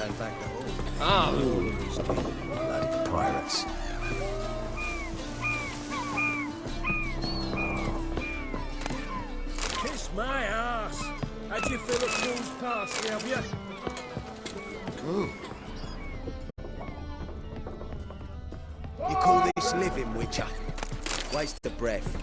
came back at all. Ah. Bloody pirates. Kiss my ass. How'd you feel at Fool's Party, have you? You call this living, Witcher? Waste of breath.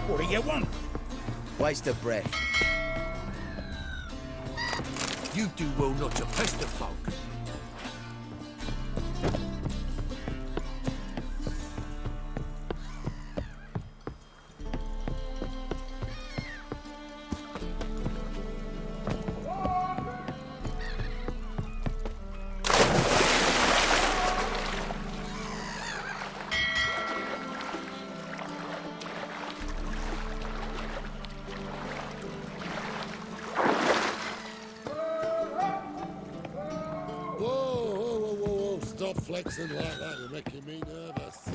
What do you want? Waste of breath. You do well not to pester folk. Stop flexing like that, you're making me nervous.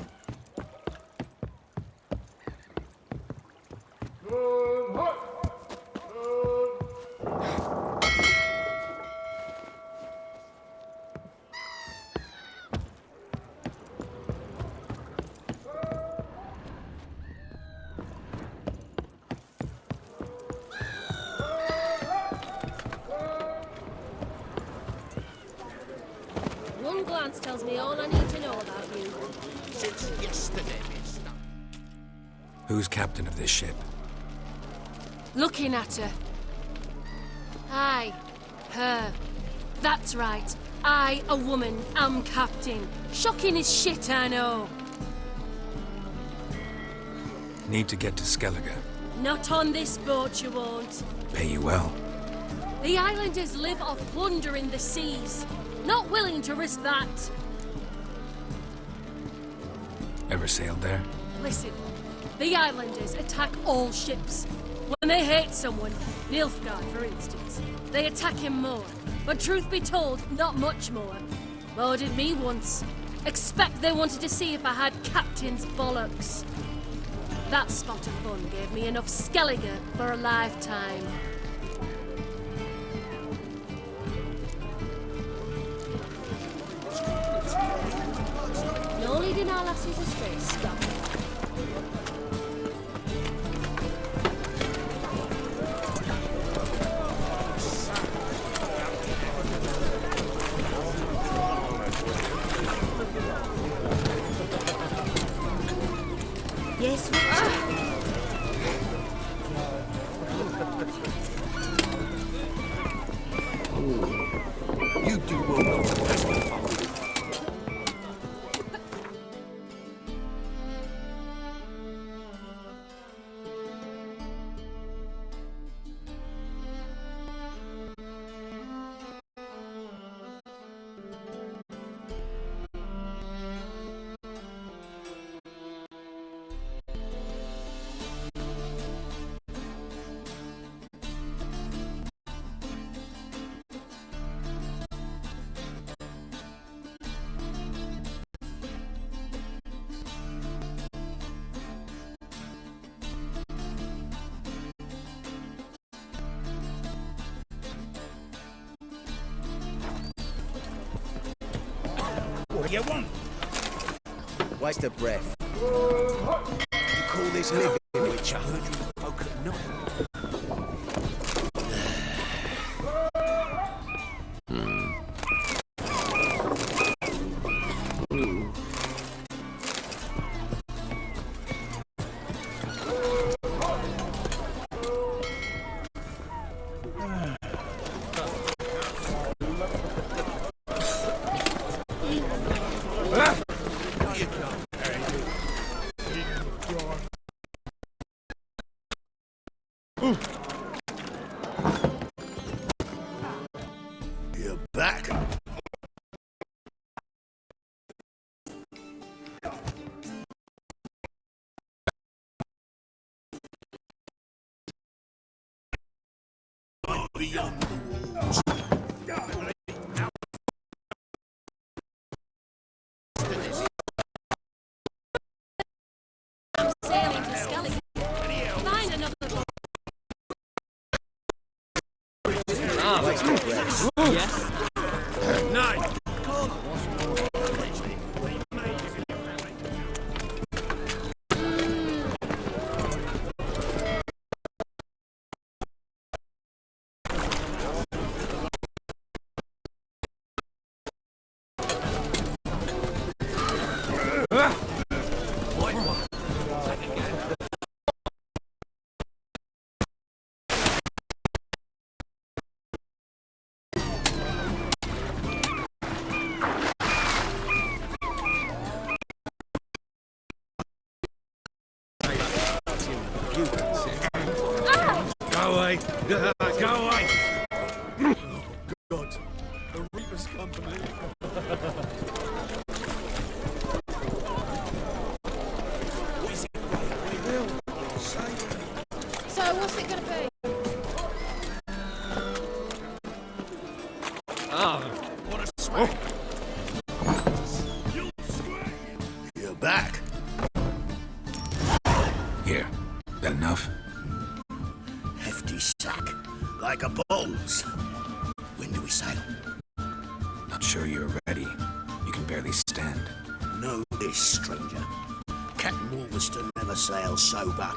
One glance tells me all I need to know about you. Since yesterday, it's not. Who's captain of this ship? Looking at her. Aye, her. That's right. I, a woman, am captain. Shocking as shit, I know. Need to get to Skellige. Not on this boat, you won't. Pay you well. The islanders live off plundering the seas. Not willing to risk that. Ever sailed there? Listen, the islanders attack all ships. When they hate someone, Nilfgaard for instance, they attack him more. But truth be told, not much more. Murdered me once. Expect they wanted to see if I had captain's bollocks. That spot of fun gave me enough Skellige for a lifetime. No leading our lassies astray, stop. Yes, You do well not to pester folk. What do you want? Waste of breath. You call this living, Witcher? Folk at night. beyond the walls. Sailing to Skellige. Find another boat. Nine. Go away. Go away. God, the Reaper's company. What is it, right? We will. Say So, what's it gonna be? what a smack. You're back. Here. That enough? Hefty sack, like a bull's. When do we sail? Not sure you're ready. You can barely stand. Know this, stranger. Captain Wolverstone never sails sober.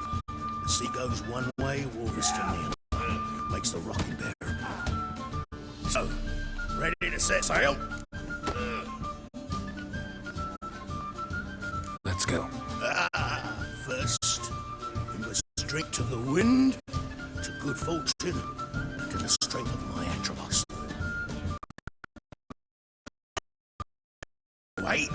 The sea goes one way, Wolverstone the other. Makes the rocking bearable. So, ready to set sail? Let's go. First, we must drink to the wind, to good fortune, and to the strength of my Atropos. Wait.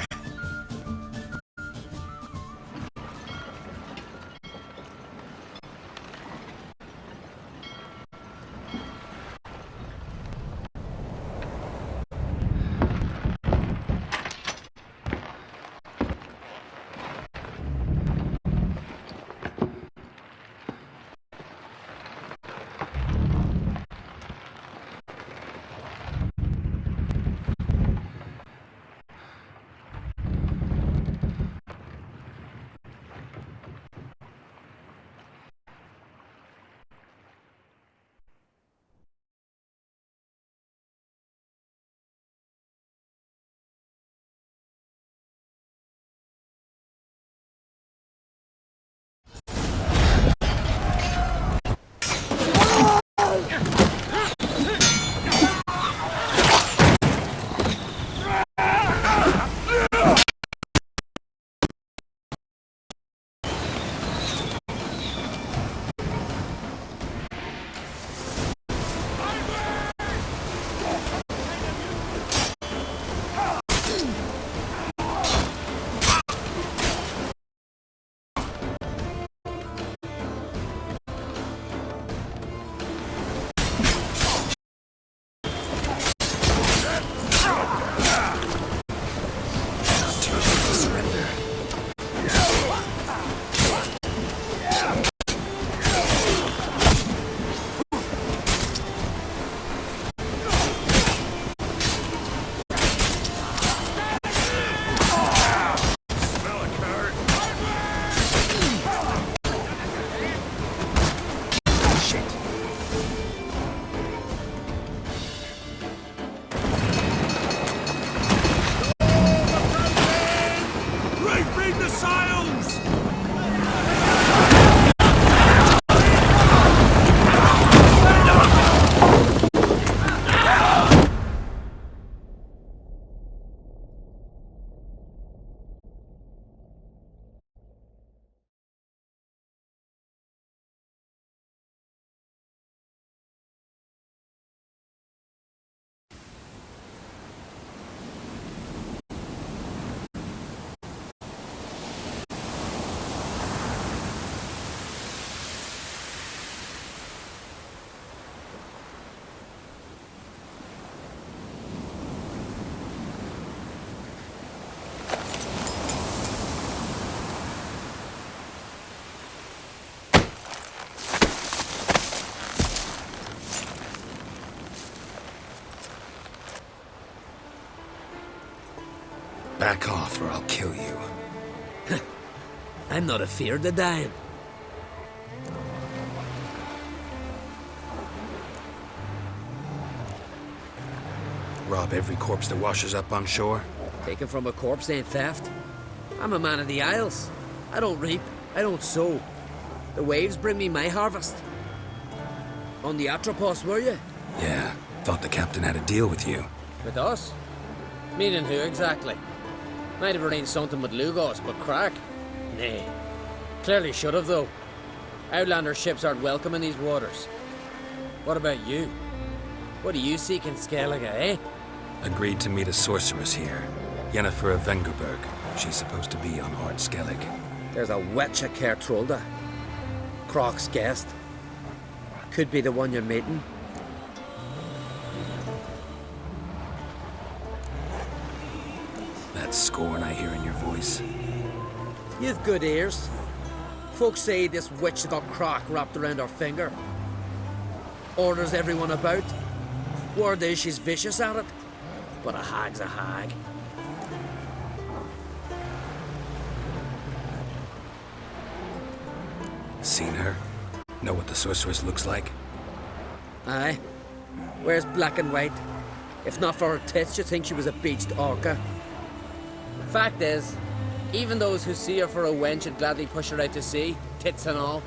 Back off or I'll kill you. I'm not afeard of dying. Rob every corpse that washes up on shore? Taken from a corpse ain't theft. I'm a man of the Isles. I don't reap, I don't sow. The waves bring me my harvest. On the Atropos, were you? Yeah, thought the captain had a deal with you. With us? Meaning who exactly? Might have arranged something with Lugos, but crack? Nay. Clearly should have, though. Outlander ships aren't welcome in these waters. What about you? What do you seek in Skellige, eh? Agreed to meet a sorceress here. Yennefer of Vengerberg. She's supposed to be on Ard Skellig. There's a witch at Kertrolda. Croc's guest. Could be the one you're meeting. That scorn I hear in your voice. You've good ears. Folks say this witch got Croc wrapped around her finger. Orders everyone about. Word is she's vicious at it. But a hag's a hag. Seen her? Know what the sorceress looks like? Aye. Wears black and white. If not for her tits, you'd think she was a beached orca. Fact is, even those who see her for a wench would gladly push her out to sea, tits and all.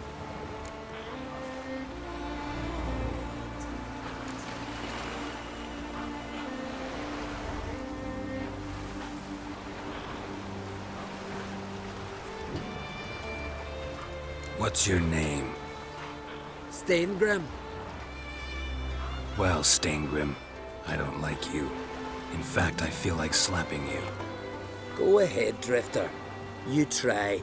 What's your name? Steingrim. Well, Steingrim, I don't like you. In fact, I feel like slapping you. Go ahead, Drifter. You try.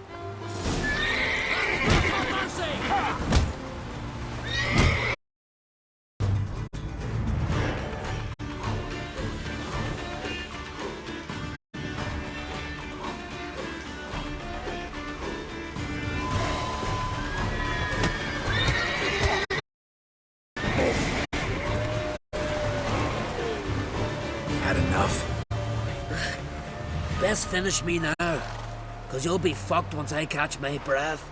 Had enough? Best finish me now, cause you'll be fucked once I catch my breath.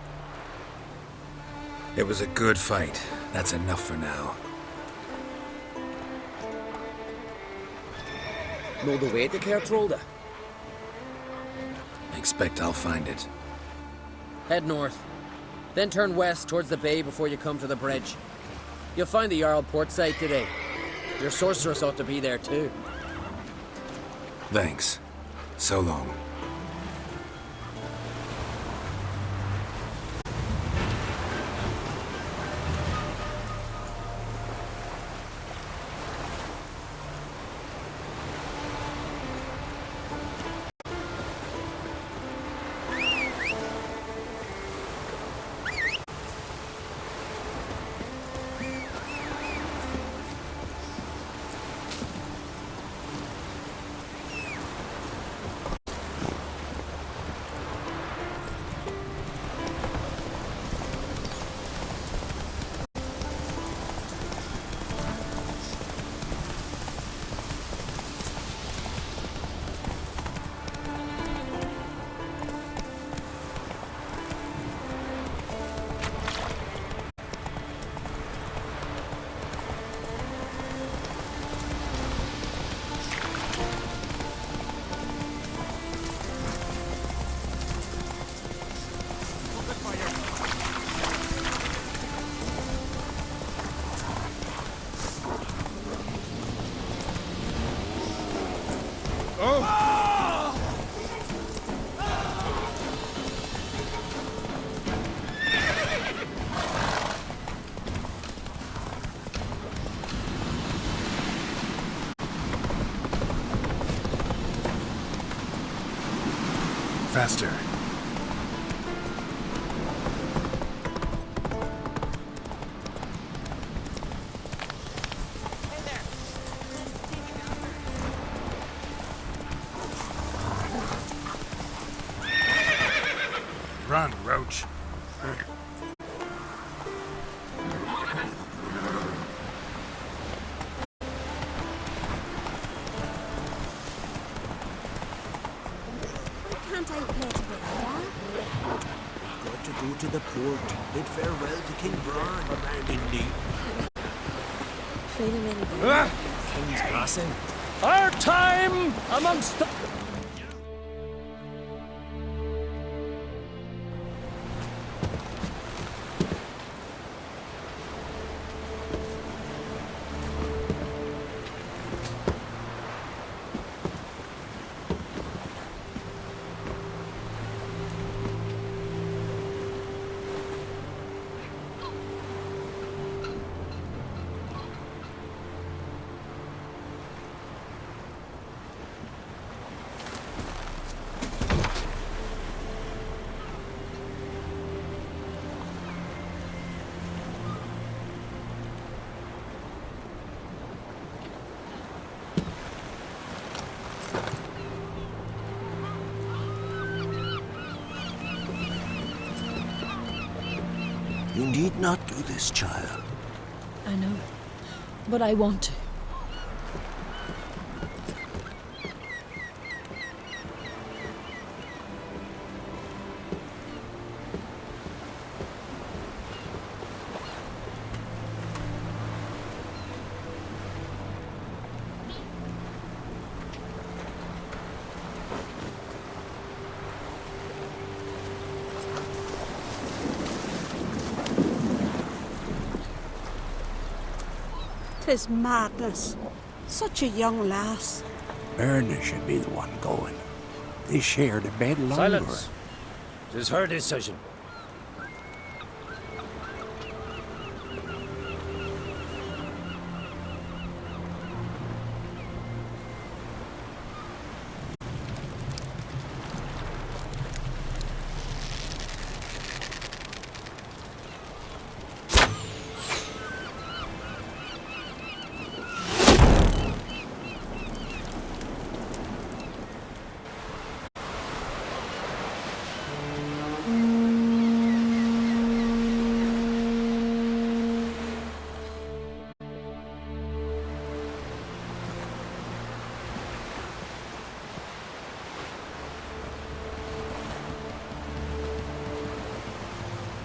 It was a good fight. That's enough for now. Know the way to Kertrolda? Expect I'll find it. Head north, then turn west towards the bay before you come to the bridge. You'll find the Jarl port site today. Your sorceress ought to be there too. Thanks. So long. Faster. Run, Roach. the port. Bid farewell to King Bran. Indeed. Feeling any better? King's passing. Our time amongst the... You need not do this, child. I know, but I want to. Tis madness. Such a young lass. Erna should be the one going. They shared a bed longer. Silence. It is her decision.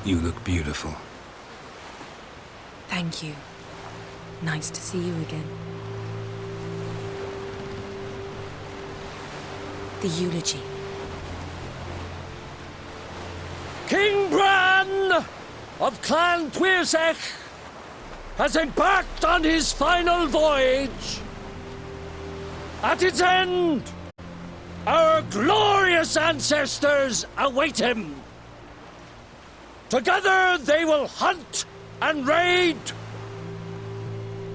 You look beautiful. Thank you. Nice to see you again. The eulogy. King Bran of Clan Tuirsech has embarked on his final voyage. At its end, our glorious ancestors await him. Together they will hunt and raid.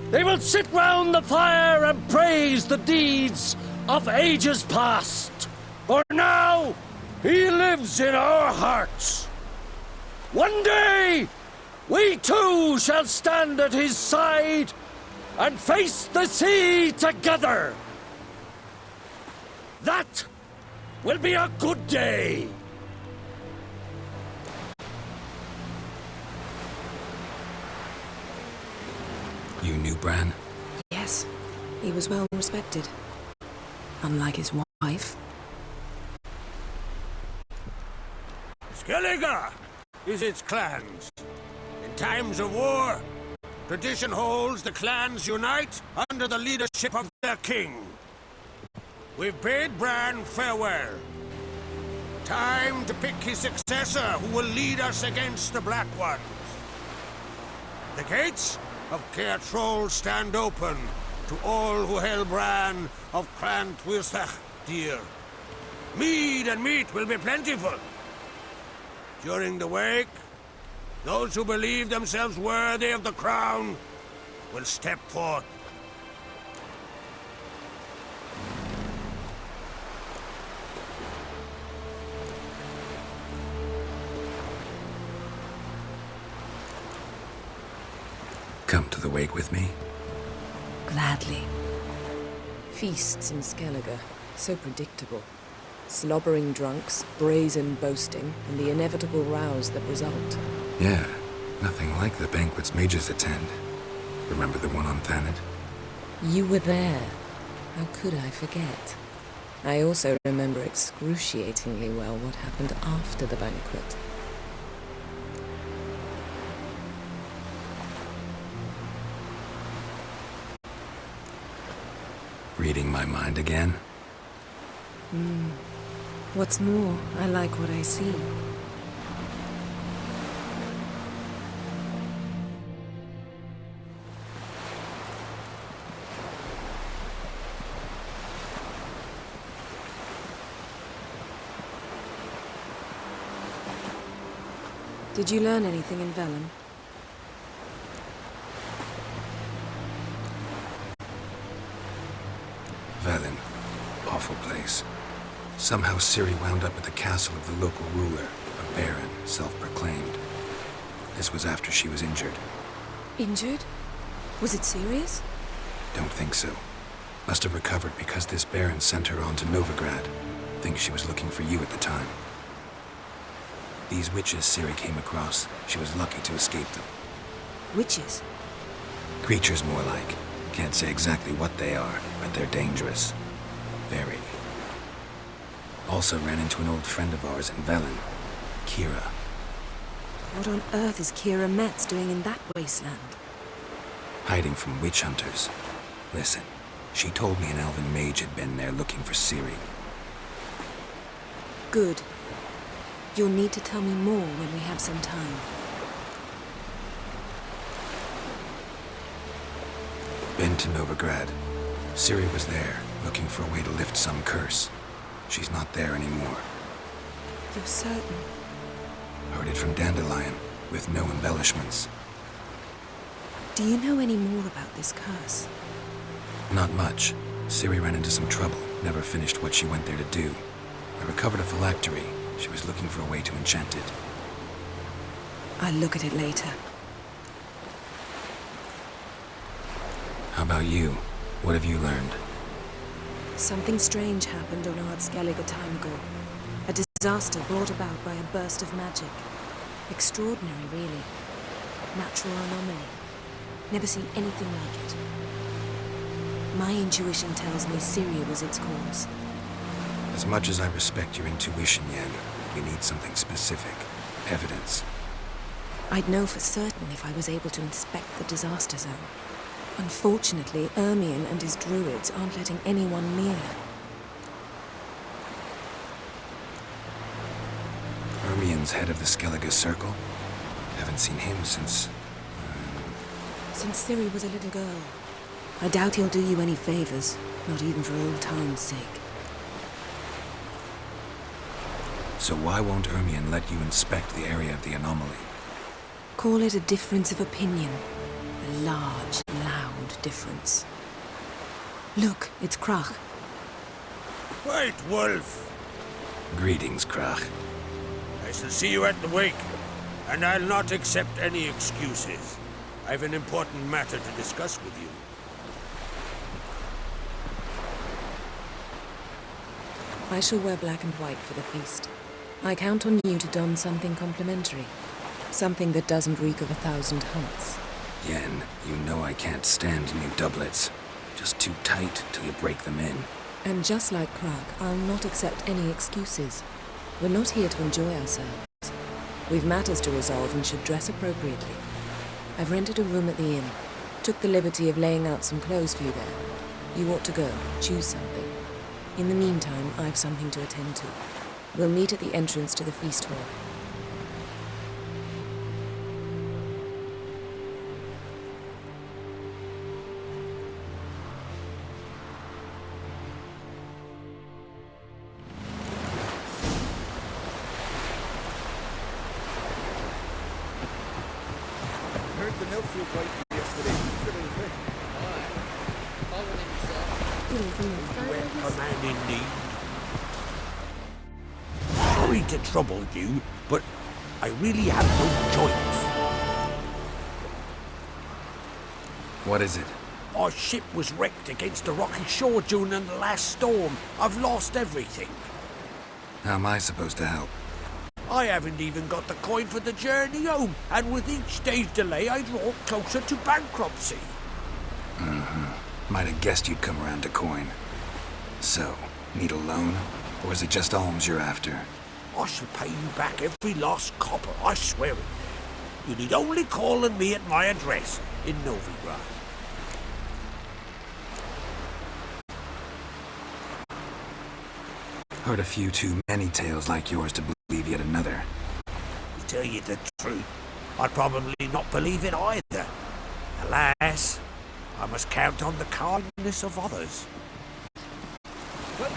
They will sit round the fire and praise the deeds of ages past. For now, he lives in our hearts. One day, we too shall stand at his side and face the sea together. That will be a good day. You knew Bran? Yes, he was well respected. Unlike his wife. Skellige is its clans. In times of war, tradition holds the clans unite under the leadership of their king. We've bade Bran farewell. Time to pick his successor who will lead us against the Black Ones. The gates of Caer Troll stand open to all who held Bran of Clan Tuirsech dear. Mead and meat will be plentiful. During the wake, those who believe themselves worthy of the crown will step forth. Come to the wake with me? Gladly. Feasts in Skellige, so predictable. Slobbering drunks, brazen boasting, and the inevitable rows that result. Yeah, nothing like the banquets mages attend. Remember the one on Thanet? You were there. How could I forget? I also remember excruciatingly well what happened after the banquet. Reading my mind again? What's more, I like what I see. Did you learn anything in Velen? Velen. Awful place. Somehow Ciri wound up at the castle of the local ruler, a baron, self-proclaimed. This was after she was injured. Injured? Was it serious? Don't think so. Must have recovered because this baron sent her on to Novigrad. Think she was looking for you at the time. These witches Ciri came across, she was lucky to escape them. Witches? Creatures more like. Can't say exactly what they are, but they're dangerous. Very. Also ran into an old friend of ours in Velen, Kira. What on earth is Kira Metz doing in that wasteland? Hiding from witch hunters. Listen, she told me an elven mage had been there looking for Ciri. Good. You'll need to tell me more when we have some time. Been to Novigrad. Ciri was there, looking for a way to lift some curse. She's not there anymore. You're certain? Heard it from Dandelion, with no embellishments. Do you know any more about this curse? Not much. Ciri ran into some trouble, never finished what she went there to do. I recovered a phylactery. She was looking for a way to enchant it. I'll look at it later. How about you? What have you learned? Something strange happened on Ard Skellig a time ago. A disaster brought about by a burst of magic. Extraordinary, really. Natural anomaly. Never seen anything like it. My intuition tells me Ciri was its cause. As much as I respect your intuition, Yen, we need something specific. Evidence. I'd know for certain if I was able to inspect the disaster zone. Unfortunately, Ermion and his druids aren't letting anyone near. Ermion's head of the Skellige Circle? Haven't seen him since... Since Ciri was a little girl. I doubt he'll do you any favors, not even for old time's sake. So why won't Ermion let you inspect the area of the anomaly? Call it a difference of opinion. A large, loud difference. Look, it's Krach. White Wolf! Greetings, Krach. I shall see you at the wake, and I'll not accept any excuses. I've an important matter to discuss with you. I shall wear black and white for the feast. I count on you to don something complimentary. Something that doesn't reek of 1,000 hunts. Yen, you know I can't stand new doublets. Just too tight till you break them in. And just like Krach, I'll not accept any excuses. We're not here to enjoy ourselves. We've matters to resolve and should dress appropriately. I've rented a room at the inn. Took the liberty of laying out some clothes for you there. You ought to go. Choose something. In the meantime, I've something to attend to. We'll meet at the entrance to the feast hall. Heard the milk fruit right yesterday. A man in need. Sorry to trouble you, but I really have no choice. What is it? Our ship was wrecked against a rocky shore during the last storm. I've lost everything. How am I supposed to help? I haven't even got the coin for the journey home, and with each day's delay, I draw closer to bankruptcy. Might have guessed you'd come around to coin. So, need a loan? Or is it just alms you're after? I shall pay you back every last copper, I swear it. You need only call on me at my address in Novigrad. Heard a few too many tales like yours to believe yet another. To tell you the truth, I'd probably not believe it either. Alas, I must count on the kindness of others. Well,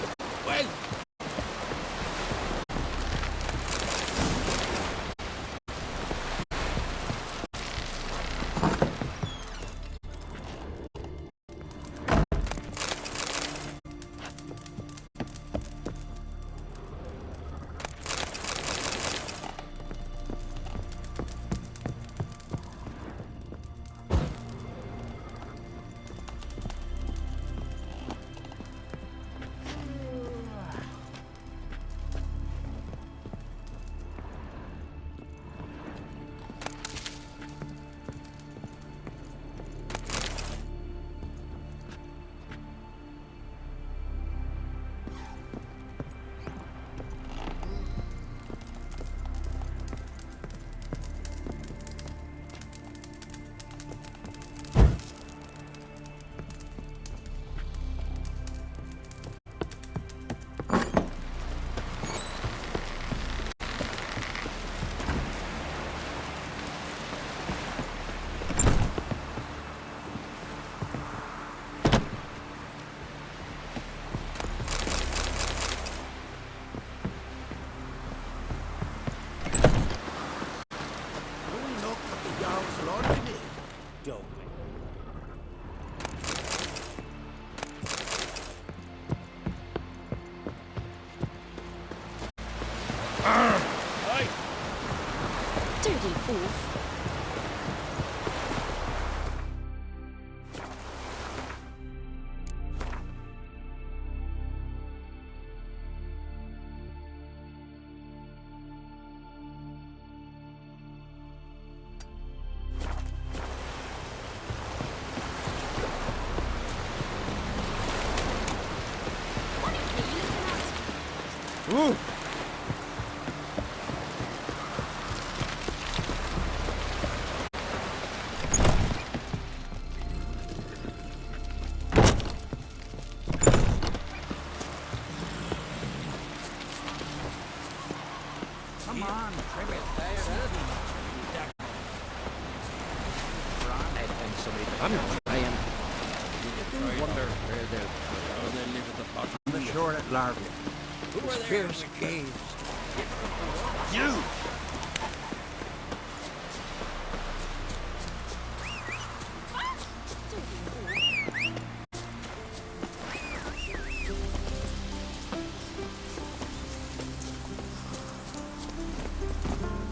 Dirty oaf. come on, trim it. I'm trying. I wonder where they live at the bottom. On the shore at Larby. Fierce caves. You!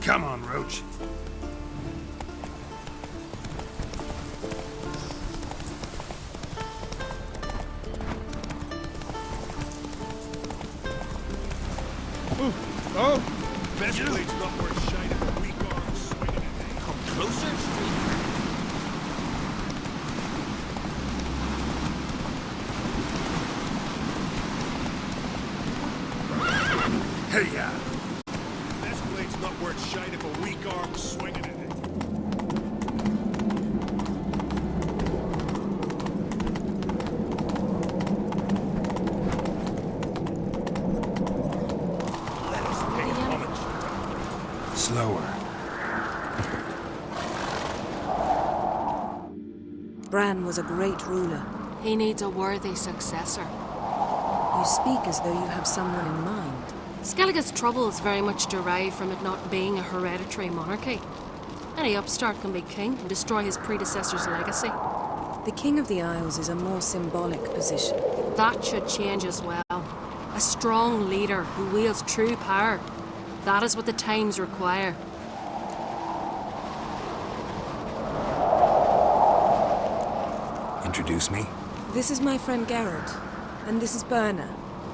Come on, Roach. Oh! Best blade's not worth shining a weak arm swinging it. Come closer, Hey, ya! Best blade's not worth shine if a weak arm swinging at it. Let us pay homage. Slower. Bran was a great ruler. He needs a worthy successor. You speak as though you have someone in mind. Skellige's troubles very much derive from it not being a hereditary monarchy. Any upstart can be king and destroy his predecessor's legacy. The King of the Isles is a more symbolic position. That should change as well. A strong leader who wields true power. That is what the times require. Introduce me? This is my friend Geralt, and this is Berna,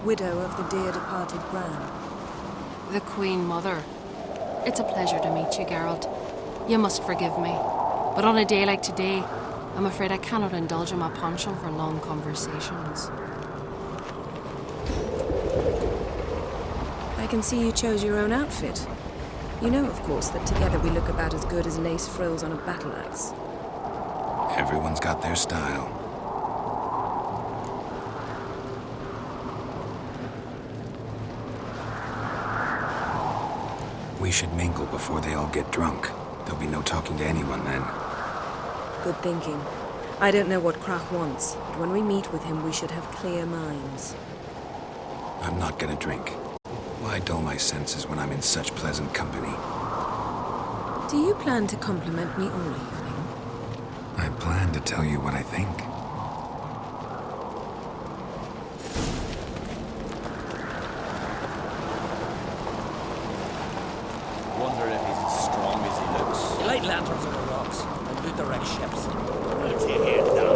widow of the dear departed Bran. The Queen Mother. It's a pleasure to meet you, Geralt. You must forgive me, but on a day like today, I'm afraid I cannot indulge in my penchant for long conversations. I can see you chose your own outfit. You know, of course, that together we look about as good as lace frills on a battle axe. Everyone's got their style. We should mingle before they all get drunk. There'll be no talking to anyone then. Good thinking. I don't know what Krach wants, but when we meet with him, we should have clear minds. I'm not gonna drink. Why dull my senses when I'm in such pleasant company? Do you plan to compliment me all evening? I plan to tell you what I think. Wonder if he's as strong as he looks. You light lanterns on the rocks and loot the wrecked ships. Don't you hear that?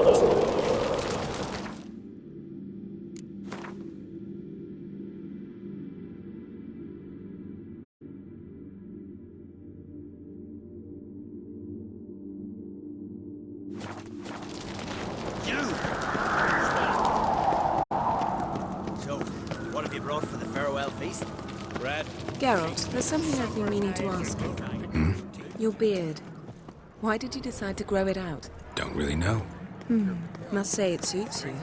So, what have you brought for the farewell feast? Bread. Geralt, there's something I've been meaning to ask you. Your beard. Why did you decide to grow it out? Don't really know. Must say it suits you.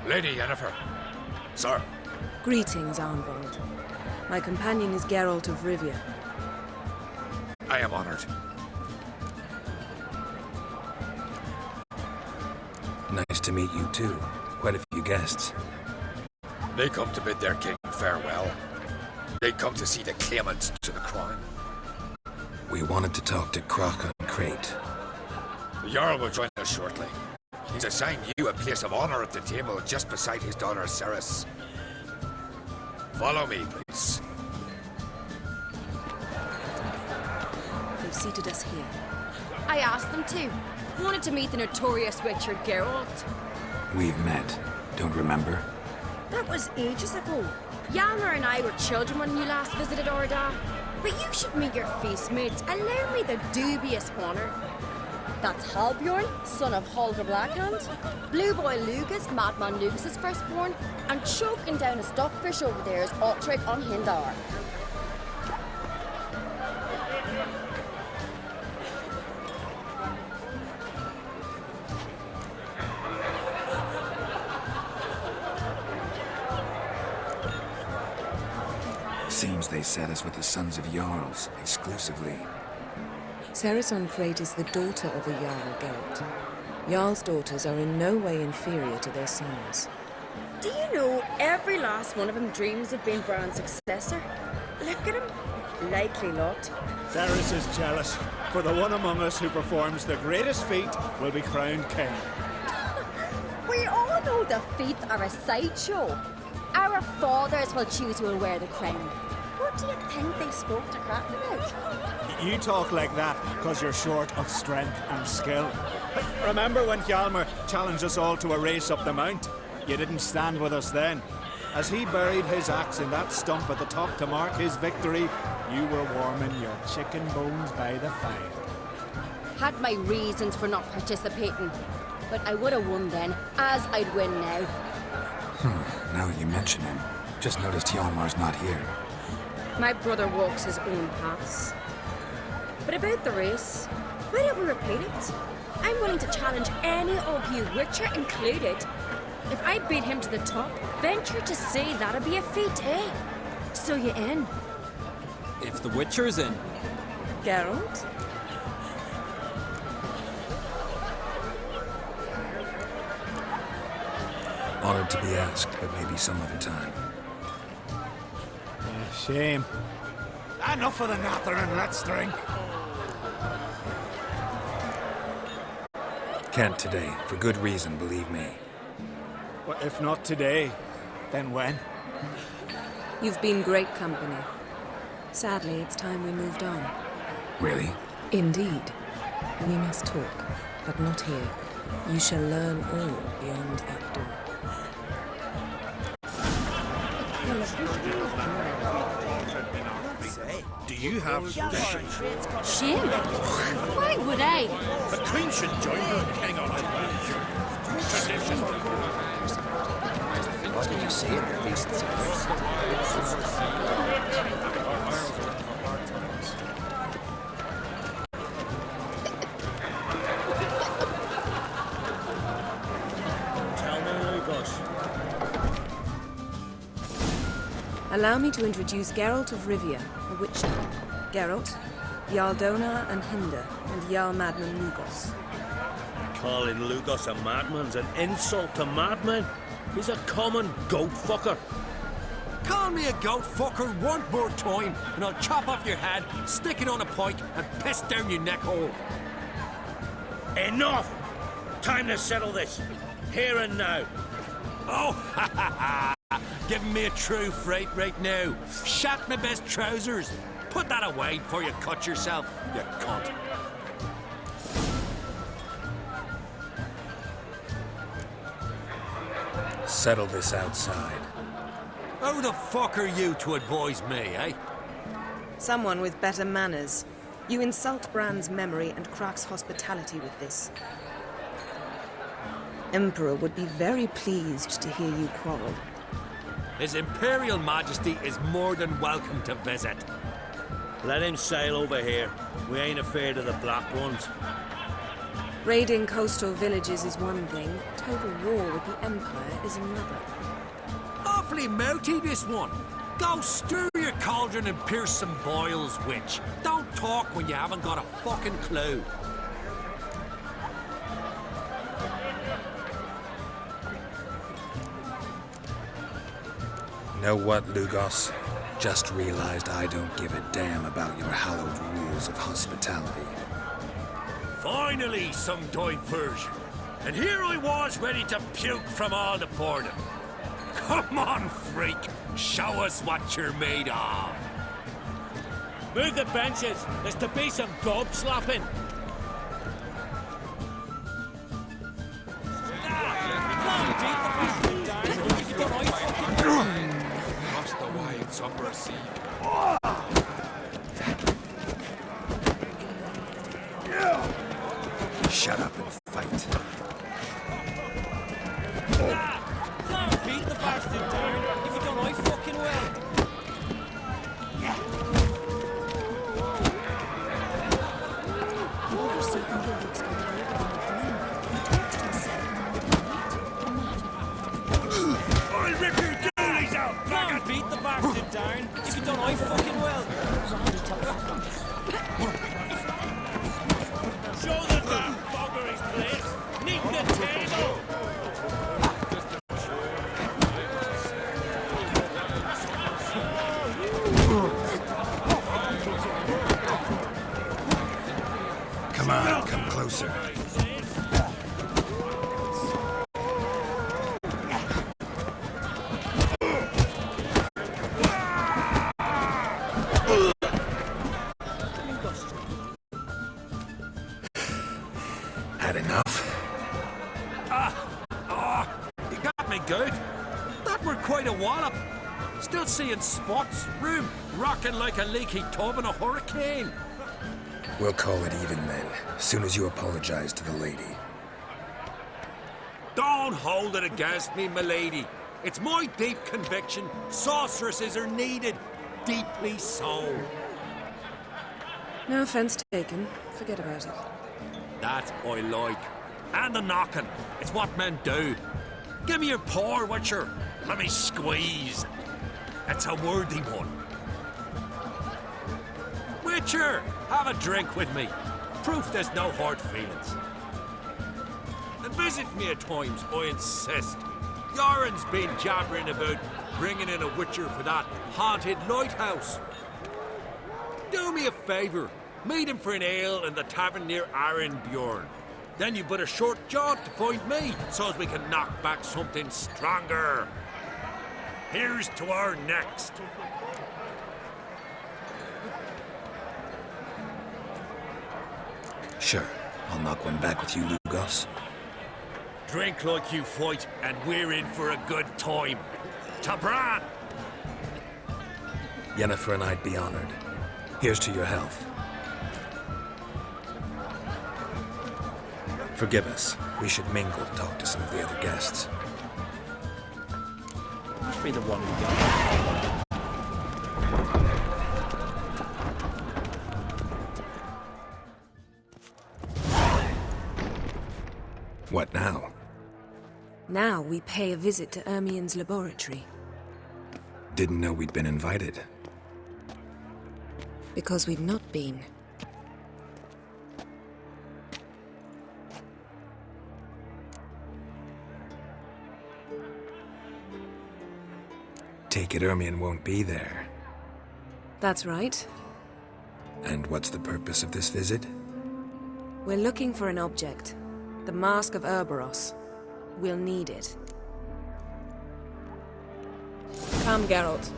Lady Yennefer. Sir. Greetings, Arnvold. My companion is Geralt of Rivia. I am honored. Nice to meet you too. Quite a few guests. They come to bid their king farewell. They come to see the claimants to the crime. We wanted to talk to Krach on Crate. The Jarl will join us shortly. He's assigned you a place of honor at the table just beside his daughter Ceres. Follow me, please. They've seated us here. I asked them to. Wanted to meet the notorious witcher Geralt. We've met. Don't remember? That was ages ago. Yalmer and I were children when you last visited Orda. But you should meet your feast mates. Allow me the dubious honor. That's Halbjorn, son of Holger Blackhand. Blue Boy Lugas, Madman Lugas' firstborn. And choking down a stockfish over there is Otrek on Hindar. Seems they set us with the sons of Jarls, exclusively. Ceres on Crate is the daughter of a Jarl, Geralt. Jarl's daughters are in no way inferior to their sons. Do you know every last one of them dreams of being Bran's successor? Look at him. Likely not. Ceres is jealous, for the one among us who performs the greatest feat will be crowned king. We all know the feats are a sideshow. Our fathers will choose who will wear the crown. What do you think they spoke to Crach about? You talk like that because you're short of strength and skill. Remember when Hjalmar challenged us all to a race up the mount? You didn't stand with us then. As he buried his axe in that stump at the top to mark his victory, you were warming your chicken bones by the fire. Had my reasons for not participating, but I would have won then, as I'd win now. Now that you mention him, just noticed Hjalmar's not here. My brother walks his own paths. But about the race, why don't we repeat it? I'm willing to challenge any of you, Witcher included. If I beat him to the top, venture to say that'd be a feat, eh? So you in? If the Witcher's in. Geralt? Honored to be asked, but maybe some other time. Shame. Enough of the nattering, let's drink. Can't today, for good reason, believe me. Well, if not today, then when? You've been great company. Sadly, it's time we moved on. Really? Indeed. We must talk, but not here. You shall learn all beyond that door. Do you have vision? Shame? Why would I? The Queen should join her king on it. What did you say at the feast? Tell me, Lucas. Allow me to introduce Geralt of Rivia, a witcher. Geralt, Jarl Donar and Hinder, and Jarl Madman Lugos. Calling Lugos a madman's an insult to madmen. He's a common goat fucker. Call me a goat fucker one more time, and I'll chop off your head, stick it on a pike, and piss down your neck hole. Enough! Time to settle this. Here and now. Oh, ha ha ha! Giving me a true fright right now. Shat my best trousers. Put that away before you cut yourself, you cunt. Settle this outside. Who the fuck are you to advise me, eh? Someone with better manners. You insult Bran's memory and Krak's hospitality with this. Emperor would be very pleased to hear you quarrel. His Imperial Majesty is more than welcome to visit. Let him sail over here. We ain't afraid of the Black Ones. Raiding coastal villages is one thing. Total war with the Empire is another. Awfully mouty, this one. Go stir your cauldron and pierce some boils, witch. Don't talk when you haven't got a fucking clue. Know what, Lugos? Just realized I don't give a damn about your hallowed rules of hospitality. Finally, some diversion. And here I was ready to puke from all the boredom. Come on, freak. Show us what you're made of. Move the benches. There's to be some gob slapping. Lost the wide summer sea. Shut up and fight. Beat the bastard down if you don't know fucking well. I'll rip your doolies out! Can't beat the bastard down if you don't know fucking well. Show the damn bugger his place. Neat the table. Come on, come closer. Had enough? You got me good. That were quite a wallop. Still seeing spots, room rocking like a leaky tub in a hurricane. We'll call it even then, as soon as you apologize to the lady. Don't hold it against me, milady. It's my deep conviction sorceresses are needed. Deeply so. No offense taken. Forget about it. That I like. And the knocking. It's what men do. Give me your paw, Witcher. Let me squeeze. It's a worthy one. Witcher, have a drink with me. Proof there's no hard feelings. And visit me at times, I insist. Yoren's been jabbering about bringing in a Witcher for that haunted lighthouse. Do me a favour. Meet him for an ale in the tavern near Arenbjorn. Then you've but a short jaunt to find me, so as we can knock back something stronger. Here's to our next. Sure, I'll knock one back with you, Lugos. Drink like you fight, and we're in for a good time. To Bran! Yennefer and I'd be honored. Here's to your health. Forgive us. We should mingle, talk to some of the other guests. Must be the one we got. What now? Now we pay a visit to Ermien's laboratory. Didn't know we'd been invited. Because we've not been. Take it Ermion won't be there. That's right. And what's the purpose of this visit? We're looking for an object. The Mask of Cerberus. We'll need it. Come, Geralt.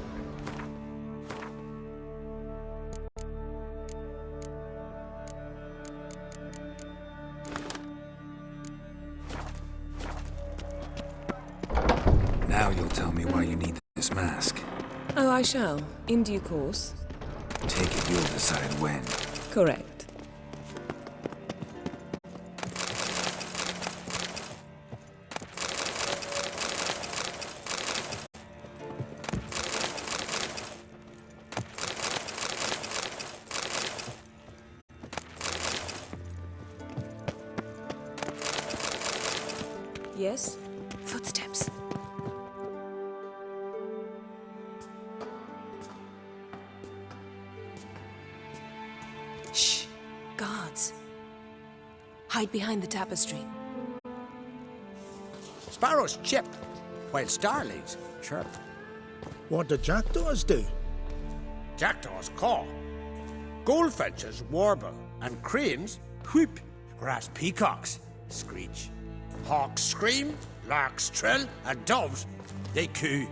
Now you'll tell me why you need this mask. Oh, I shall. In due course. Take it you'll decide when. Correct. Yes? Footsteps. Shh. Guards. Hide behind the tapestry. Sparrows chip, while starlings chirp. What do jackdaws do? Jackdaws caw. Goldfinches warble, and cranes whoop, whereas peacocks screech. Hawks scream, larks trill, and doves, they coo.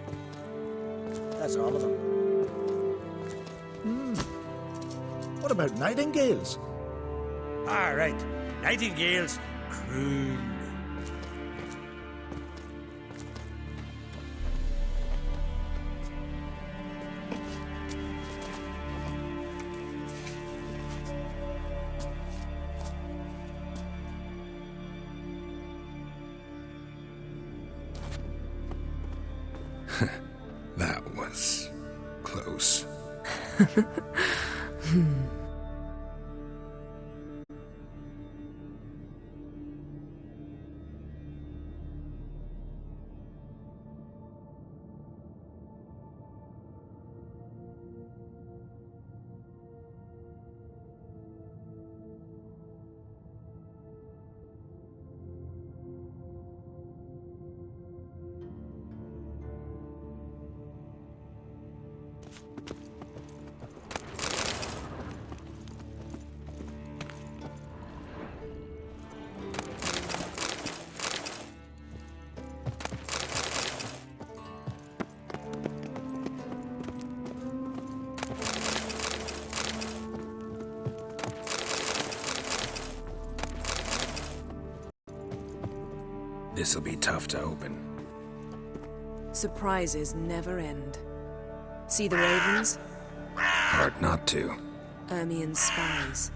That's all of them. What about nightingales? All right, nightingales croon. That was close. This'll be tough to open. Surprises never end. See the ravens? Hard not to. Ermion's spies.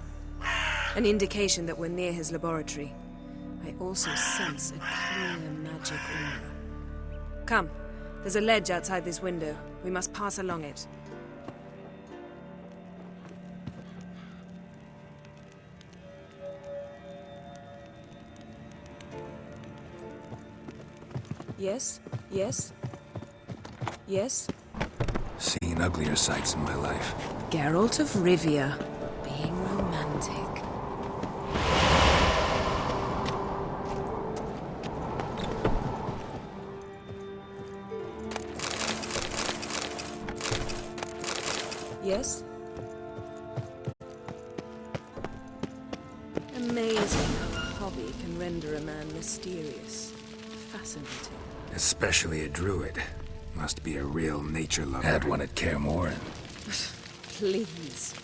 An indication that we're near his laboratory. I also sense a clear magic aura. Come, there's a ledge outside this window. We must pass along it. Yes? Yes? Yes? Seen uglier sights in my life. Geralt of Rivia, being romantic. Yes? Amazing how a hobby can render a man mysterious. Fascinating. Especially a druid. Must be a real nature lover. Had one at Kaer Morhen. Please.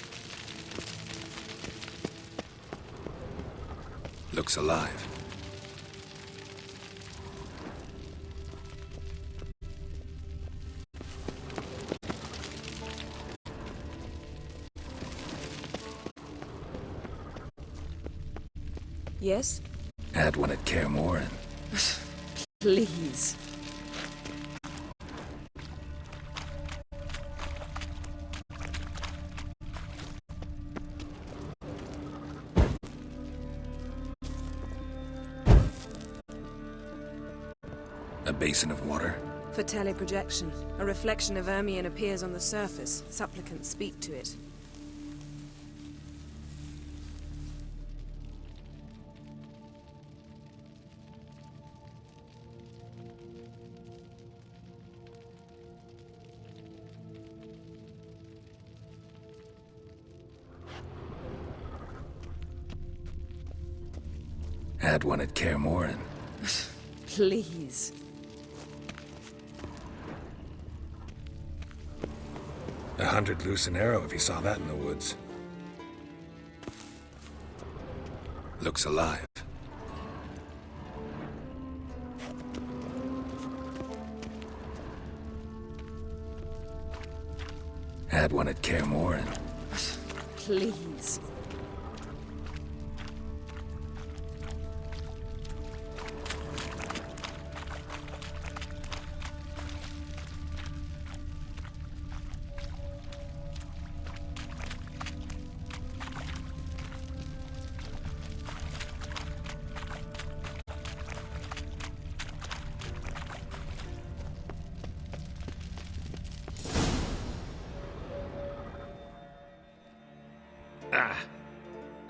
Looks alive. Yes? Had one at Kaer Morhen. Please. A basin of water. For teleprojection, a reflection of Ermion appears on the surface. Supplicants speak to it. Had one at Campana. Please. $100 loose an arrow if he saw that in the woods. Looks alive. Had one at Campana. Please.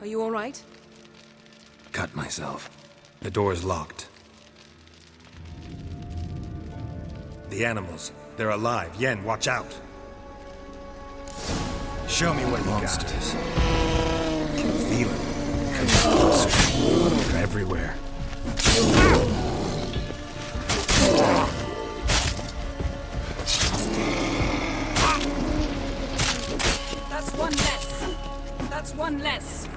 Are you all right? Cut myself. The door's locked. The animals, they're alive. Yen, watch out. Show me what monsters. I can feel them. Coming closer. They're everywhere. That's one less. That's one less.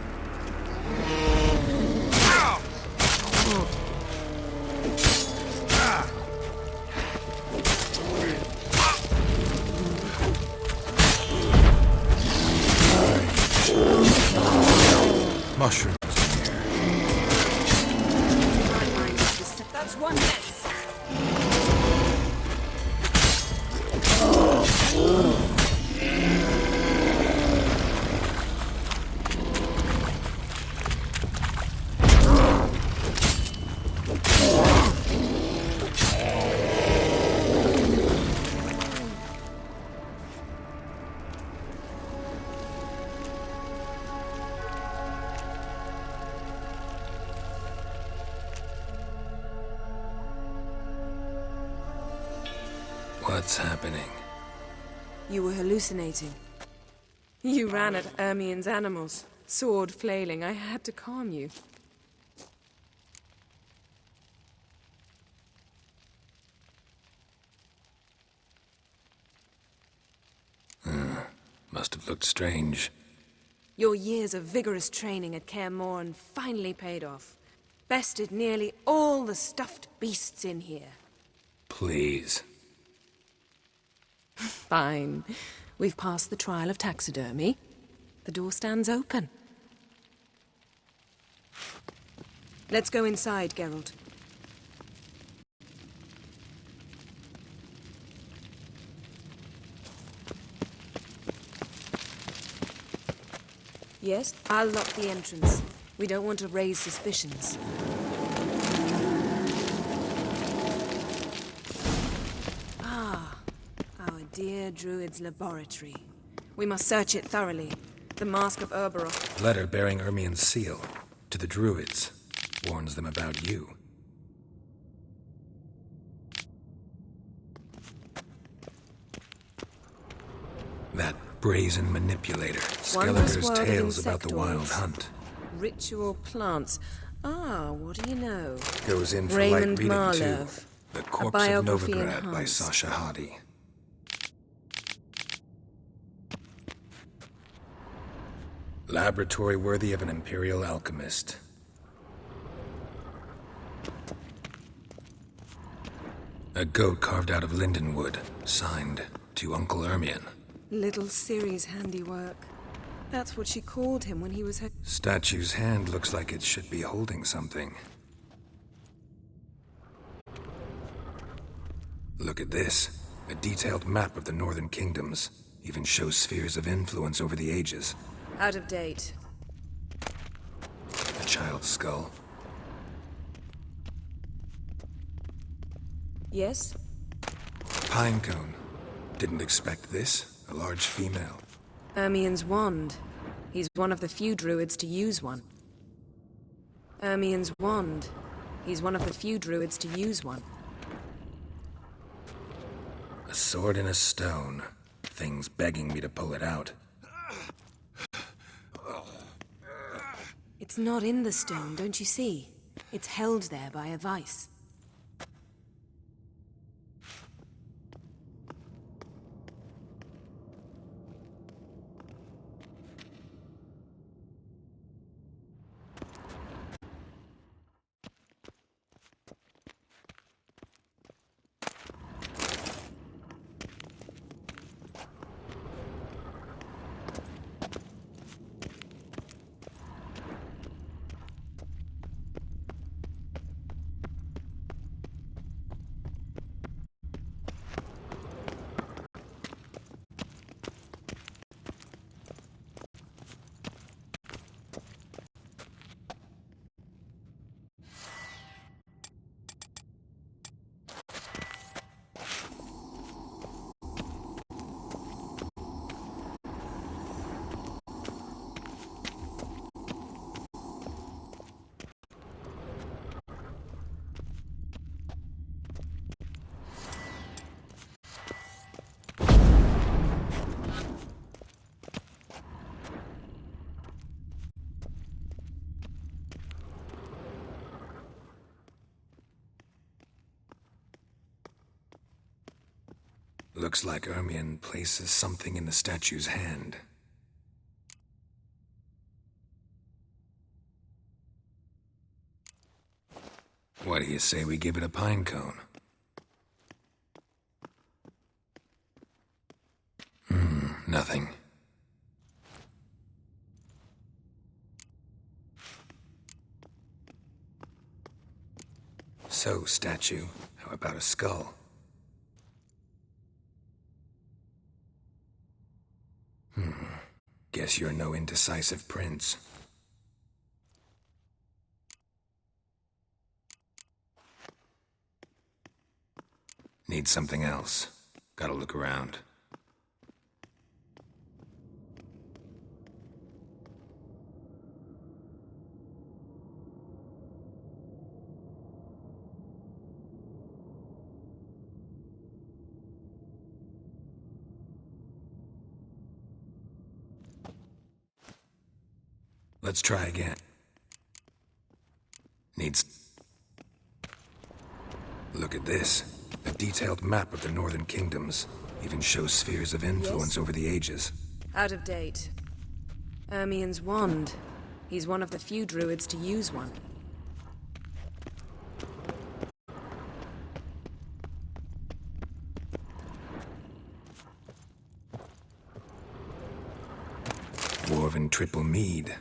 Mushrooms in here. That's one less. What's happening? You were hallucinating. You ran at Ermion's animals, sword flailing. I had to calm you. Must have looked strange. Your years of vigorous training at Campana finally paid off. Bested nearly all the stuffed beasts in here. Please. Fine. We've passed the trial of taxidermy. The door stands open. Let's go inside, Geralt. Yes, I'll lock the entrance. We don't want to raise suspicions. Our dear Druid's laboratory. We must search it thoroughly. The Mask of Urberoth. Letter bearing Ermion's seal to the Druids. Warns them about you. That brazen manipulator. Skelliger's tales about the wild hunt. Ritual plants. What do you know? Goes in for Raymond light reading, Marlev. too. The Corpse of biography Novigrad by enhanced. Sasha Hadi. Laboratory worthy of an imperial alchemist. A goat carved out of lindenwood, signed to Uncle Ermion. Little Ciri's handiwork. That's what she called him when he was her... Statue's hand looks like it should be holding something. Look at this. A detailed map of the northern kingdoms. Even shows spheres of influence over the ages. Out of date. A child's skull. Yes? pinecone. Didn't expect this. A large female. Ermien's wand. He's one of the few druids to use one. Ermien's wand. He's one of the few druids to use one. A sword in a stone. Thing's begging me to pull it out. It's not in the stone, don't you see? It's held there by a vice. Looks like Ermien places something in the statue's hand. What do you say we give it a pinecone? Nothing. So, statue, how about a skull? Guess you're no indecisive prince. Need something else. Gotta look around. Let's try again. Needs... Look at this. A detailed map of the Northern Kingdoms. Even shows spheres of influence over the ages. Out of date. Ermien's wand. He's one of the few druids to use one. Dwarven triple mead.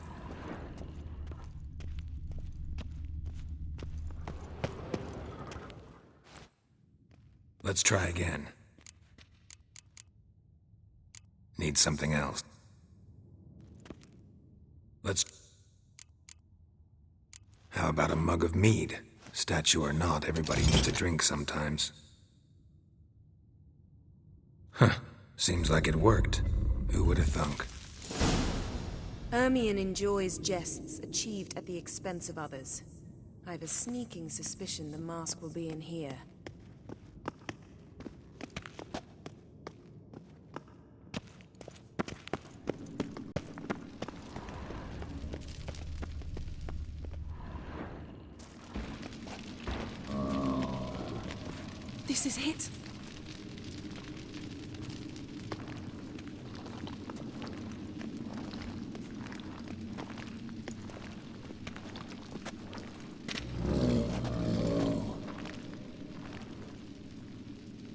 Let's try again. Need something else. How about a mug of mead? Statue or not, everybody needs a drink sometimes. Huh. Seems like it worked. Who would have thunk? Ermien enjoys jests achieved at the expense of others. I have a sneaking suspicion the mask will be in here. This is it.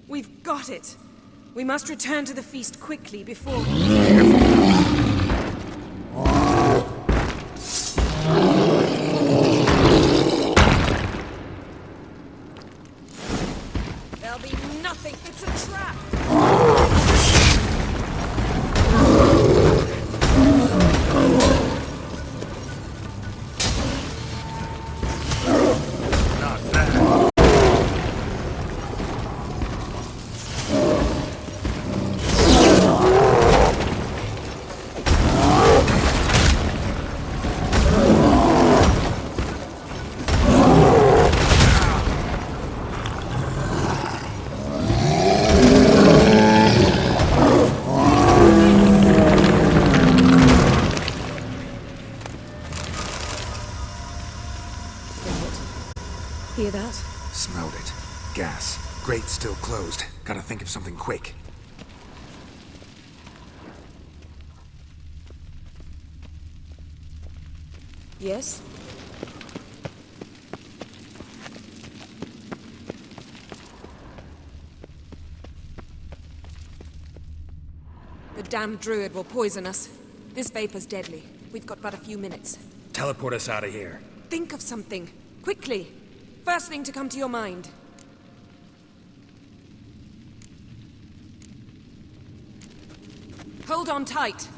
We've got it. We must return to the feast quickly before... There'll be nothing. It's a trap. Not bad. hear that? Smelled it. Gas. Grate still closed. Gotta think of something quick. Yes? The damned druid will poison us. This vapor's deadly. We've got but a few minutes. Teleport us out of here. Think of something. Quickly. First thing to come to your mind. Hold on tight.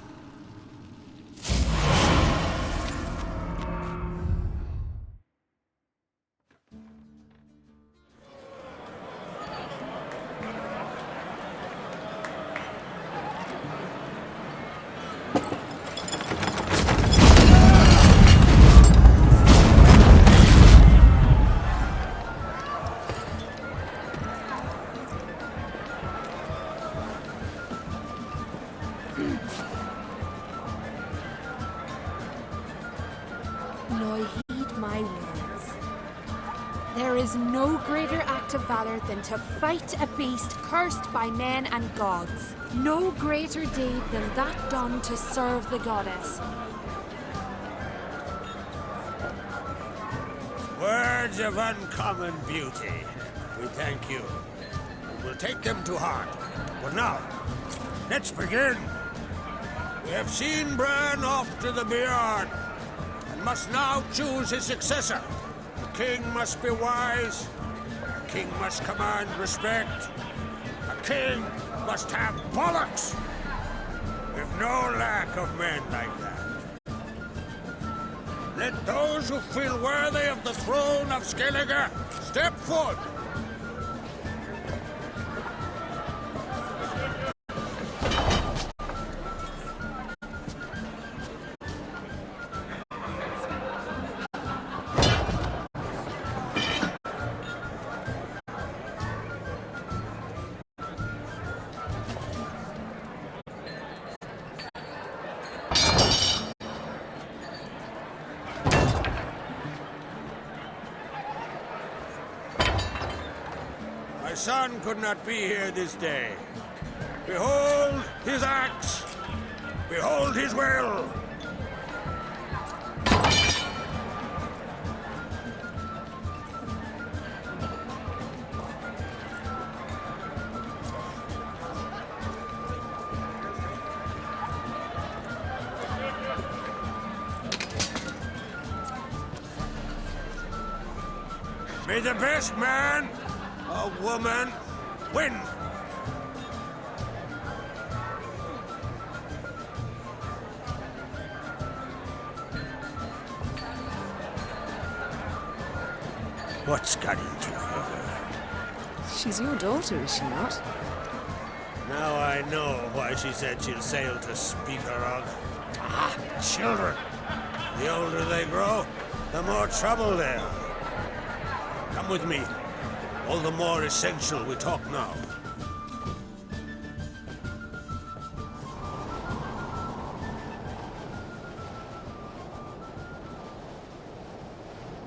Now heed my words. There is no greater act of valor than to fight a beast cursed by men and gods. No greater deed than that done to serve the goddess. Words of uncommon beauty. We thank you. We'll take them to heart. But now, let's begin. We have seen Bran off to the Beyond, and must now choose his successor. The king must be wise. The king must command respect. A king must have bollocks. We've no lack of men like that. Let those who feel worthy of the throne of Skellige step forward. My son could not be here this day. Behold his axe! Behold his will! May the best man or woman win! What's got into her? She's your daughter, is she not? Now I know why she said she'll sail to speak her of. Ah, children! The older they grow, the more trouble they are. Come with me. All the more essential we talk now.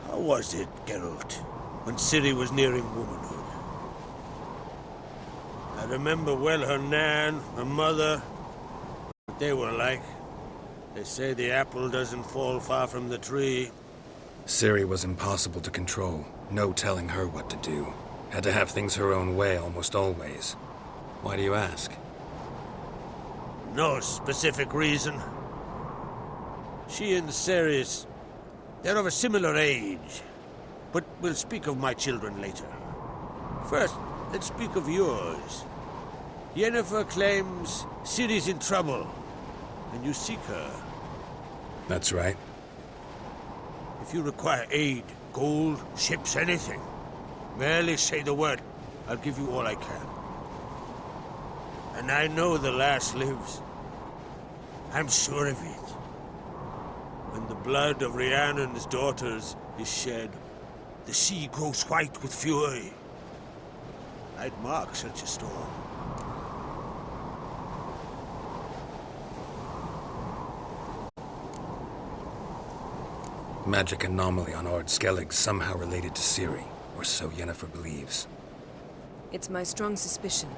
How was it, Geralt, when Ciri was nearing womanhood? I remember well her nan, her mother, what they were like. They say the apple doesn't fall far from the tree. Ciri was impossible to control. No telling her what to do. Had to have things her own way almost always. Why do you ask? No specific reason. She and Ceres, they're of a similar age. But we'll speak of my children later. First, let's speak of yours. Yennefer claims Ciri's in trouble, and you seek her. That's right. If you require aid, gold, ships, anything, merely say the word. I'll give you all I can. And I know the lass lives. I'm sure of it. When the blood of Rhiannon's daughters is shed, the sea grows white with fury. I'd mark such a storm. Magic anomaly on Ord Skellig somehow related to Ciri. Or so Yennefer believes. It's my strong suspicion,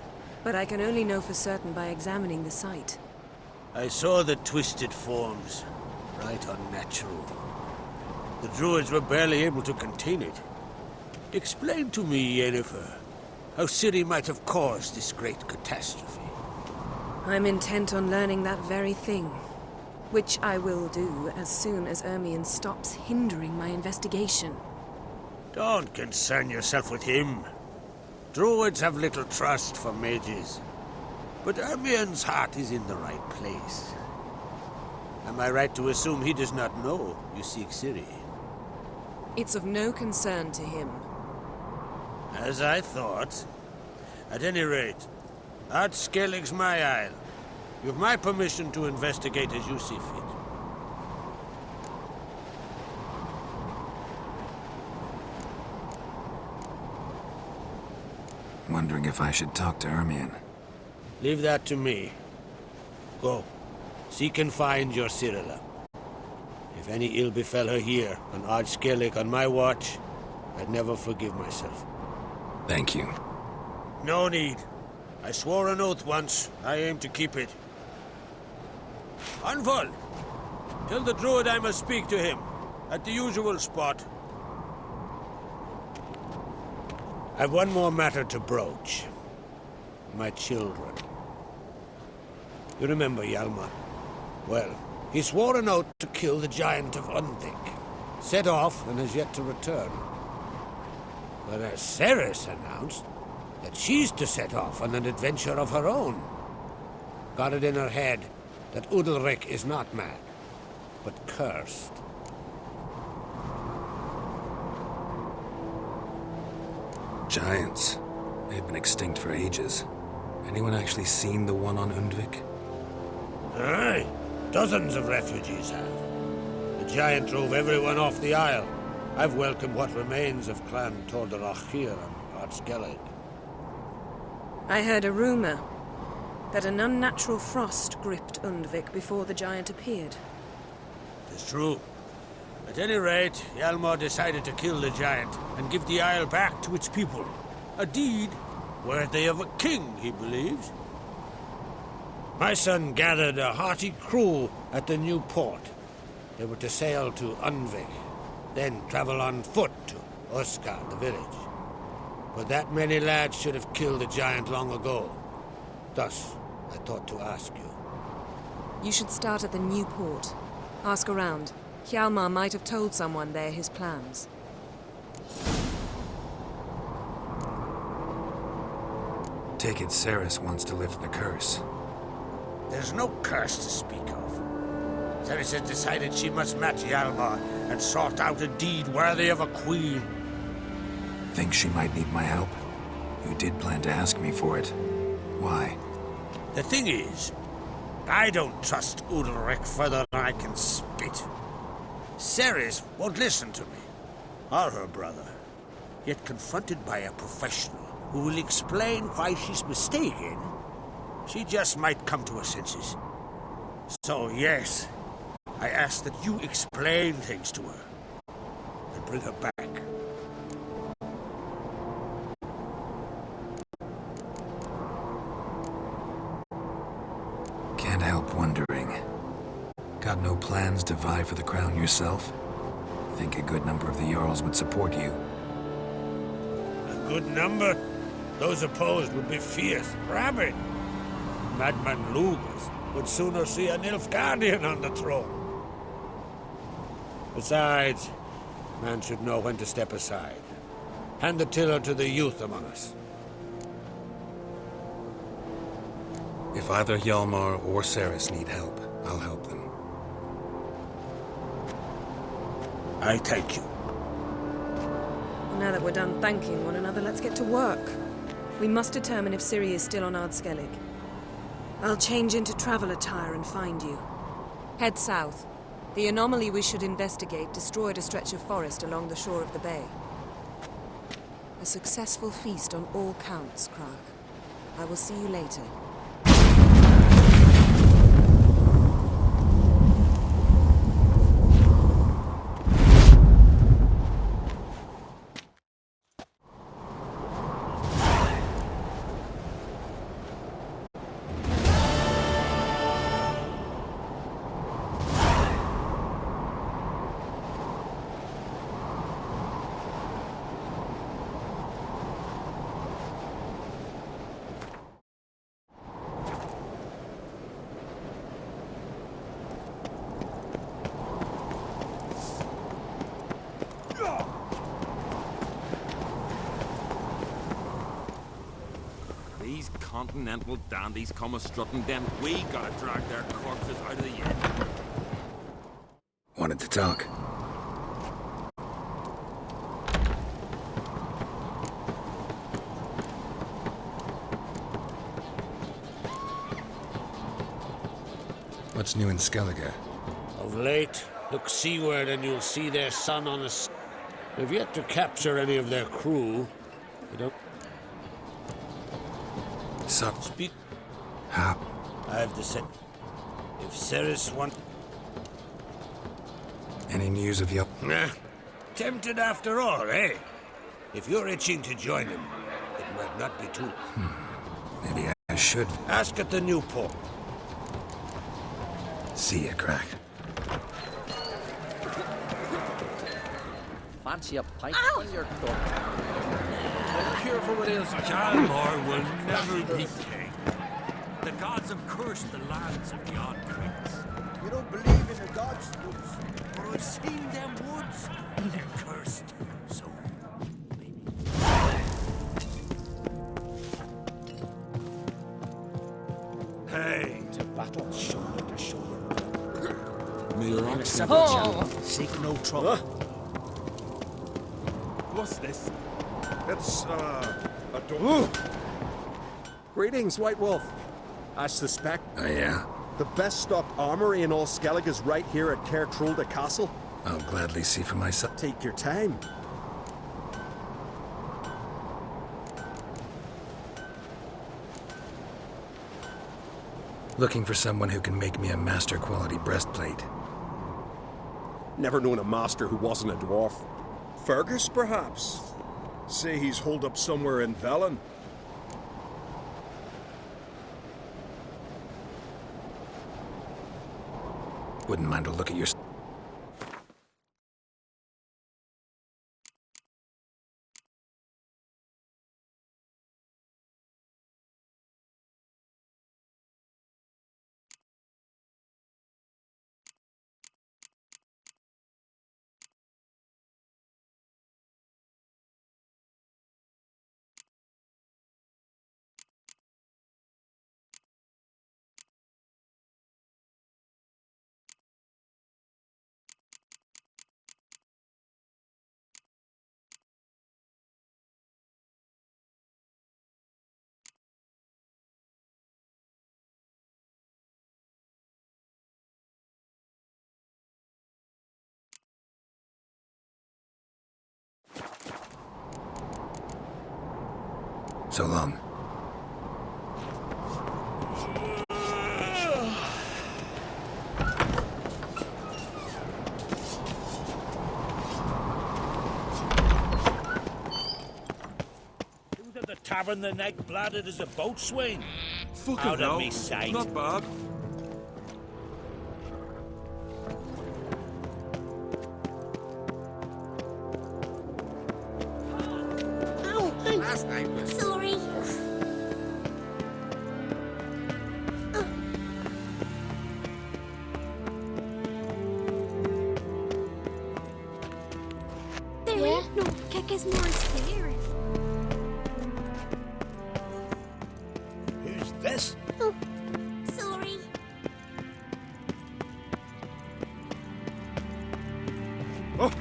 but I can only know for certain by examining the site. I saw the twisted forms. Right unnatural. The druids were barely able to contain it. Explain to me, Yennefer, how Ciri might have caused this great catastrophe. I'm intent on learning that very thing, which I will do as soon as Ermion stops hindering my investigation. Don't concern yourself with him. Druids have little trust for mages. But Ermion's heart is in the right place. Am I right to assume he does not know you seek Ciri? It's of no concern to him. As I thought. At any rate, Ard Skellig's my isle. You've my permission to investigate as you see fit. Wondering if I should talk to Ermion. Leave that to me. Go. Seek and find your Cirilla. If any ill befell her here, on Ard Skellig on my watch, I'd never forgive myself. Thank you. No need. I swore an oath once. I aim to keep it. Anvol! Tell the druid I must speak to him. At the usual spot. I've one more matter to broach. My children. You remember Hjalmar? Well, he swore an oath to kill the giant of Undvik. Set off and has yet to return. But as Ceres announced that she's to set off on an adventure of her own. Got it in her head that Udalric is not mad, but cursed. Giants. They've been extinct for ages. Anyone actually seen the one on Undvik? Aye. Dozens of refugees have. The giant drove everyone off the isle. I've welcomed what remains of Clan Tordarach here on Ard Skellig. I heard a rumor that an unnatural frost gripped Undvik before the giant appeared. It's true. At any rate, Hjalmar decided to kill the giant and give the isle back to its people. A deed worthy of a king, he believes. My son gathered a hearty crew at the new port. They were to sail to Undvik, then travel on foot to Osgard, the village. But that many lads should have killed the giant long ago. Thus, I thought to ask you. You should start at the new port. Ask around. Hjalmar might have told someone there his plans. Take it Ceres wants to lift the curse. There's no curse to speak of. Ceres has decided she must match Hjalmar and sort out a deed worthy of a queen. Think she might need my help? You did plan to ask me for it. Why? The thing is, I don't trust Udalric further than I can spit. Ceres won't listen to me, or her brother. Yet confronted by a professional who will explain why she's mistaken, she just might come to her senses. So yes, I ask that you explain things to her and bring her back. Can't help wondering. Got no plans to vie for the crown yourself? Think a good number of the Jarls would support you. A good number? Those opposed would be fierce, rabid. Madman Lugas would sooner see an Nilfgaardian on the throne. Besides, man should know when to step aside. Hand the tiller to the youth among us. If either Hjalmar or Ceres need help, I'll help them. I thank you. Now that we're done thanking one another, let's get to work. We must determine if Ciri is still on Ard Skellig. I'll change into travel attire and find you. Head south. The anomaly we should investigate destroyed a stretch of forest along the shore of the bay. A successful feast on all counts, Krag. I will see you later. continental dandies come a-strutting, then we gotta drag their corpses out of the inn. Wanted to talk. What's new in Skellige? Of late, look seaward and you'll see their sun on us. They've yet to capture any of their crew. They don't... Speak. How? I have to say, if Ceres want... Any news of your... Nah. Tempted after all, eh? If you're itching to join him, it might not be too... Maybe I should. Ask at the new port. See ya, Crack. Fancy a pint on your thumb. Cure for what ails you. Calmar will never be king. The gods have cursed the lands of yon prince. You don't believe in the gods? But I've seen them woods. They're cursed. So, maybe. Hey! To battle shoulder to shoulder. May your honor Seek no trouble. What's this? It's, a door. Greetings, White Wolf. I suspect... Oh, yeah? The best stocked armory in all Skellige is right here at Cairtrulda Castle. I'll gladly see for myself. Take your time. Looking for someone who can make me a master-quality breastplate. Never known a master who wasn't a dwarf. Fergus, perhaps? Say he's holed up somewhere in Velen. Wouldn't mind a look at your... So long. Who's at the tavern the neck bladdered as a boatswain? Fucking Out hell. of me sight. Not bad. Last night was... Sorry. There ain't no kick as more scared. Who's this? Oh, sorry. Oh!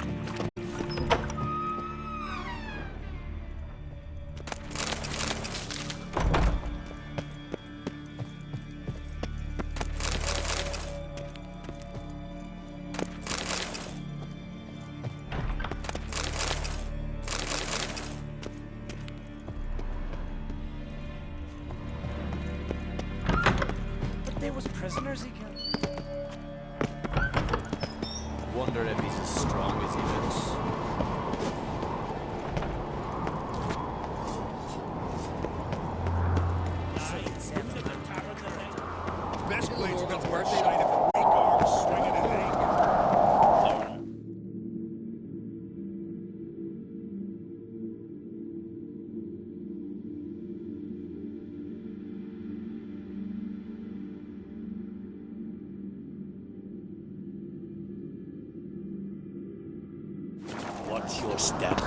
There was prisoners he killed. Wonder if he's as strong as he looks. Best plate's got birthday night of a week or swinging a leg. What's your step?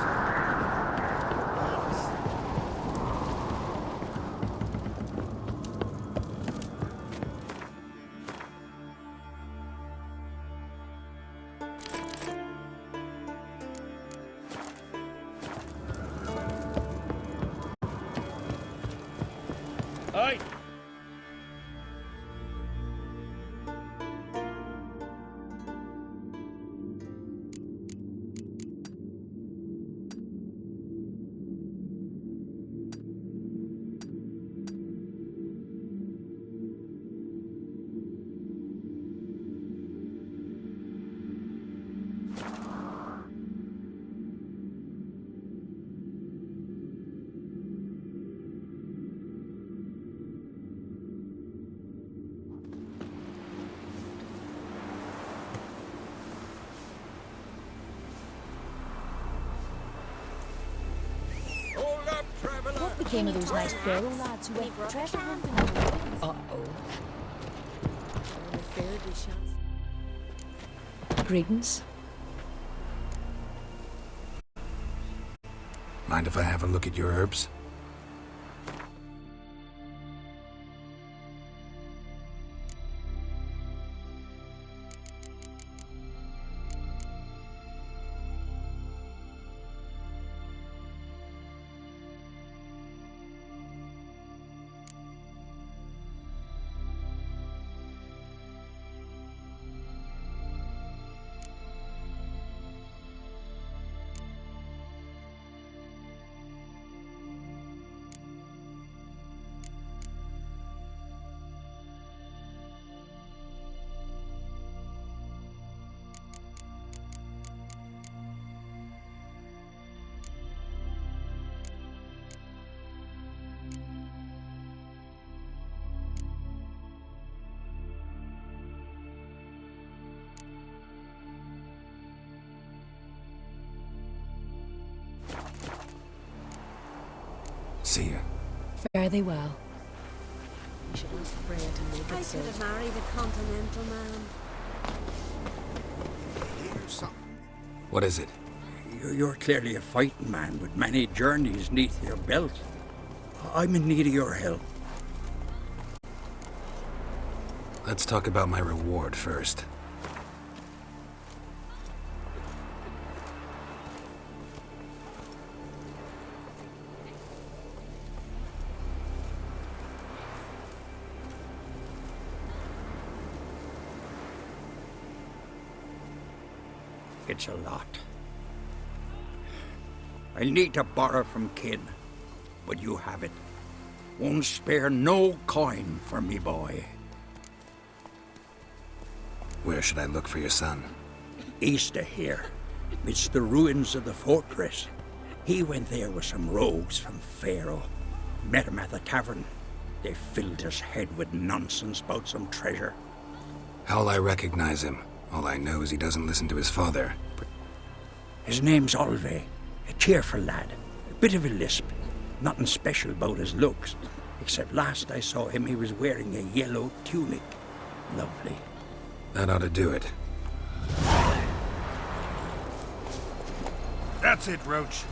Aye. What became of those nice Barrow lads who went treasure hunting? Greetings. Mind if I have a look at your herbs? See ya. Fare thee well. I could have married a continental man. What is it? You're clearly a fighting man with many journeys neath your belt. I'm in need of your help. Let's talk about my reward first. It's a lot. I'll need to borrow from kin, but you have it. Won't spare no coin for me boy. Where should I look for your son? East of here, midst the ruins of the fortress. He went there with some rogues from Pharaoh. Met him at the tavern. They filled his head with nonsense about some treasure. How'll I recognize him? All I know is he doesn't listen to his father. His name's Olve, a cheerful lad, a bit of a lisp. Nothing special about his looks, except last I saw him he was wearing a yellow tunic. Lovely. That ought to do it. That's it, Roach.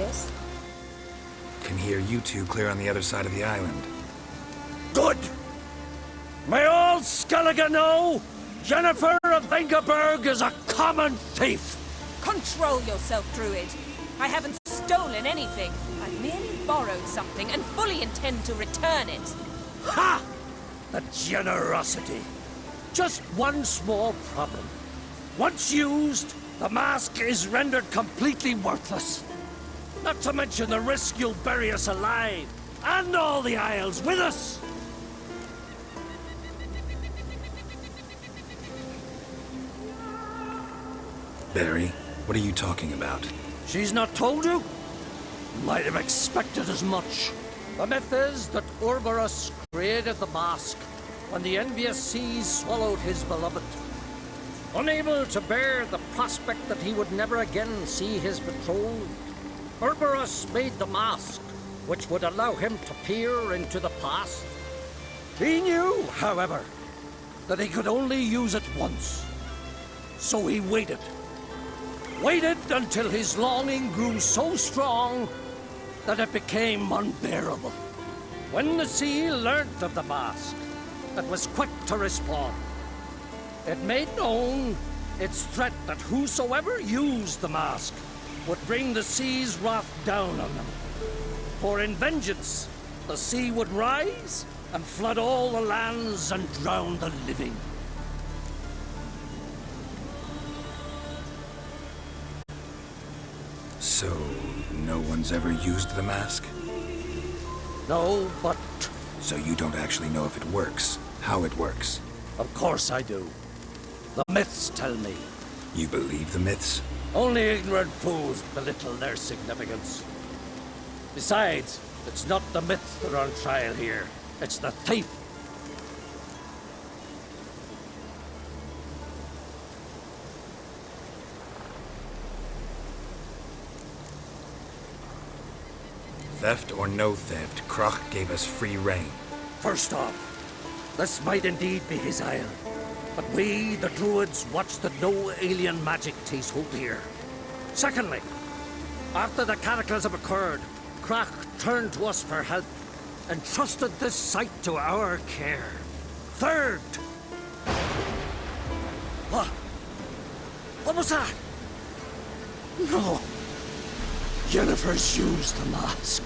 Yes? Can hear you two clear on the other side of the island. Good! May all Skellige know Jennifer of Vengerberg is a common thief! Control yourself, Druid. I haven't stolen anything. I've merely borrowed something and fully intend to return it. Ha! The generosity. Just one small problem. Once used, the mask is rendered completely worthless. Not to mention the risk you'll bury us alive, and all the Isles with us. Barry, what are you talking about? She's not told you? Might have expected as much. The myth is that Ouroboros created the mask when the envious seas swallowed his beloved. Unable to bear the prospect that he would never again see his betrothed, Ouroboros made the mask, which would allow him to peer into the past. He knew, however, that he could only use it once. So he waited. Waited until his longing grew so strong that it became unbearable. When the sea learnt of the mask, it was quick to respond. It made known its threat that whosoever used the mask would bring the sea's wrath down on them. For in vengeance, the sea would rise and flood all the lands and drown the living. So, no one's ever used the mask? No, but... So you don't actually know if it works, how it works? Of course I do. The myths tell me. You believe the myths? Only ignorant fools belittle their significance. Besides, it's not the myths that are on trial here. It's the thief. Theft or no theft, Kroch gave us free rein. First off, this might indeed be his isle. But we, the Druids, watch that no alien magic takes hold here. Secondly, after the cataclysm occurred, Kroch turned to us for help and trusted this site to our care. Third... What was that? No. Jennifer's used the mask.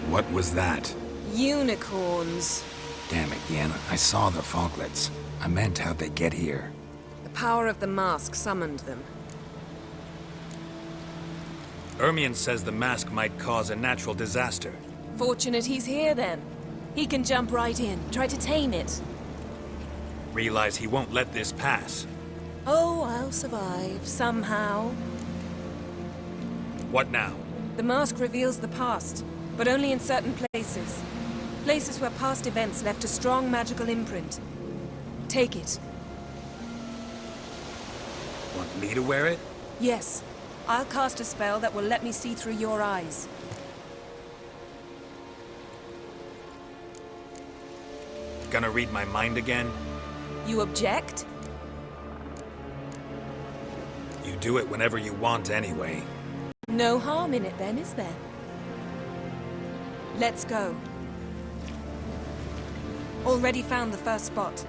What was that? Unicorns. Damn it, Yen. I saw the foglets. I meant how'd they get here? The power of the mask summoned them. Ermion says the mask might cause a natural disaster. Fortunate he's here, then. He can jump right in, try to tame it. Realize he won't let this pass. Oh, I'll survive, somehow. What now? The mask reveals the past, but only in certain places. Places where past events left a strong magical imprint. Take it. Want me to wear it? Yes. I'll cast a spell that will let me see through your eyes. Gonna read my mind again? You object? You do it whenever you want anyway. No harm in it then, is there? Let's go. Already found the first spot.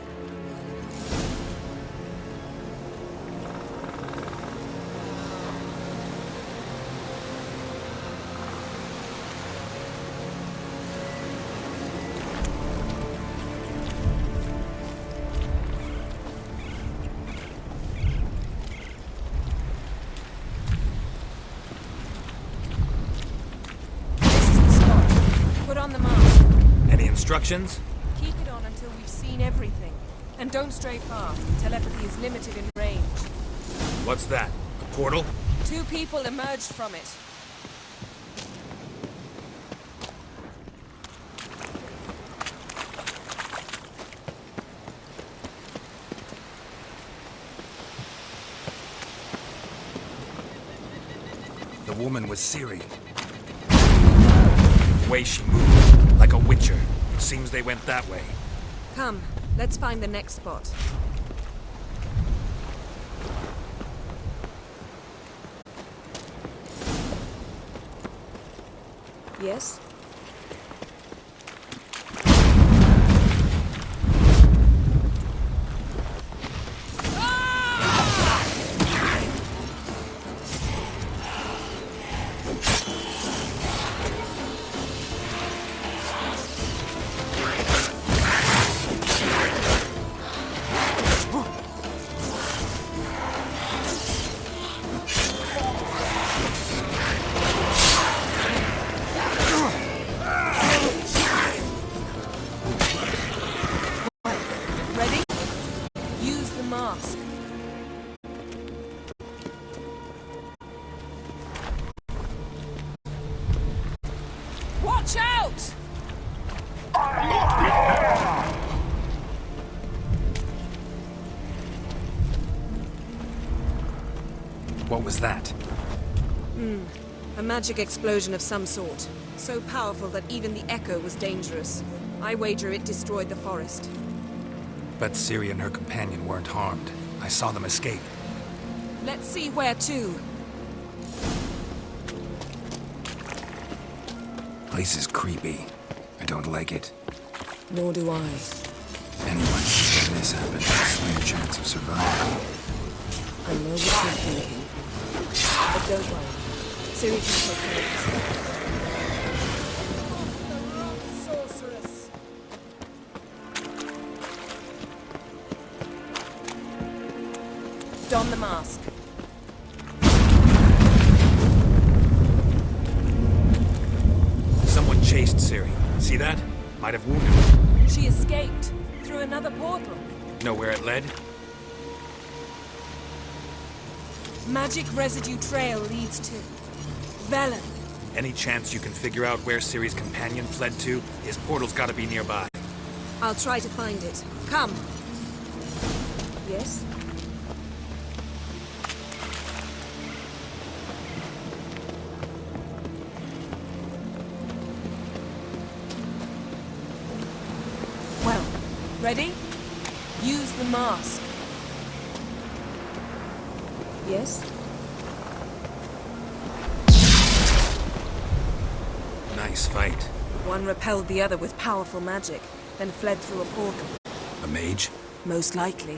instructions? Keep it on until we've seen everything. And don't stray far. Telepathy is limited in range. What's that? A portal? 2 people emerged from it. The woman was Ciri. The way she moved, like a witcher. Seems they went that way. Come, let's find the next spot. Yes? Ready? Use the mask. Watch out! What was that? A magic explosion of some sort. So powerful that even the echo was dangerous. I wager it destroyed the forest. But Ciri and her companion weren't harmed. I saw them escape. Let's see where to. Place is creepy. I don't like it. Nor do I. Anyone can let this happen has a slim chance of surviving. I know what you're thinking. But don't worry. Ciri can take care of Sorceress. Don the mask. Someone chased Ciri. See that? Might have wounded her. She escaped through another portal. Know where it led? Magic residue trail leads to Velen. Any chance you can figure out where Ciri's companion fled to? His portal's gotta be nearby. I'll try to find it. Come. Yes? Well, ready? Use the mask. Yes? Nice fight. One repelled the other with powerful magic, then fled through a portal. A mage? Most likely.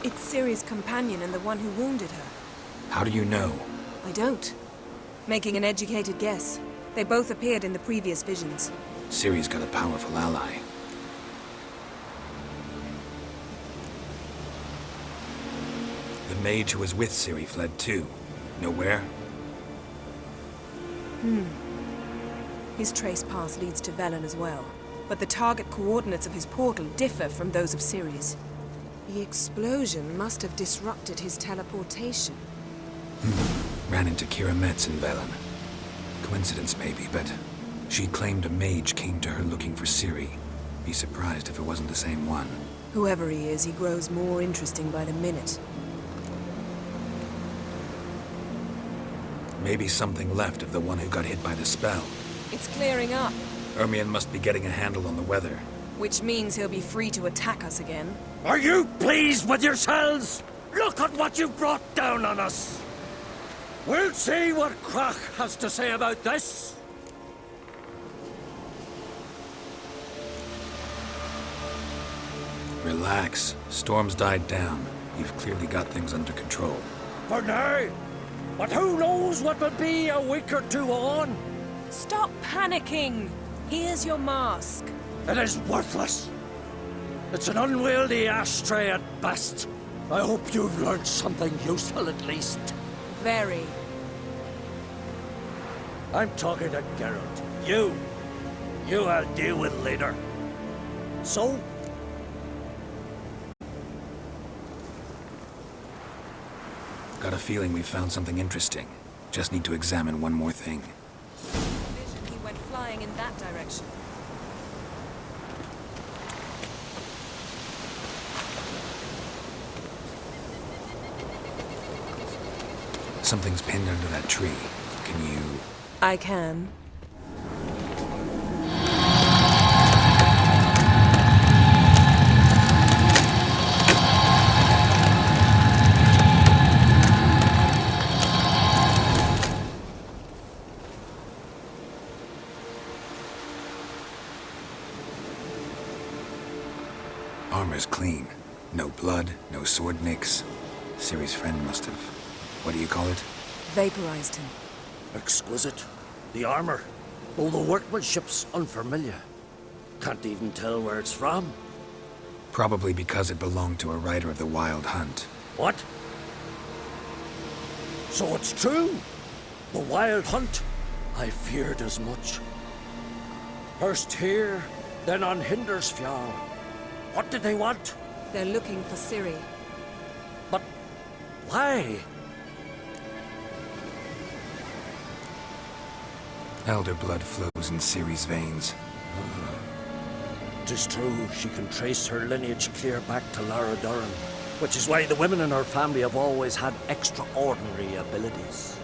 It's Ciri's companion and the one who wounded her. How do you know? I don't. Making an educated guess. They both appeared in the previous visions. Ciri's got a powerful ally. The mage who was with Ciri fled too. Know where? His trace path leads to Velen as well. But the target coordinates of his portal differ from those of Ciri's. The explosion must have disrupted his teleportation. Ran into Kira Metz in Velen. Coincidence maybe, but she claimed a mage came to her looking for Ciri. Be surprised if it wasn't the same one. Whoever he is, he grows more interesting by the minute. Maybe something left of the one who got hit by the spell. It's clearing up, Ermion must be getting a handle on the weather. which means he'll be free to attack us again. Are you pleased with yourselves? Look at what you've brought down on us. We'll see what Crach has to say about this. Relax. Storm's died down. You've clearly got things under control. For now. But who knows what will be a week or two on? Stop panicking! Here's your mask. It is worthless. It's an unwieldy ashtray at best. I hope you've learned something useful at least. Very. I'm talking to Geralt. You I'll deal with later. So? Got a feeling we found something interesting. Just need to examine one more thing. He went flying in that direction. Something's pinned under that tree. Can you... I can. Armor's clean. No blood, no sword nicks. Ciri's friend must have... What do you call it? Vaporized him. Exquisite. The armor. Though the workmanship's unfamiliar. Can't even tell where it's from. Probably because it belonged to a rider of the Wild Hunt. What? So it's true? The Wild Hunt? I feared as much. First here, then on Hindersfjall. What did they want? They're looking for Ciri. But why? Elder blood flows in Ciri's veins. Tis true, she can trace her lineage clear back to Lara Durran, which is why the women in her family have always had extraordinary abilities.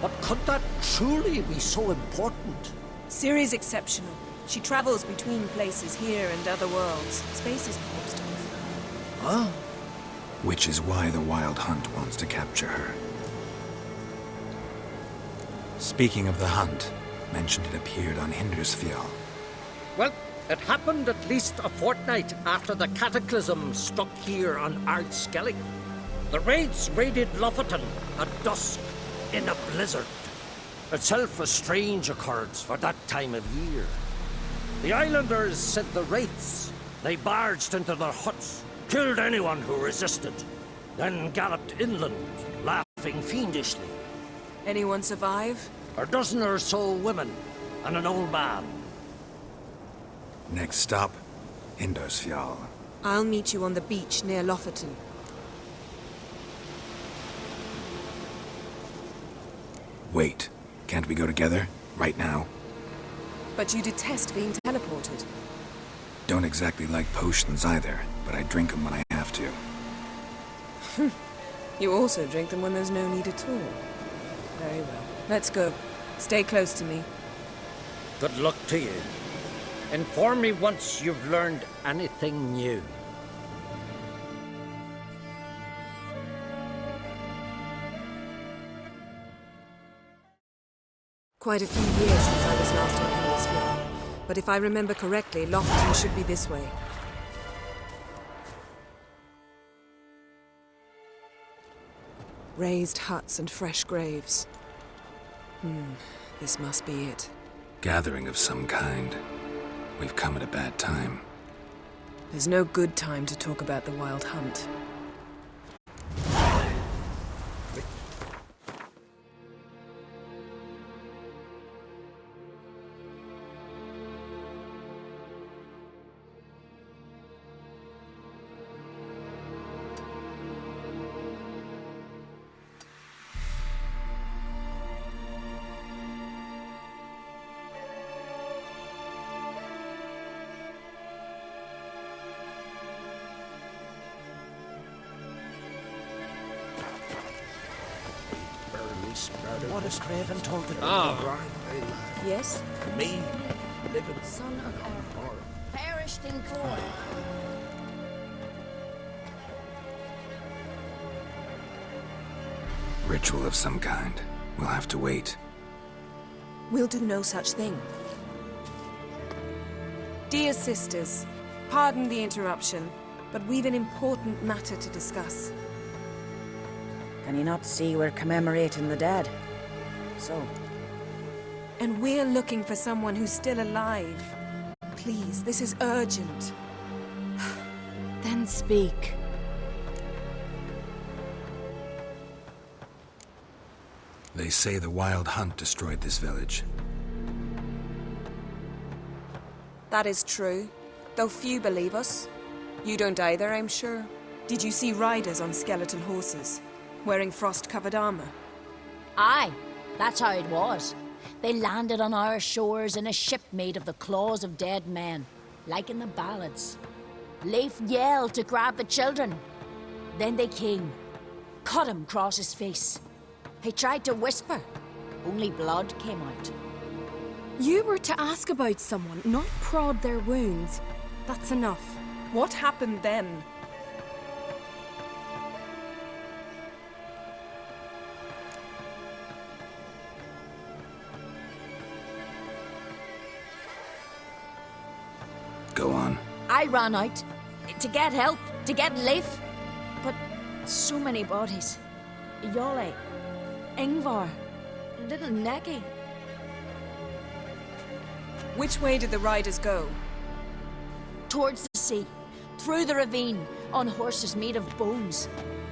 But could that truly be so important? Ciri's exceptional. She travels between places here and other worlds. Space is no obstacle for her. Huh? Which is why the Wild Hunt wants to capture her. Speaking of the hunt, mentioned it appeared on Hindersfjall. Well, it happened at least a fortnight after the cataclysm struck here on Ardskellig. The raids raided Lofoten at dusk in a blizzard. Itself a strange occurrence for that time of year. The islanders sent the wraiths. They barged into their huts, killed anyone who resisted, then galloped inland, laughing fiendishly. Anyone survive? A dozen or so women, and an old man. Next stop, Hindersfjall. I'll meet you on the beach near Lofoten. Wait, can't we go together? Right now? But you detest being teleported. Don't exactly like potions either, but I drink them when I have to. You also drink them when there's no need at all. Very well. Let's go. Stay close to me. Good luck to you. Inform me once you've learned anything new. Quite a few years since I was last on Hindersfjall, but if I remember correctly, Lofoten should be this way. Raised huts and fresh graves. This must be it. Gathering of some kind. We've come at a bad time. There's no good time to talk about the Wild Hunt. What is Craven talking Ah. about? Yes? Me, living Son of Earth, perished in Corn. Ritual of some kind. We'll have to wait. We'll do no such thing. Dear sisters, pardon the interruption, but we've an important matter to discuss. Can you not see we're commemorating the dead? So? And we're looking for someone who's still alive. Please, this is urgent. Then speak. They say the Wild Hunt destroyed this village. That is true, though few believe us. You don't either, I'm sure. Did you see riders on skeletal horses, wearing frost-covered armor? Aye, that's how it was. They landed on our shores in a ship made of the claws of dead men, like in the ballads. Leif yelled to grab the children. Then they came, cut him across his face. He tried to whisper, only blood came out. You were to ask about someone, not prod their wounds. That's enough. What happened then? Go on. I ran out to get help, to get Leif. But so many bodies. Yolle, Ingvar, little Necky. Which way did the riders go? Towards the sea, through the ravine, on horses made of bones.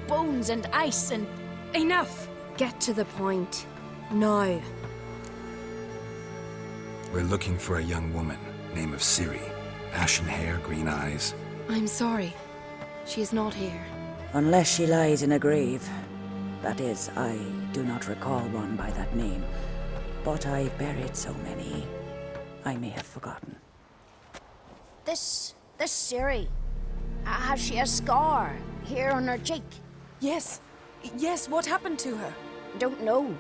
Bones and ice and... Enough! Get to the point. Now. We're looking for a young woman, name of Ciri. Ashen hair, green eyes. I'm sorry. She is not here. Unless she lies in a grave. That is, I do not recall one by that name. But I've buried so many, I may have forgotten. This Ciri, has she a scar here on her cheek? Yes. Yes, what happened to her? Don't know.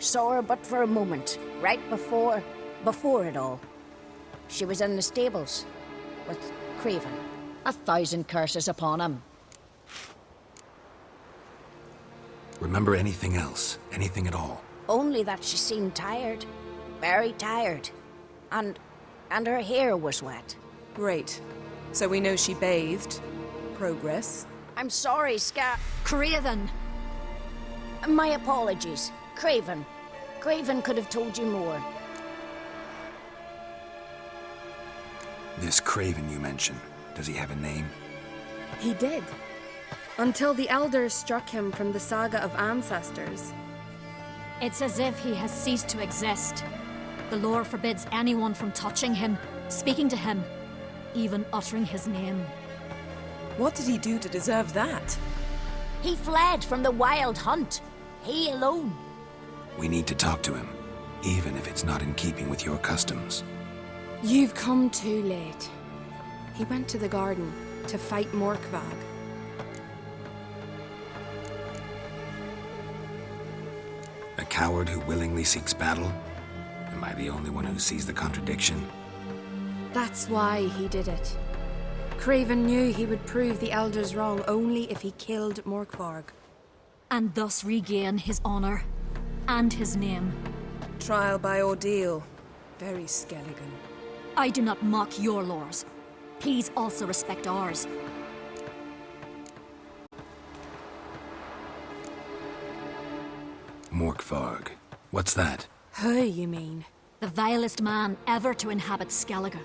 Saw her but for a moment, right before it all. She was in the stables with Craven. 1,000 curses upon him. Remember anything else? Anything at all? Only that she seemed tired. Very tired. And her hair was wet. Great. So we know she bathed. Progress. I'm sorry, Craven! My apologies. Craven. Craven could have told you more. This Craven you mentioned, does he have a name? He did. Until the elders struck him from the saga of ancestors. It's as if he has ceased to exist. The lore forbids anyone from touching him, speaking to him, even uttering his name. What did he do to deserve that? He fled from the Wild Hunt. He alone. We need to talk to him, even if it's not in keeping with your customs. You've come too late. He went to the garden to fight Morkvag. A coward who willingly seeks battle? Am I the only one who sees the contradiction? That's why he did it. Craven knew he would prove the elders wrong only if he killed Morkvarg. And thus regain his honor and his name. Trial by ordeal. Very Skelligan. I do not mock your laws. Please also respect ours. Morkvarg. What's that? Who, you mean? The vilest man ever to inhabit Skellige.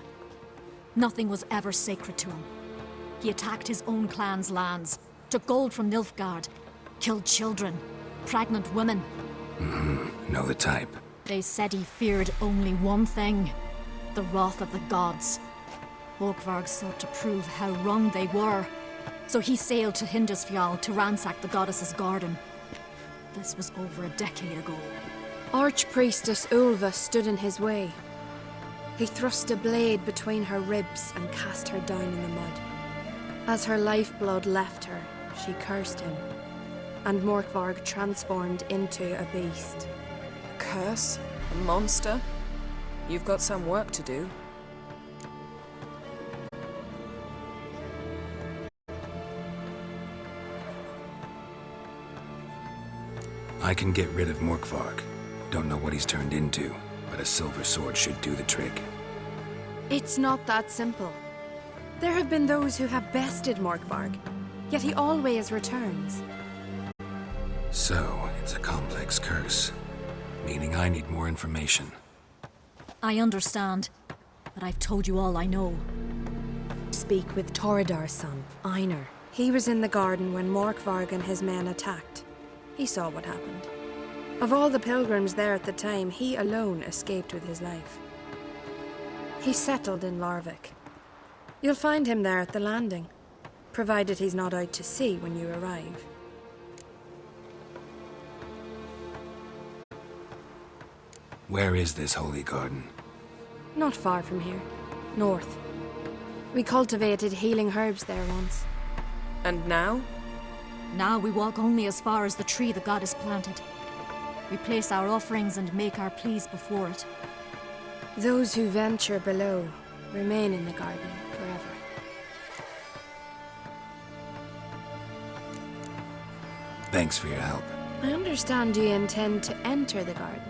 Nothing was ever sacred to him. He attacked his own clan's lands, took gold from Nilfgaard, killed children, pregnant women. Know the type. They said he feared only one thing, the wrath of the gods. Morkvarg sought to prove how wrong they were, so he sailed to Hindisfjall to ransack the goddess's garden. This was over a decade ago. Archpriestess Ulva stood in his way. He thrust a blade between her ribs and cast her down in the mud. As her lifeblood left her, she cursed him, and Morkvarg transformed into a beast. A curse? A monster? You've got some work to do. I can get rid of Morkvarg. Don't know what he's turned into, but a silver sword should do the trick. It's not that simple. There have been those who have bested Morkvarg, yet he always returns. So, it's a complex curse, meaning I need more information. I understand, but I've told you all I know. Speak with Torridar's son, Einar. He was in the garden when Morkvarg and his men attacked. He saw what happened. Of all the pilgrims there at the time, he alone escaped with his life. He settled in Larvik. You'll find him there at the landing, provided he's not out to sea when you arrive. Where is this holy garden? Not far from here. North. We cultivated healing herbs there once. And now? Now we walk only as far as the tree the goddess planted. We place our offerings and make our pleas before it. Those who venture below remain in the garden forever. Thanks for your help. I understand you intend to enter the garden.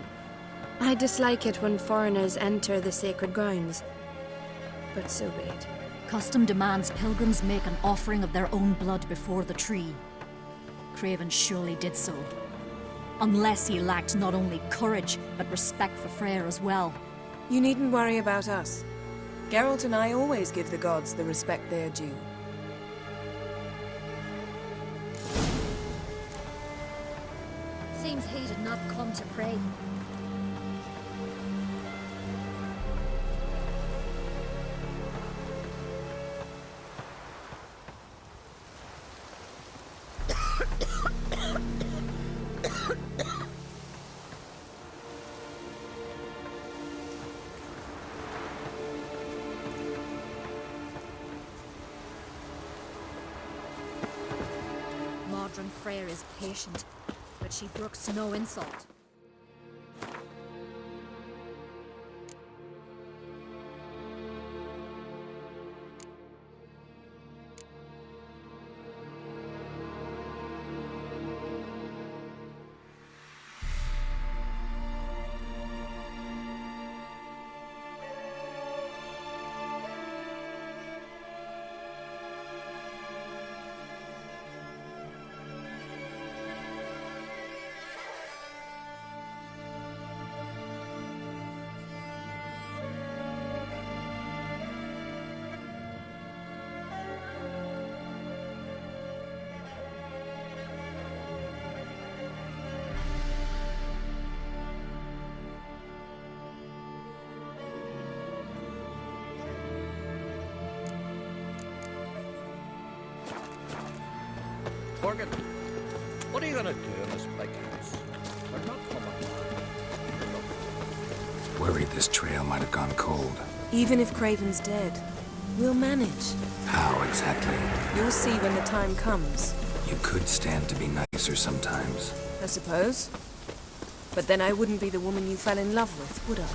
I dislike it when foreigners enter the sacred grounds, but so be it. Custom demands pilgrims make an offering of their own blood before the tree. Craven surely did so. Unless he lacked not only courage, but respect for Freyr as well. You needn't worry about us. Geralt and I always give the gods the respect they are due. Seems he did not come to pray. Modern Freyr is patient, but she brooks no insult. Morgan, what are you gonna do in this big house? They're not coming back. Worried this trail might have gone cold. Even if Craven's dead, we'll manage. How exactly? You'll see when the time comes. You could stand to be nicer sometimes. I suppose. But then I wouldn't be the woman you fell in love with, would I?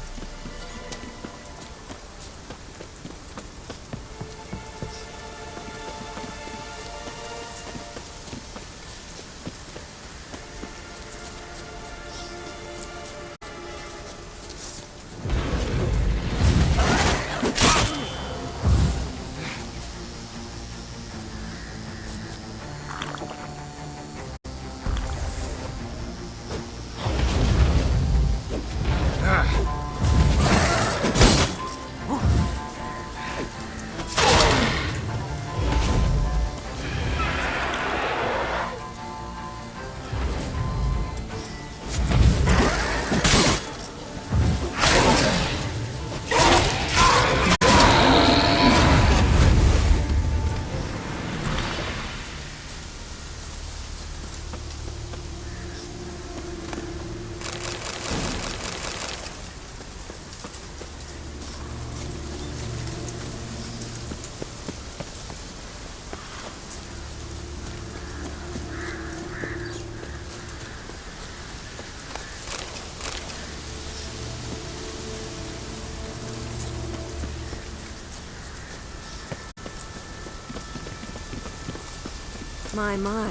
My.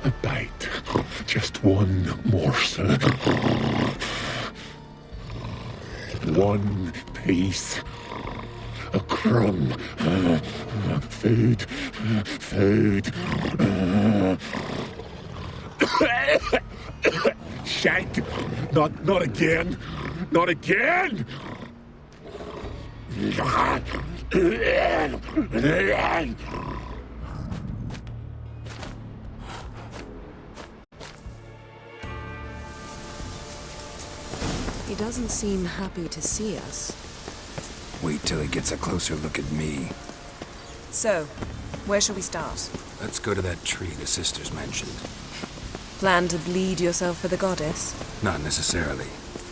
A bite. Just one morsel. One piece. A crumb. Food. Food. Shank. Not again. Not again! He doesn't seem happy to see us. Wait till he gets a closer look at me. So, where shall we start? Let's go to that tree the sisters mentioned. Plan to bleed yourself for the goddess? Not necessarily,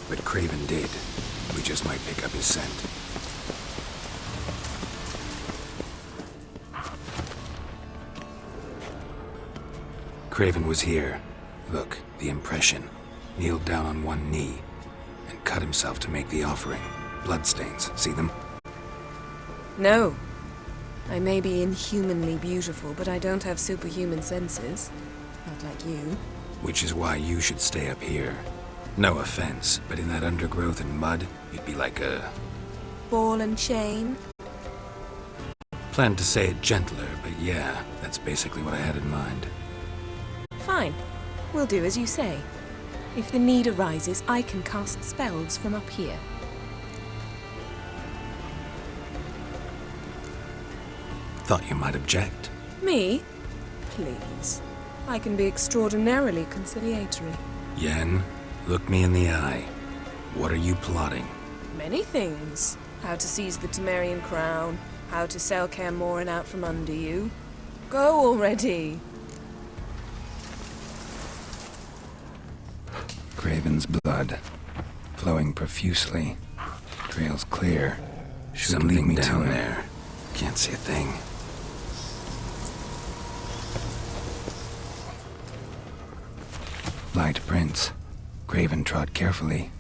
but Craven did. We just might pick up his scent. Craven was here. Look, the impression. Kneeled down on one knee and cut himself to make the offering. Bloodstains, see them? No. I may be inhumanly beautiful, but I don't have superhuman senses. Not like you. Which is why you should stay up here. No offense, but in that undergrowth and mud, you'd be like a... Ball and chain? Planned to say it gentler, but yeah, that's basically what I had in mind. Fine. We'll do as you say. If the need arises, I can cast spells from up here. Thought you might object. Me? Please. I can be extraordinarily conciliatory. Yen, look me in the eye. What are you plotting? Many things. How to seize the Temerian crown, how to sell Kaer Morhen out from under you. Go already! Craven's blood, flowing profusely. Trail's clear. Something down there. Can't see a thing. Light prints. Craven trod carefully.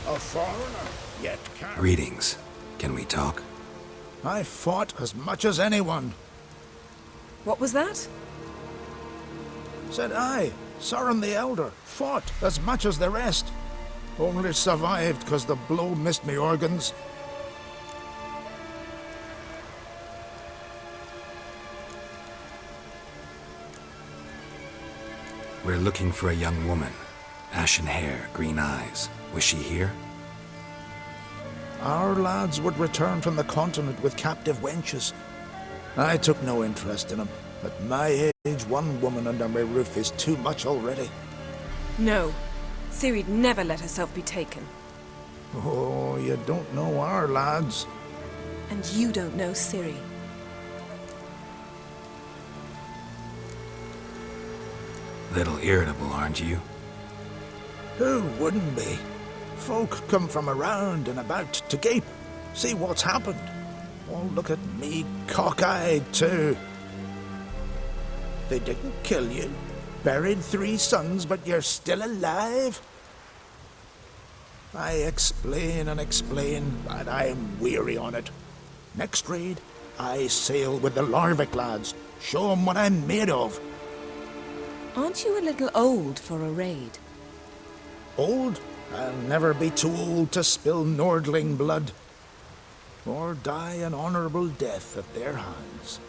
A foreigner, yet can't. Greetings. Can we talk? I fought as much as anyone. What was that? Said I, Soren the Elder, fought as much as the rest. Only survived because the blow missed me organs. We're looking for a young woman. Ashen hair, green eyes. Was she here? Our lads would return from the continent with captive wenches. I took no interest in them. At my age, one woman under my roof is too much already. No. Ciri'd never let herself be taken. Oh, you don't know our lads. And you don't know Ciri. Little irritable, aren't you? Who wouldn't be? Folk come from around and about to gape, see what's happened. Oh, look at me, cockeyed too. They didn't kill you. Buried 3 sons, but you're still alive? I explain and explain, but I'm weary on it. Next raid, I sail with the Larvik lads. Show 'em what I'm made of. Aren't you a little old for a raid? Old? I'll never be too old to spill Nordling blood. Or die an honorable death at their hands.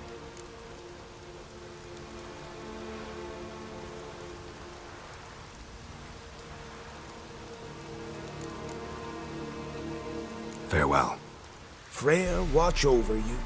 Farewell. Freya watch over you.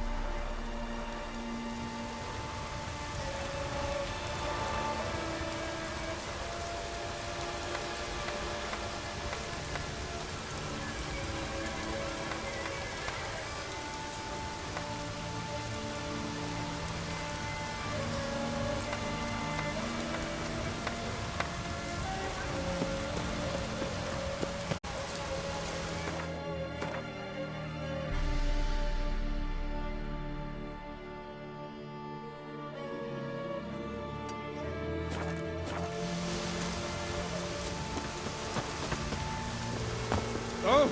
Oh!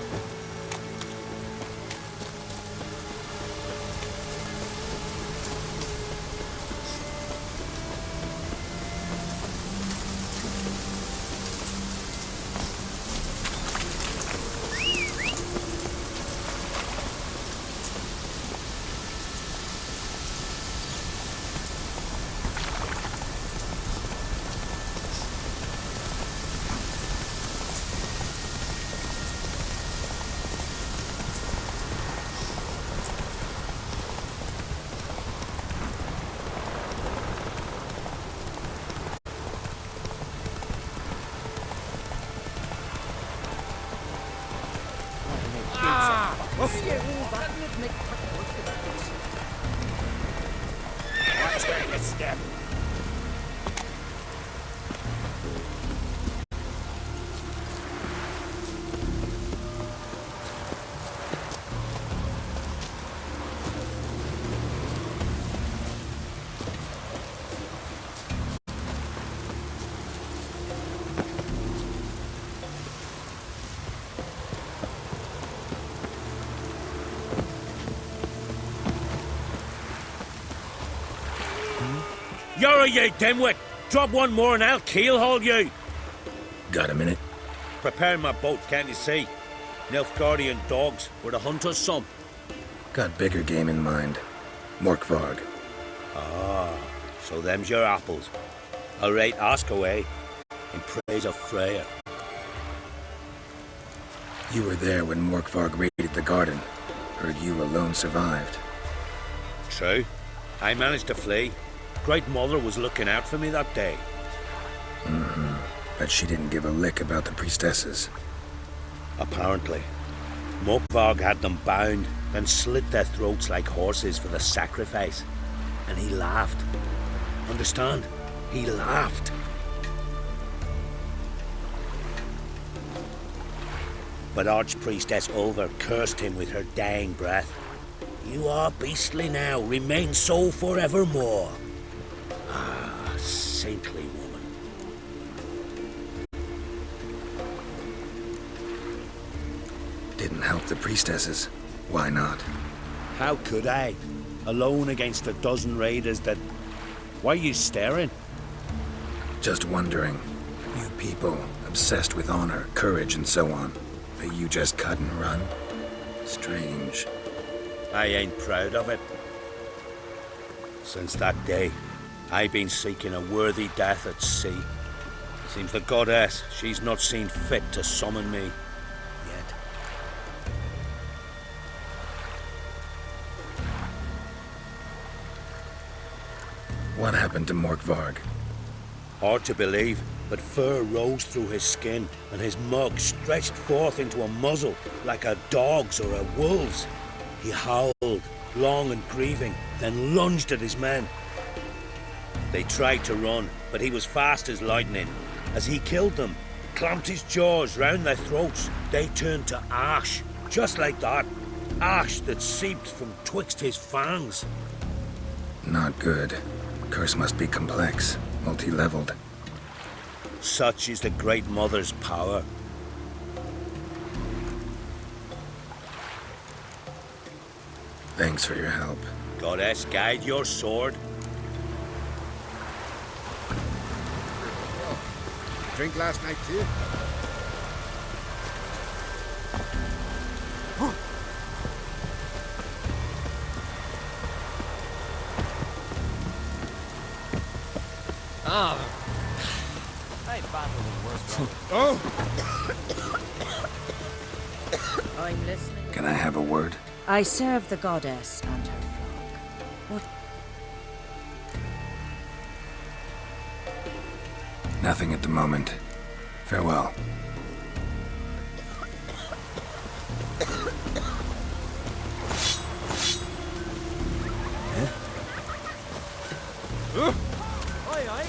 Watch where you step. You're you dimwit! Drop one more and I'll keelhaul you! Got a minute? Prepare my boat, can't you see? Nilfgaardian dogs were the hunter's son. Got bigger game in mind. Morkvarg. Ah, so them's your apples. All right, ask away. In praise of Freya. You were there when Morkvarg raided the garden. Heard you alone survived. True. I managed to flee. Great Mother was looking out for me that day. Mm-hmm. But she didn't give a lick about the priestesses. Apparently. Morkvarg had them bound, then slit their throats like horses for the sacrifice. And he laughed. Understand? He laughed. But Archpriestess Ulver cursed him with her dying breath. You are beastly now, remain so forevermore. Ah, saintly woman. Didn't help the priestesses. Why not? How could I? Alone against a dozen raiders that... Why are you staring? Just wondering. You people, obsessed with honor, courage, and so on. But you just cut and run? Strange. I ain't proud of it. Since that day, I've been seeking a worthy death at sea. Seems the goddess, she's not seen fit to summon me yet. What happened to Morkvarg? Hard to believe, but fur rose through his skin, and his mug stretched forth into a muzzle, like a dog's or a wolf's. He howled, long and grieving, then lunged at his men. They tried to run, but he was fast as lightning. As he killed them, clamped his jaws round their throats, they turned to ash, just like that. Ash that seeped from twixt his fangs. Not good. Curse must be complex, multi-leveled. Such is the Great Mother's power. Thanks for your help. Goddess, guide your sword. Drink last night too? Ah. I battled the worst one. Oh! I'm listening. Can I have a word? I serve the goddess and her flock. What? Nothing at the moment. Farewell. Aye, aye.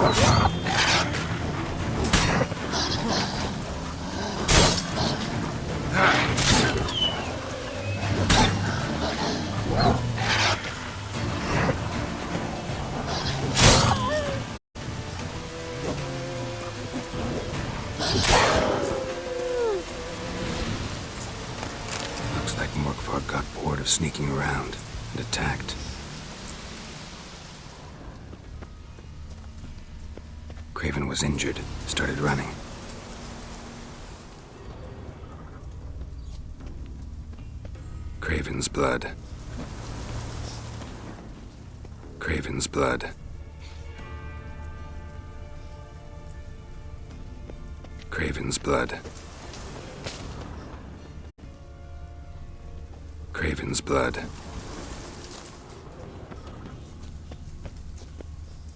Looks like Morkvark got bored of sneaking around and attacked. Craven was injured, started running. Craven's blood. Craven's blood. Craven's blood. Craven's blood.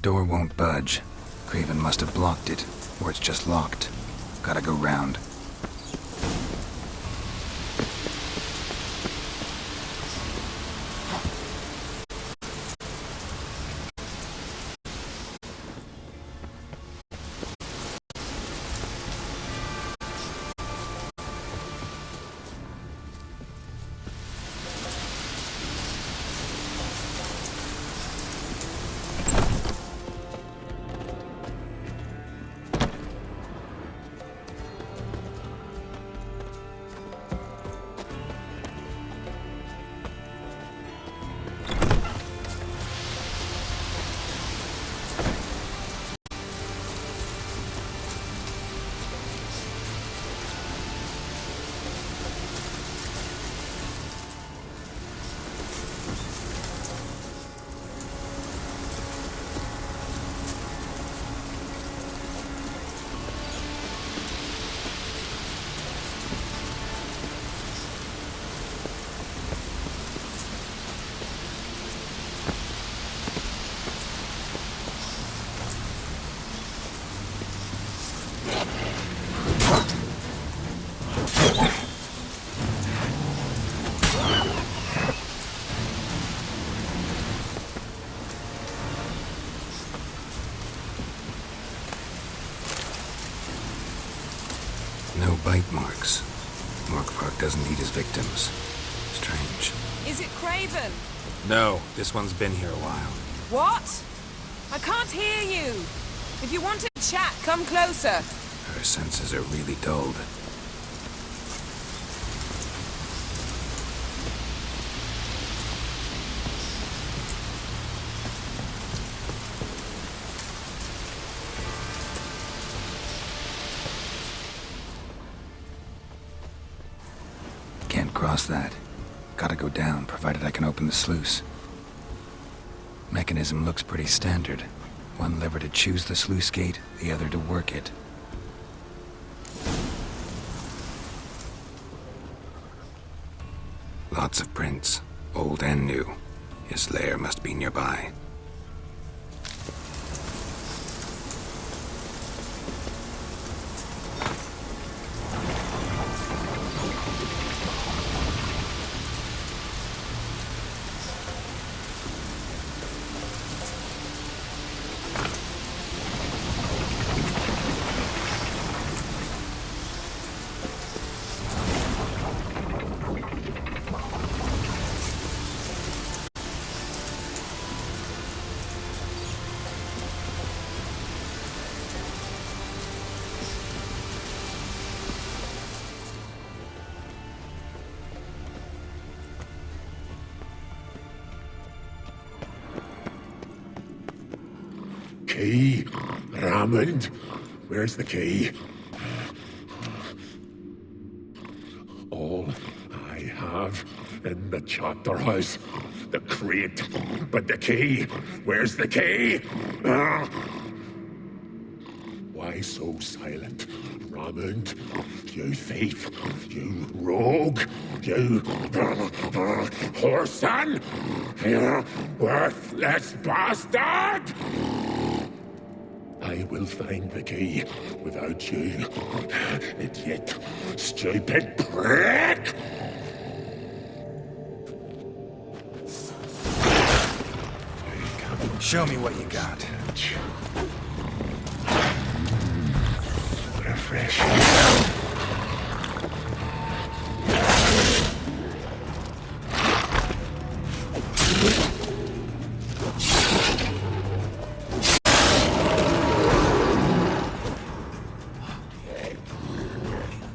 Door won't budge. Craven must have blocked it, or it's just locked. Gotta go round. No bite marks. Morkvark doesn't eat his victims. Strange. Is it Craven? No, this one's been here a while. What? I can't hear you. If you want to chat, come closer. Her senses are really dulled. Can't cross that. Gotta go down, provided I can open the sluice. Mechanism looks pretty standard. One lever to choose the sluice gate, the other to work it. Lots of prints, old and new. His lair must be nearby. Key? Raymond? Where's the key? All I have in the chapter house. The crate. But the key? Where's the key? Why so silent? Raymond, you thief, you rogue, you whoreson, you worthless bastard! I will find the key without you, idiot, stupid prick! Show me what you got. fresh.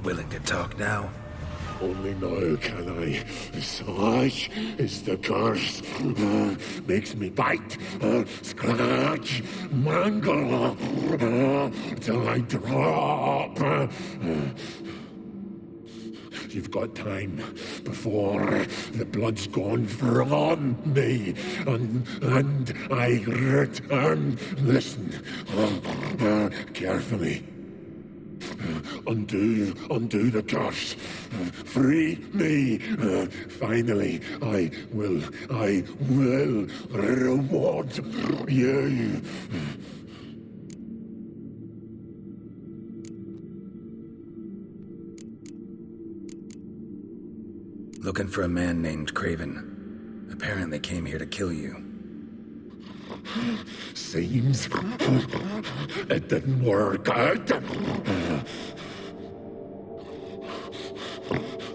Willing to talk now? Only now can I. Such is the curse. Makes me bite, scratch, mangle, till I drop. You've got time before the blood's gone from me, and I return. Listen, carefully. Undo the curse. Free me. Finally, I will reward you. Looking for a man named Craven. Apparently came here to kill you. Seems it didn't work out.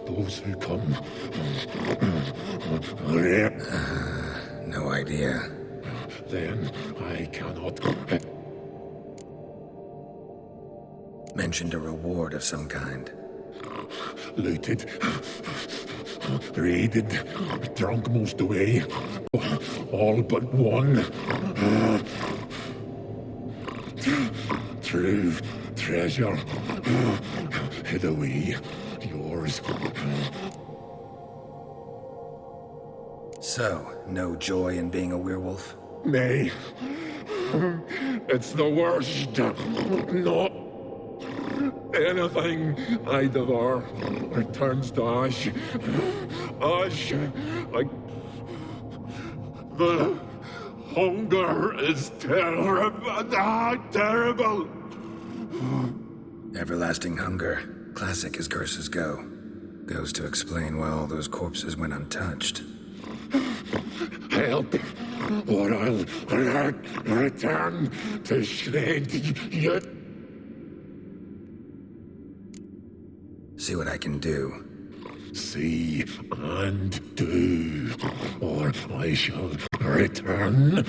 Those who come. No idea. Then I cannot. Mentioned a reward of some kind. Looted. Raided. Drunk most away. All but one. True treasure. Hid away. Yours. So, no joy in being a werewolf? Nay. It's the worst. Not anything I devour returns to ash. Ash. Like the hunger is terrible. Everlasting hunger. Classic as curses go. Goes to explain why all those corpses went untouched. Help, or I'll return to shred you. See what I can do. See and do, or I shall return.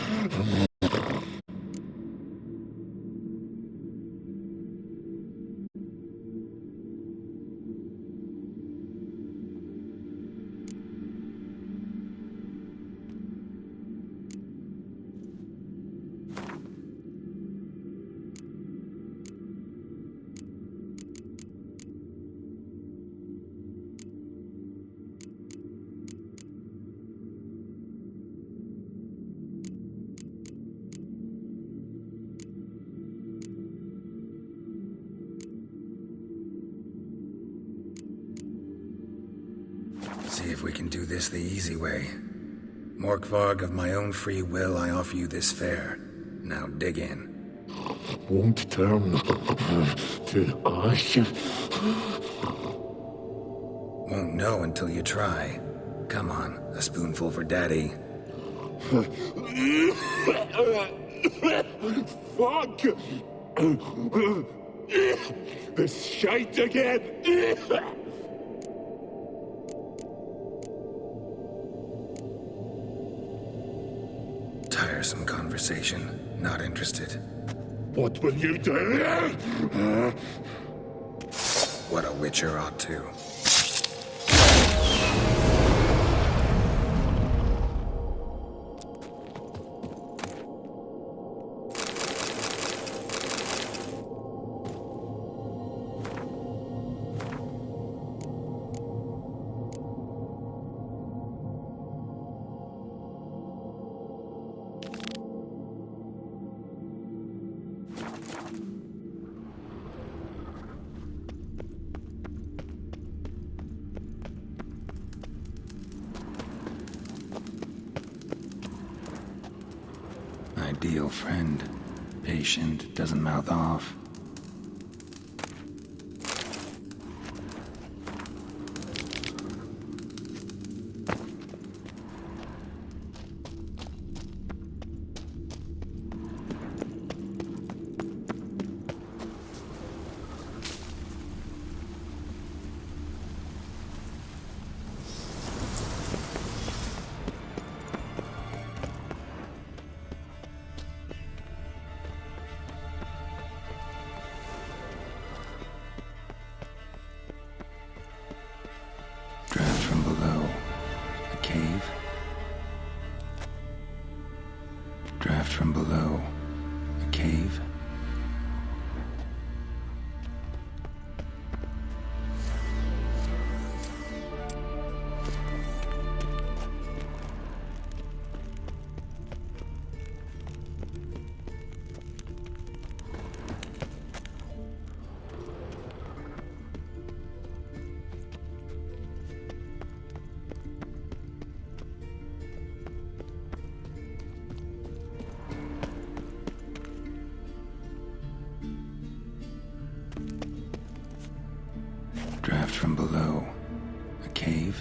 See if we can do this the easy way. Morkvarg, of my own free will, I offer you this fare. Now dig in. Won't turn to ash. Won't know until you try. Come on, a spoonful for Daddy. Fuck! This shite again! Tiresome conversation. Not interested. What will you do? What a witcher ought to. Ideal friend. Patient, doesn't mouth off. cave. Draft from below. A cave.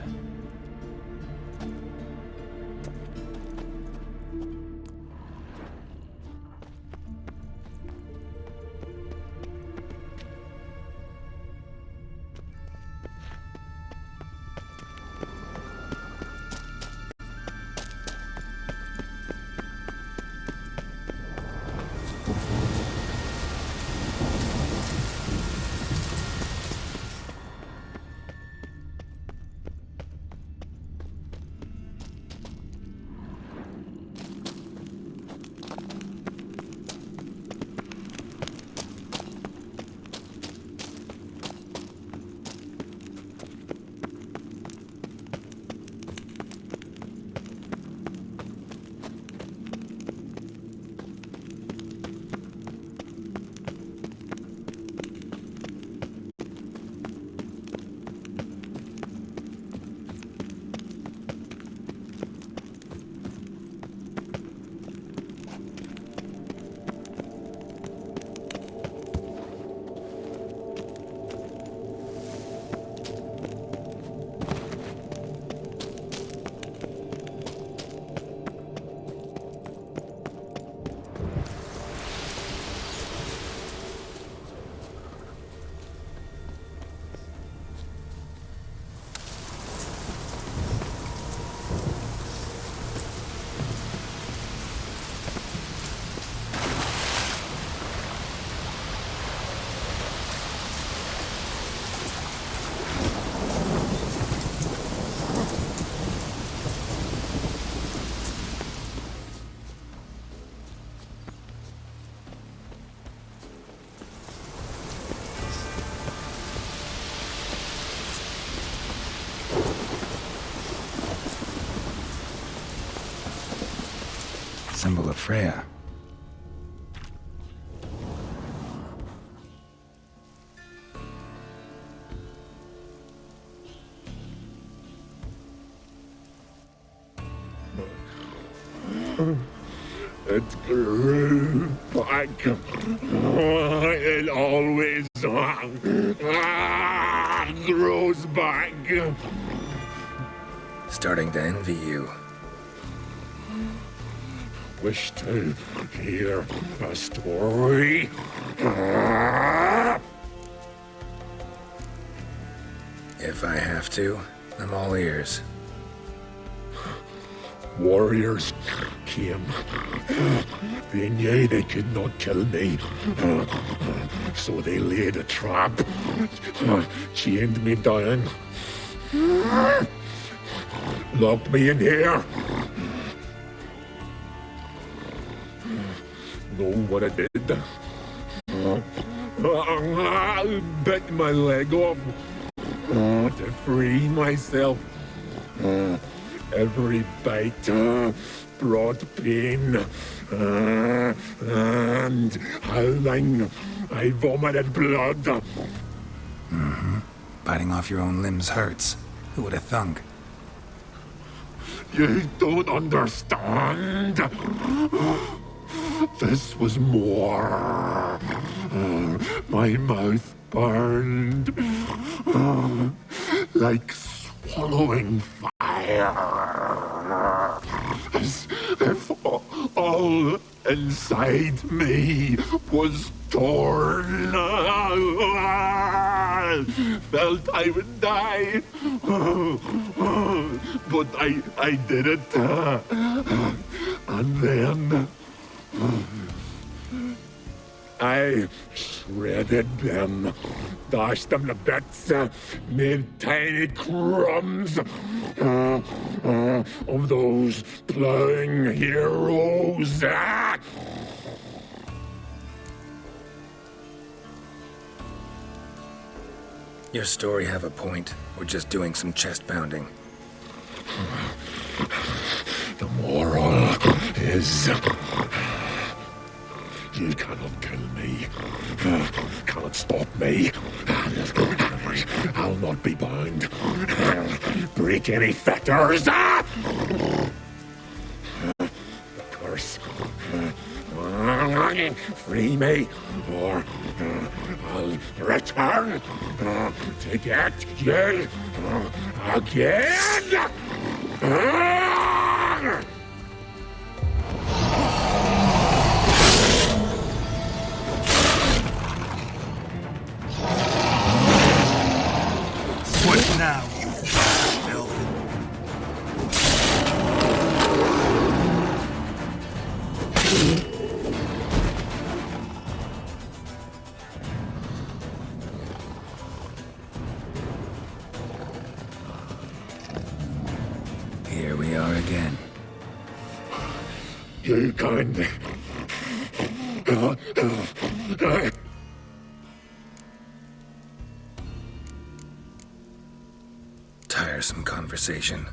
Symbol of Freya. It grew back. It always grows back. Starting to envy you. Wish to hear a story? If I have to, I'm all ears. Warriors came. They knew they could not kill me. So they laid a trap. Chained me down. Locked me in here. Know what I did? Bit my leg off to free myself. Every bite brought pain, and howling, I vomited blood. Mm-hmm. Biting off your own limbs hurts. Who would have thunk? You don't understand. This was more. My mouth burned like swallowing fire. As if all inside me was torn. Felt I would die. But I did it. And then I shredded them, dashed them to bits, made tiny crumbs of those plowing heroes. Your story have a point, or just doing some chest pounding? The moral is... You cannot kill me. Cannot stop me. I'll not be bound. Break any fetters. The curse. Free me, or I'll return to get you again. What now, you filth? Here we are again. You kind... Tiresome conversation.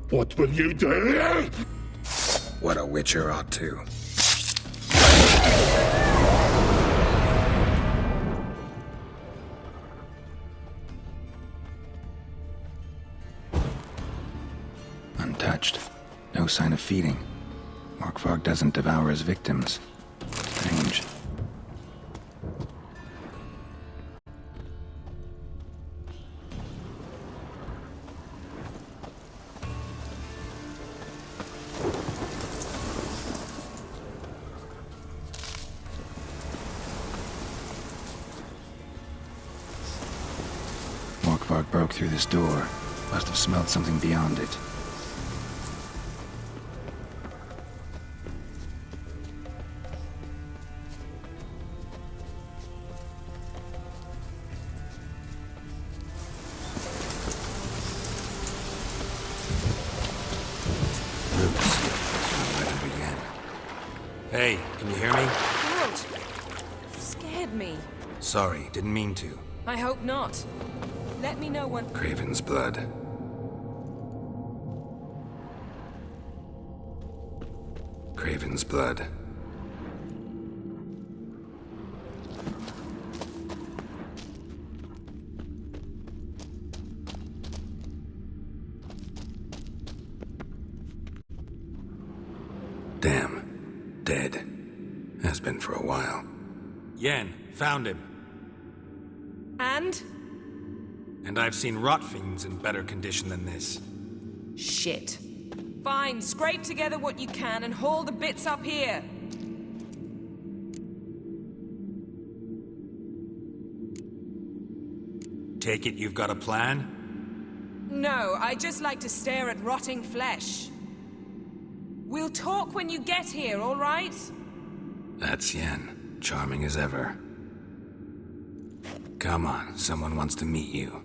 What will you do? What a witcher ought to. Untouched. No sign of feeding. Morkvarg doesn't devour his victims. Strange. Morkvarg broke through this door. Must have smelled something beyond it. Hey, can you hear me? Geralt! You scared me. Sorry, didn't mean to. I hope not. Let me know when... Craven's blood. Craven's blood. Damn. Dead. Has been for a while. Yen, found him. And? And I've seen rot fiends in better condition than this. Shit. Fine, scrape together what you can and haul the bits up here. Take it you've got a plan? No, I just like to stare at rotting flesh. We'll talk when you get here, all right? That's Yen. Charming as ever. Come on, someone wants to meet you.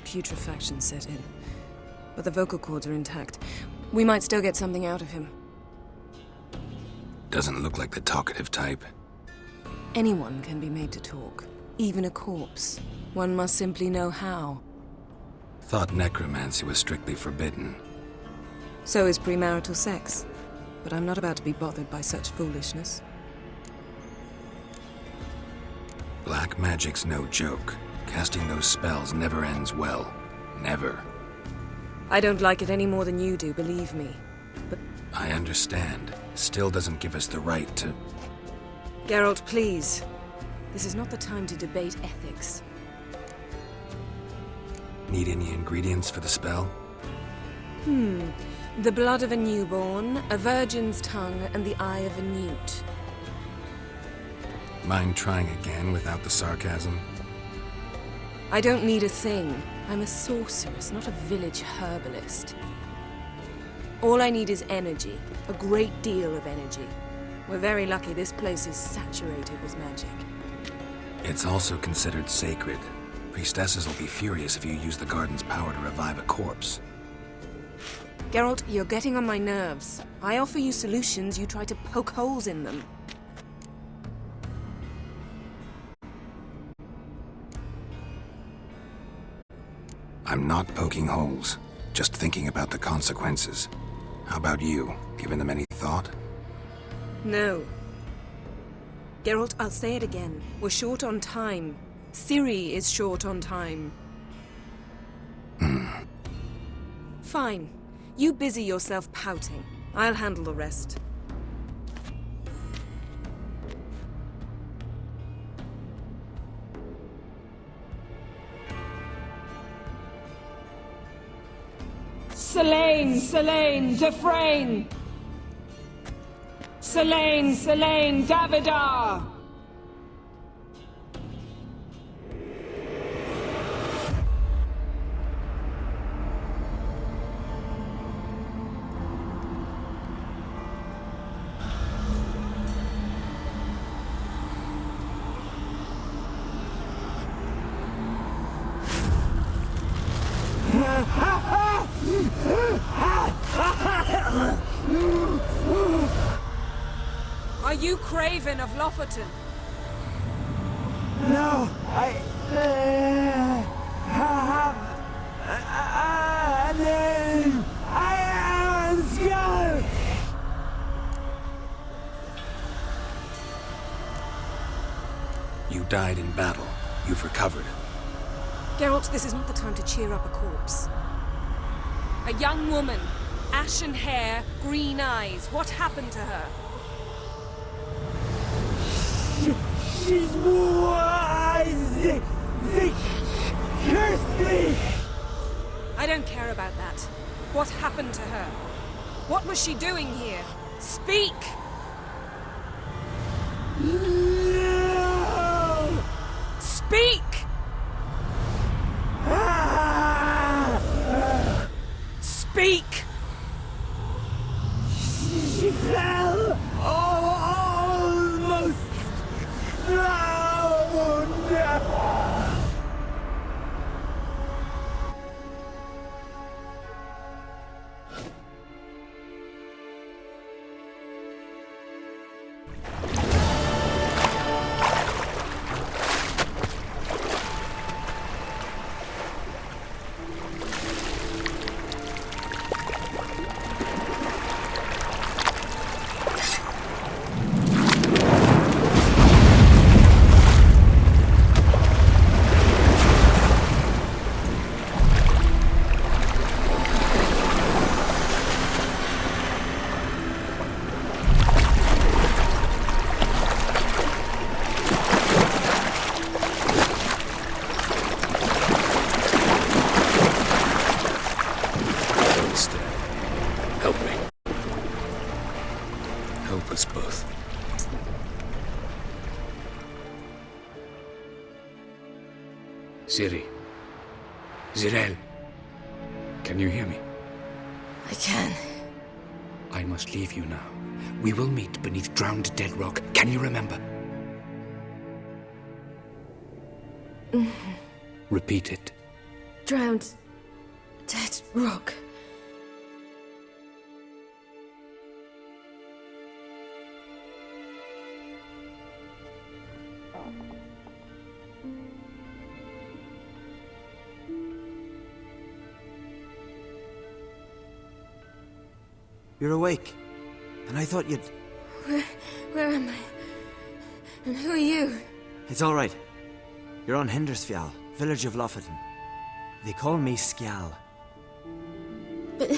Putrefaction set in. But the vocal cords are intact. We might still get something out of him. Doesn't look like the talkative type. Anyone can be made to talk. Even a corpse. One must simply know how. Thought necromancy was strictly forbidden. So is premarital sex. But I'm not about to be bothered by such foolishness. Black magic's no joke. Casting those spells never ends well. Never. I don't like it any more than you do, believe me. But... I understand. Still doesn't give us the right to... Geralt, please. This is not the time to debate ethics. Need any ingredients for the spell? The blood of a newborn, a virgin's tongue, and the eye of a newt. Mind trying again without the sarcasm? I don't need a thing. I'm a sorceress, not a village herbalist. All I need is energy. A great deal of energy. We're very lucky this place is saturated with magic. It's also considered sacred. Priestesses will be furious if you use the garden's power to revive a corpse. Geralt, you're getting on my nerves. I offer you solutions, you try to poke holes in them. I'm not poking holes, just thinking about the consequences. How about you? Given them any thought? No. Geralt, I'll say it again. We're short on time. Ciri is short on time. Fine. You busy yourself pouting. I'll handle the rest. Selene, Selene, Defrain! Selene, Selene, Davidar! Are you Craven of Lofoten? No, I am Skull! You died in battle. You've recovered. Geralt, this is not the time to cheer up a corpse. A young woman, ashen hair, green eyes. What happened to her? She's wise! They cursed me! I don't care about that. What happened to her? What was she doing here? Speak! No! Speak! Speak! She fell! Almost drowned! Help me. Help us both. Ciri. Zirel. Can you hear me? I can. I must leave you now. We will meet beneath drowned dead rock. Can you remember? Repeat it. Drowned. Dead rock. You're awake. And I thought you'd... Where am I? And who are you? It's all right. You're on Hindersfjall, village of Lofoten. They call me Skjal. But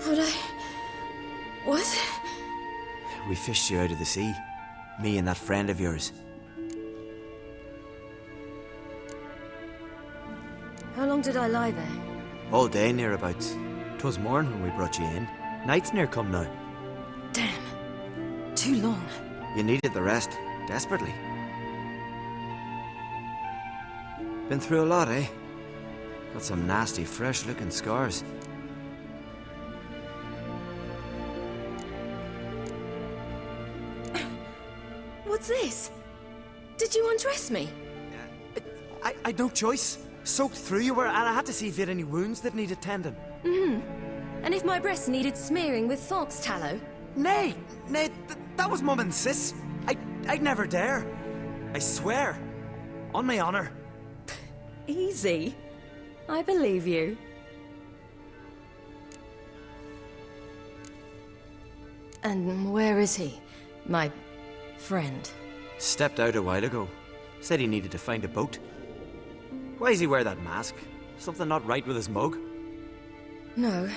how'd I... What? We fished you out of the sea. Me and that friend of yours. How long did I lie there? All day nearabouts. 'Twas morn when we brought you in. Night's near come now. Damn. Too long. You needed the rest, desperately. Been through a lot, eh? Got some nasty, fresh-looking scars. What's this? Did you undress me? I'd no choice. Soaked through you were, and I had to see if you had any wounds that needed tending. And if my breast needed smearing with fox tallow? Nay, that was Mum and Sis. I'd never dare. I swear. On my honor. Easy. I believe you. And where is he? My friend? Stepped out a while ago. Said he needed to find a boat. Why does he wear that mask? Something not right with his mug? No.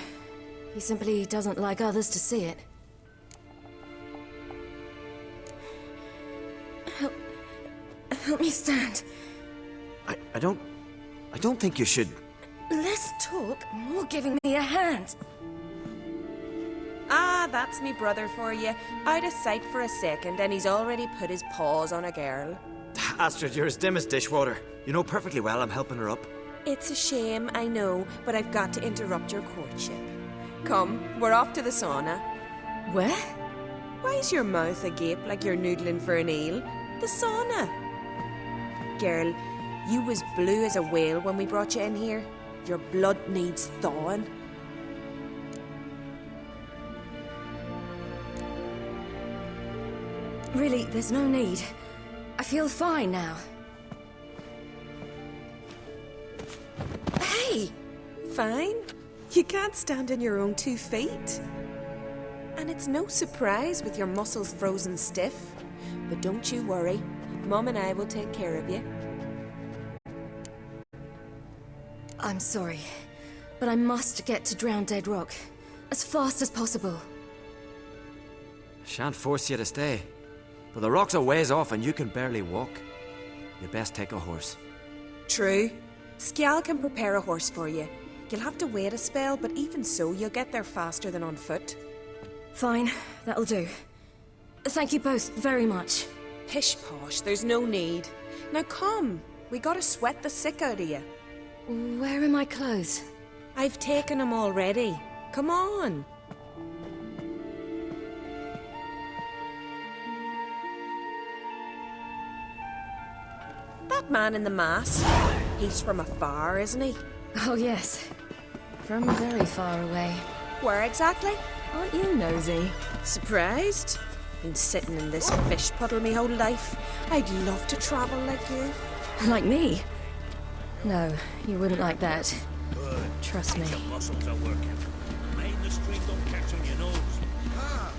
He simply doesn't like others to see it. Help me stand. I don't think you should. Less talk, more giving me a hand. Ah, that's me brother for you. Out of sight for a second, and he's already put his paws on a girl. Astrid, you're as dim as dishwater. You know perfectly well I'm helping her up. It's a shame, I know, but I've got to interrupt your courtship. Come, we're off to the sauna. Where? Why's your mouth agape like you're noodling for an eel? The sauna. Girl, you was blue as a whale when we brought you in here. Your blood needs thawing. Really, there's no need. I feel fine now. Hey! Fine? You can't stand on your own 2 feet. And it's no surprise with your muscles frozen stiff. But don't you worry. Mum and I will take care of you. I'm sorry, but I must get to Drowned Dead Rock as fast as possible. Shan't force you to stay. But the rock's a ways off and you can barely walk. You'd best take a horse. True. Skjal can prepare a horse for you. You'll have to wait a spell, but even so, you'll get there faster than on foot. Fine, that'll do. Thank you both very much. Pish posh, there's no need. Now come, we gotta sweat the sick out of you. Where are my clothes? I've taken them already. Come on. That man in the mask, he's from afar, isn't he? Oh yes, from very far away. Where exactly? Aren't you nosy? Surprised? Been sitting in this fish puddle me whole life. I'd love to travel like you. Like me? No, you wouldn't like that. Good. Trust me. Your muscles are working. Mind the string don't catch on your nose. Ah.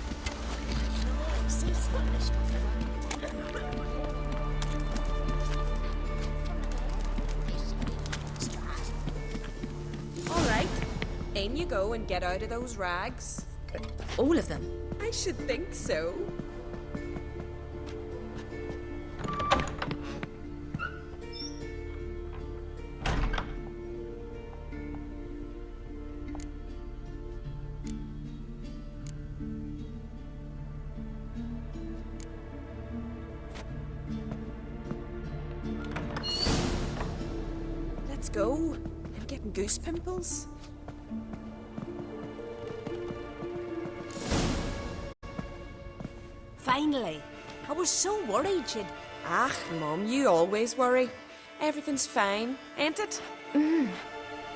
All right, in you go and get out of those rags. All of them? I should think so. Let's go. I'm getting goose pimples. Finally. I was so worried you'd... Ah, Mum, you always worry. Everything's fine, ain't it?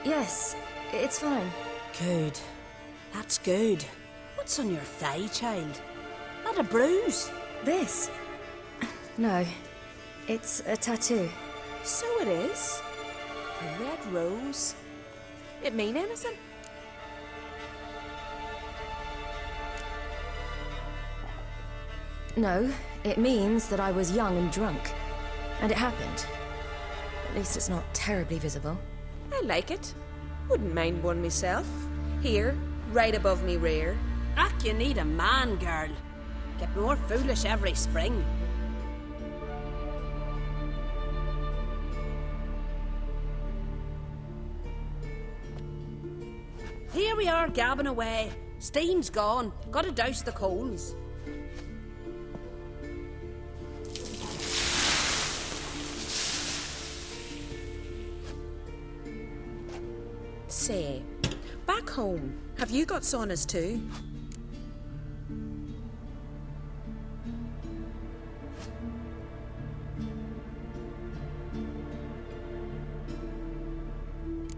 Yes, it's fine. Good. That's good. What's on your thigh, child? Not a bruise. This? No, it's a tattoo. So it is. A red rose. It mean anything? No, it means that I was young and drunk. And it happened. At least it's not terribly visible. I like it. Wouldn't mind one myself. Here, right above me rear. Ack, you need a man, girl. Get more foolish every spring. Here we are, gabbing away. Steam's gone. Gotta douse the coals. Say, back home, have you got saunas too?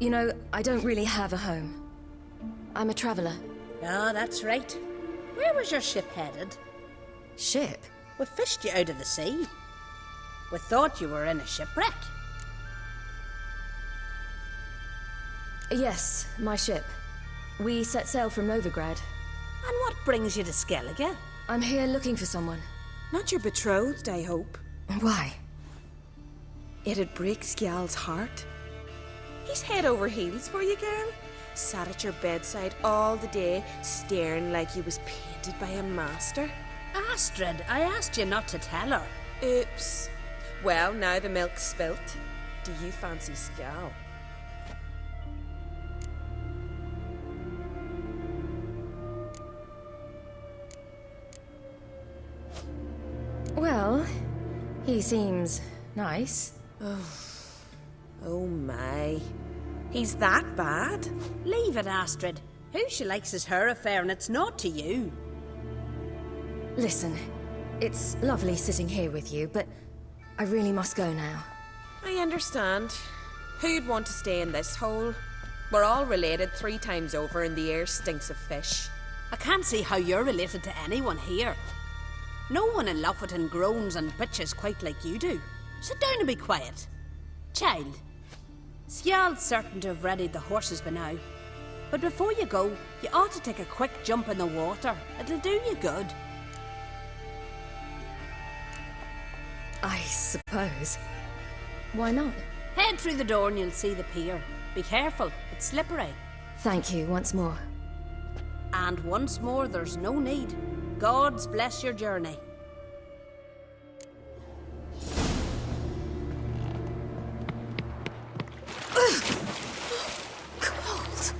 You know, I don't really have a home. I'm a traveller. Oh, that's right. Where was your ship headed? Ship? We fished you out of the sea. We thought you were in a shipwreck. Yes, my ship. We set sail from Novigrad. And what brings you to Skellige? I'm here looking for someone. Not your betrothed, I hope. Why? It'd break Skjal's heart. He's head over heels for you, girl. Sat at your bedside all the day, staring like he was painted by a master. Astrid, I asked you not to tell her. Oops. Well, now the milk's spilt. Do you fancy Skjal? Well, he seems nice. Oh my. He's that bad? Leave it, Astrid. Who she likes is her affair, and it's not to you. Listen, it's lovely sitting here with you, but I really must go now. I understand. Who'd want to stay in this hole? We're all related 3 times over, and the air stinks of fish. I can't see how you're related to anyone here. No one in Lofoten groans and bitches quite like you do. Sit down and be quiet. Child, Skjal's certain to have readied the horses by now. But before you go, you ought to take a quick jump in the water. It'll do you good. I suppose. Why not? Head through the door and you'll see the pier. Be careful, it's slippery. Thank you once more. And once more, there's no need. God's bless your journey. Cold.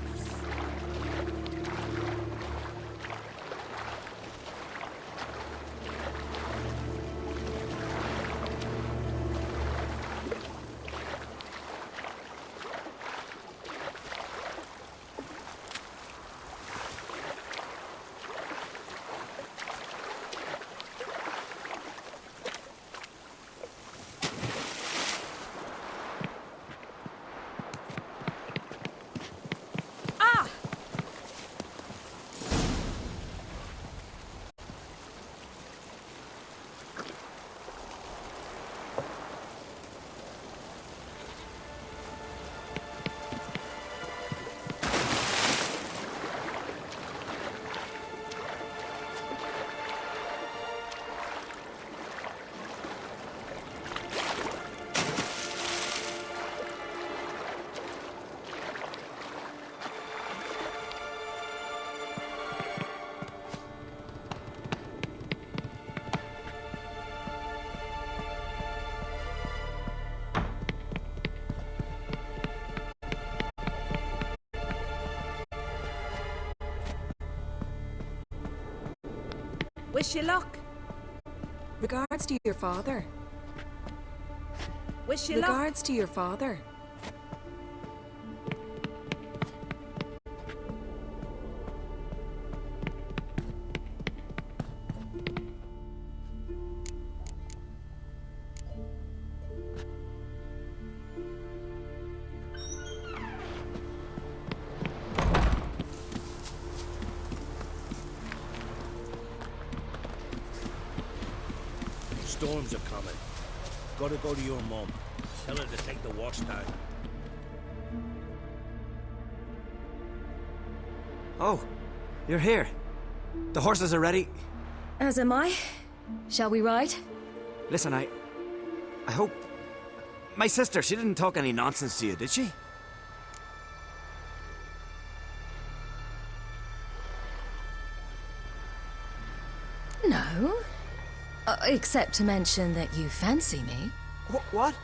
Wish you luck. Regards to your father. Wish you luck. Regards to your father. Storms are coming. Gotta go to your mum. Tell her to take the watch down. Oh, you're here. The horses are ready. As am I. Shall we ride? Listen, I hope... My sister, she didn't talk any nonsense to you, did she? No. Except to mention that you fancy me. What?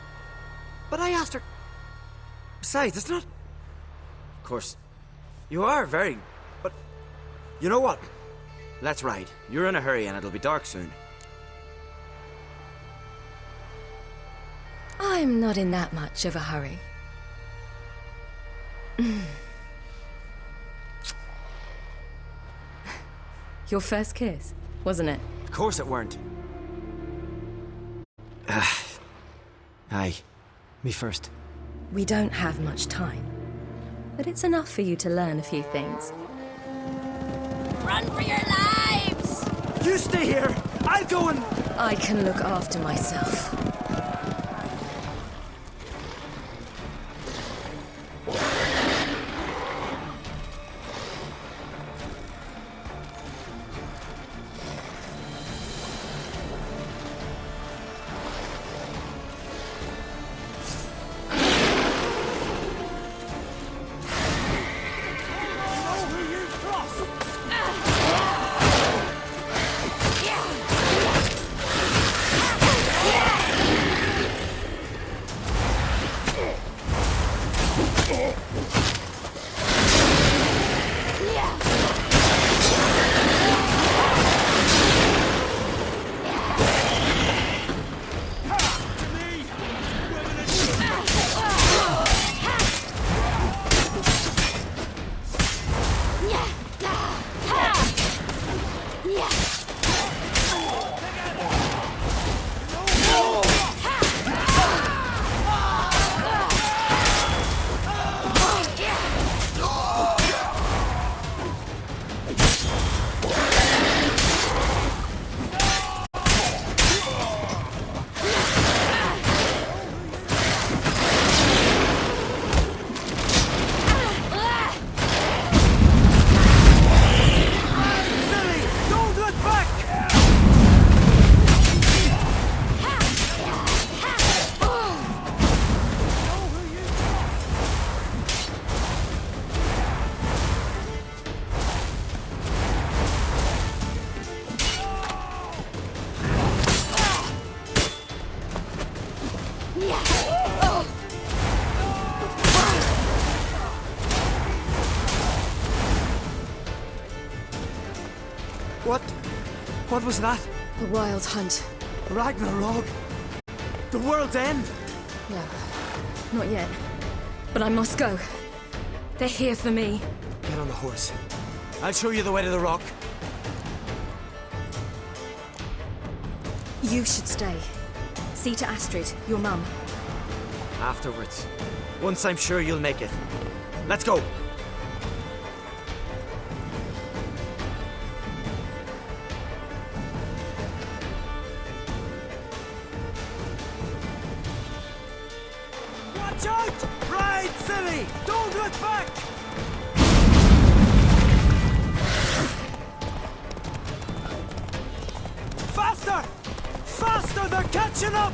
But I asked her... Besides, it's not... Of course, you are very... But... You know what? Let's ride. You're in a hurry and it'll be dark soon. I'm not in that much of a hurry. Your first kiss, wasn't it? Of course it weren't. Aye. Me first. We don't have much time. but it's enough for you to learn a few things. Run for your lives! You stay here! I'll go and... I can look after myself. What was that? The Wild Hunt. Ragnarok? The world's end? No, not yet. But I must go. They're here for me. Get on the horse. I'll show you the way to the rock. You should stay. See to Astrid, your mum. Afterwards. Once I'm sure you'll make it. Let's go. Watch out! Ride, silly! Don't look back! Faster! Faster! They're catching up!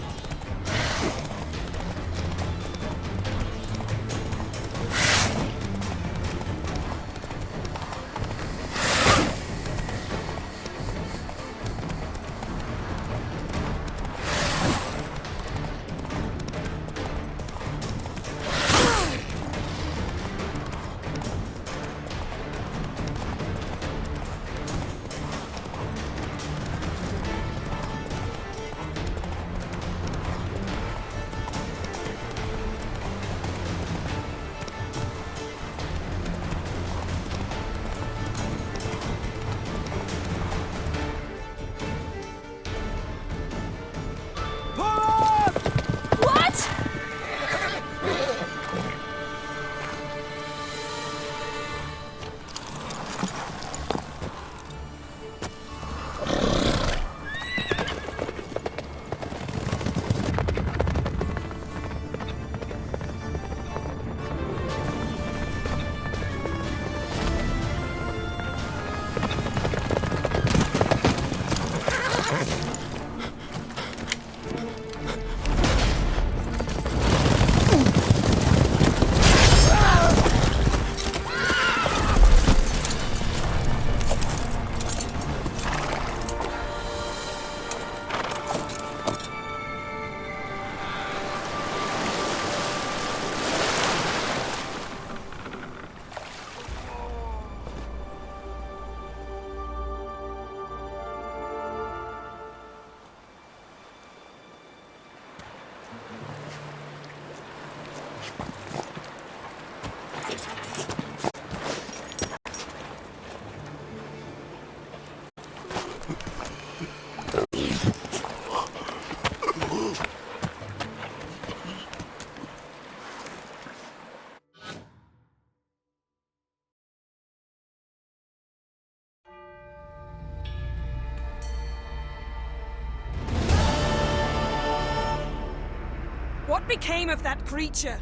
What became of that creature?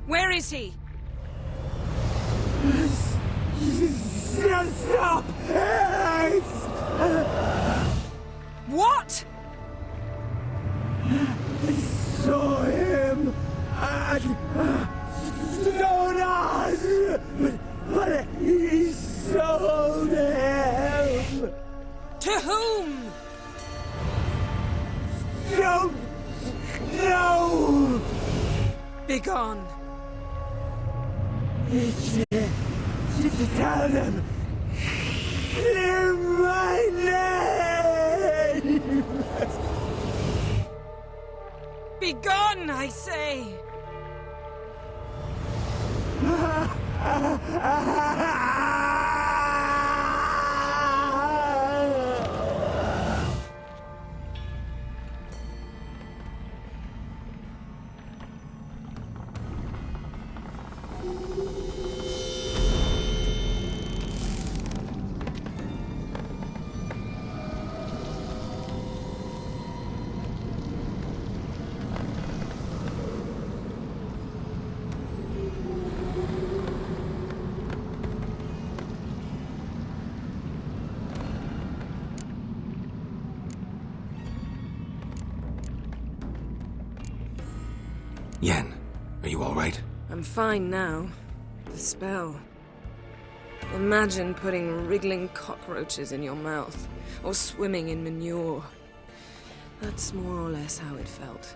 Where is he? Stop! What? I saw him at Stonas, but he sold him. To whom? Don't know. Begone. Tell them. Clear my name. Begone, I say. Yen, are you all right? I'm fine now. The spell. Imagine putting wriggling cockroaches in your mouth, or swimming in manure. That's more or less how it felt.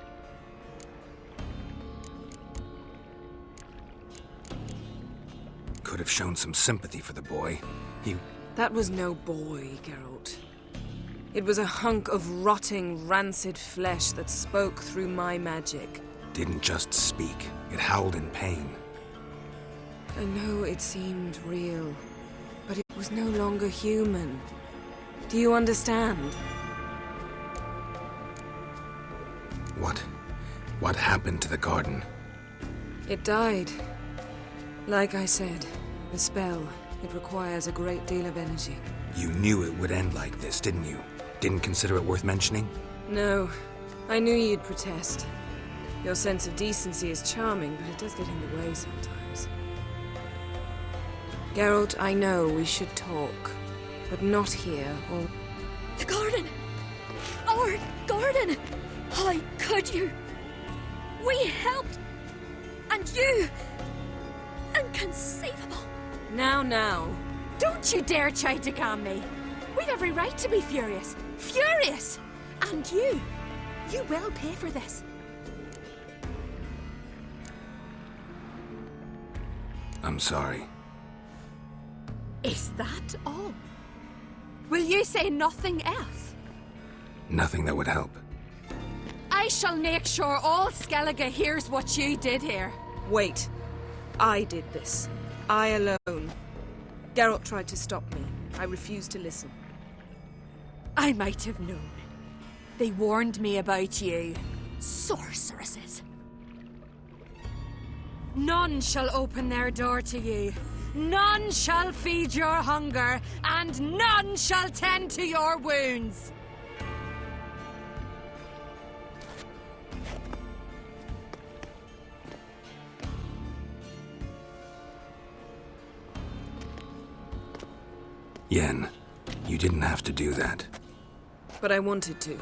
Could have shown some sympathy for the boy. That was no boy, Geralt. It was a hunk of rotting, rancid flesh that spoke through my magic. Didn't just speak. It howled in pain. I know it seemed real, but it was no longer human. Do you understand? What happened to the garden? It died. Like I said, the spell, it requires a great deal of energy. You knew it would end like this, didn't you? Didn't consider it worth mentioning? No. I knew you'd protest. Your sense of decency is charming, but it does get in the way sometimes. Geralt, I know we should talk, but not here or... The garden! Our garden! How could you? We helped! And you! Inconceivable! Now. Don't you dare try to calm me. We'd every right to be furious. Furious! And you will pay for this. I'm sorry. Is that all? Will you say nothing else? Nothing that would help. I shall make sure all Skellige hears what you did here. Wait. I did this. I alone. Geralt tried to stop me. I refused to listen. I might have known. They warned me about you. Sorceresses. None shall open their door to you. None shall feed your hunger, and none shall tend to your wounds. Yen, you didn't have to do that. But I wanted to.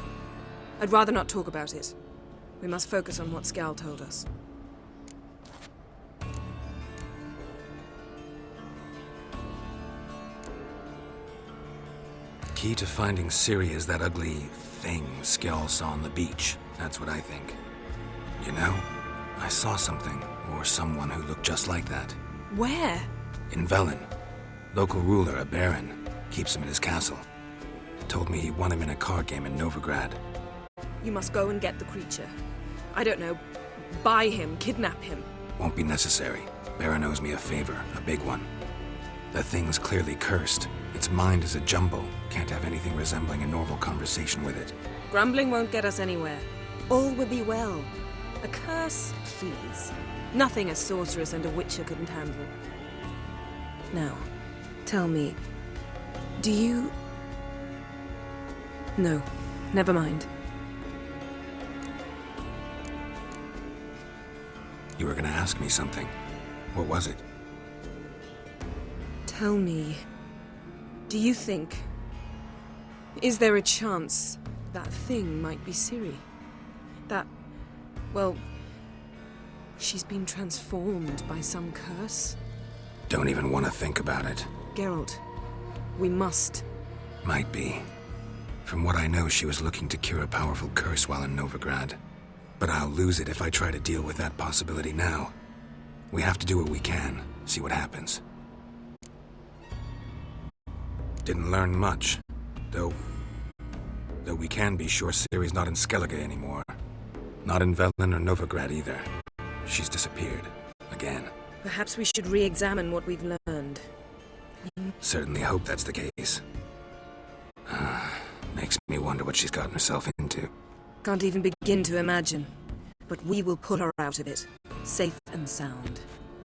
I'd rather not talk about it. We must focus on what Skal told us. Key to finding Ciri is that ugly thing Skjall saw on the beach. That's what I think. You know, I saw something, or someone who looked just like that. Where? In Velen. Local ruler, a baron, keeps him in his castle. Told me he won him in a card game in Novigrad. You must go and get the creature. I don't know, buy him, kidnap him. Won't be necessary. Baron owes me a favor, a big one. The thing's clearly cursed. Its mind is a jumble. Can't have anything resembling a normal conversation with it. Grumbling won't get us anywhere. All will be well. A curse, please. Nothing a sorceress and a witcher couldn't handle. Now, tell me, do you... No, never mind. You were gonna ask me something. What was it? Tell me, do you think... Is there a chance that thing might be Ciri? That, well, she's been transformed by some curse? Don't even want to think about it. Geralt, we must. Might be. From what I know, she was looking to cure a powerful curse while in Novigrad. But I'll lose it if I try to deal with that possibility now. We have to do what we can, see what happens. Didn't learn much, though we can be sure Ciri's not in Skellige anymore. Not in Velen or Novigrad either. She's disappeared. Again. Perhaps we should re-examine what we've learned. Certainly hope that's the case. Makes me wonder what she's gotten herself into. Can't even begin to imagine. But we will pull her out of it. Safe and sound.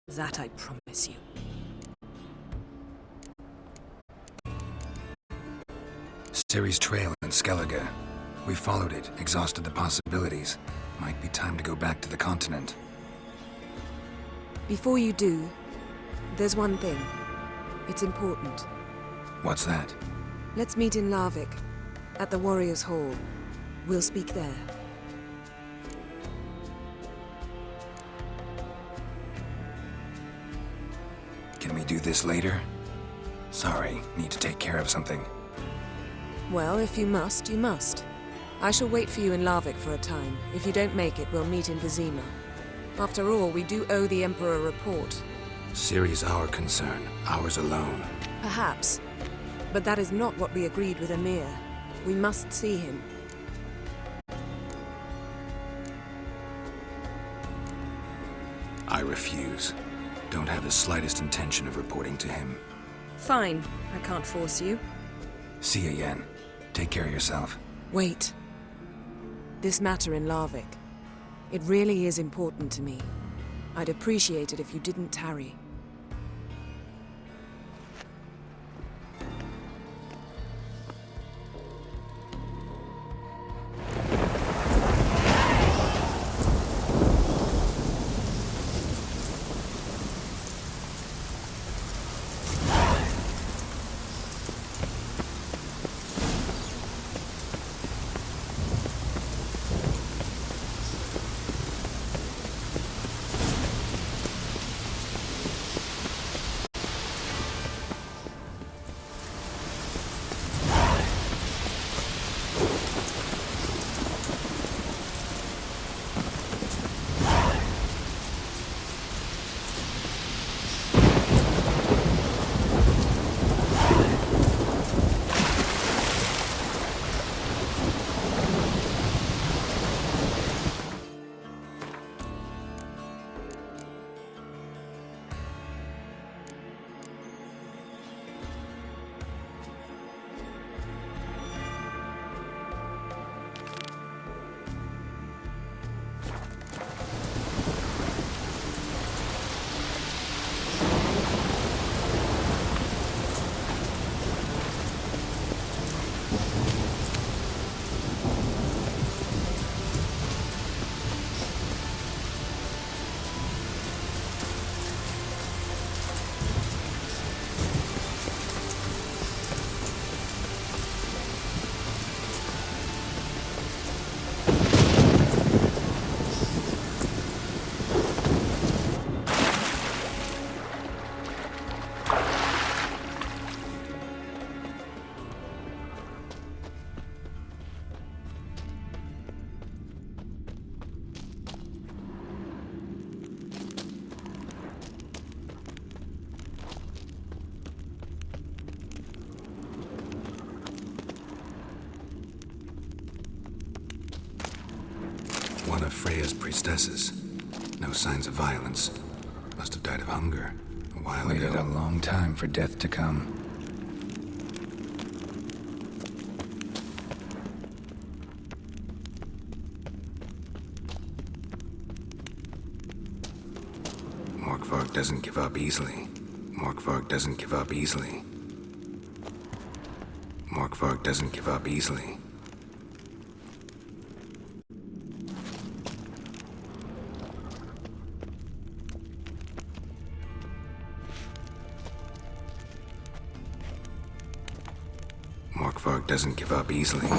That I promise you. Ciri's trail in Skellige. We followed it, exhausted the possibilities. Might be time to go back to the continent. Before you do, there's one thing. It's important. What's that? Let's meet in Larvik, at the Warriors' Hall. We'll speak there. Can we do this later? Sorry, need to take care of something. Well, if you must, you must. I shall wait for you in Larvik for a time. If you don't make it, we'll meet in Vizima. After all, we do owe the Emperor a report. Ciri's our concern, ours alone. Perhaps. But that is not what we agreed with Emir. We must see him. I refuse. Don't have the slightest intention of reporting to him. Fine. I can't force you. See you, Yen. Take care of yourself. Wait. This matter in Larvik. It really is important to me. I'd appreciate it if you didn't tarry. One of Freya's priestesses. No signs of violence. Must have died of hunger a while ago. Waited a long time for death to come. Morkvarg doesn't give up easily. Morkvarg doesn't give up easily. Morkvarg doesn't give up easily. Morkvarg doesn't give up easily.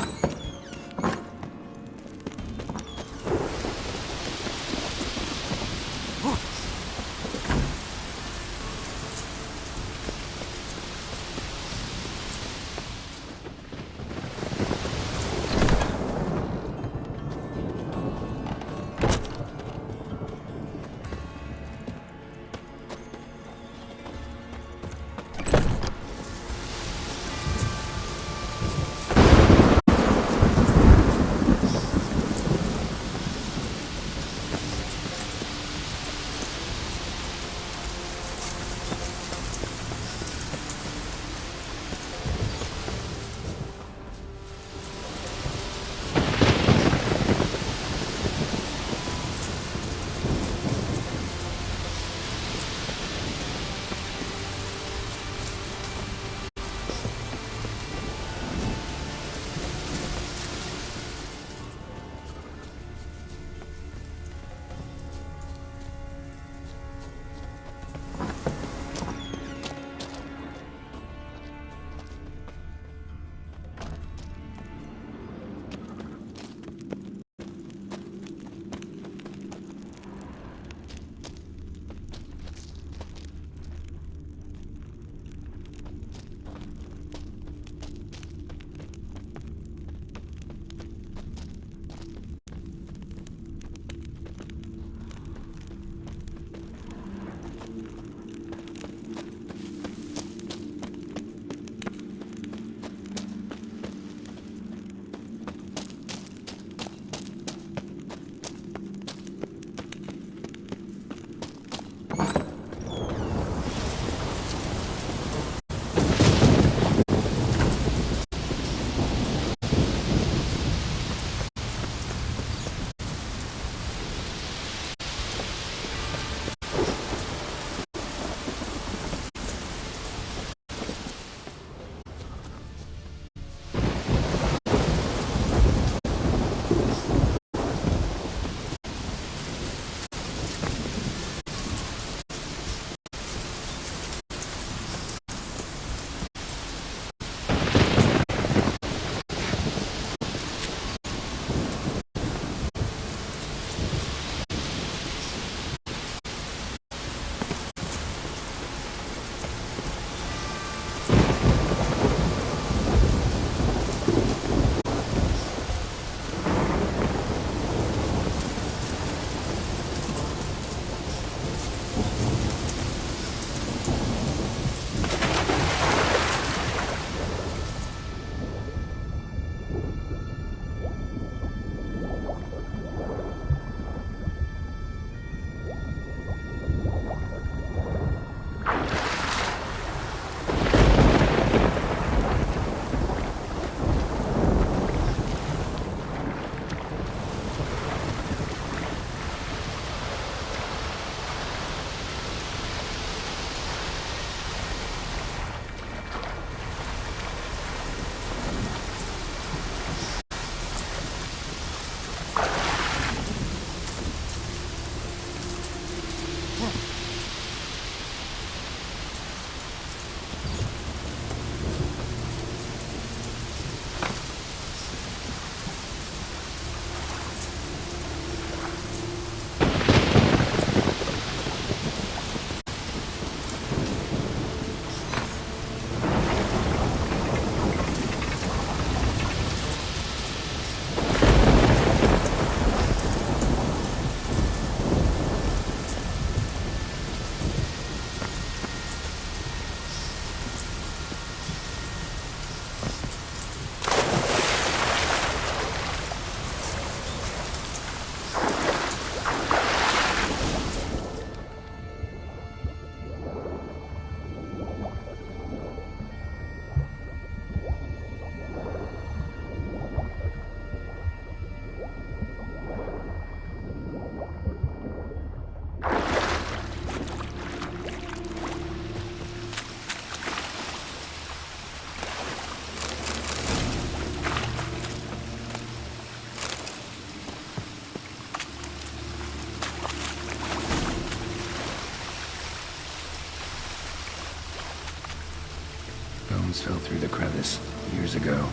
Bones fell through the crevice. Years ago.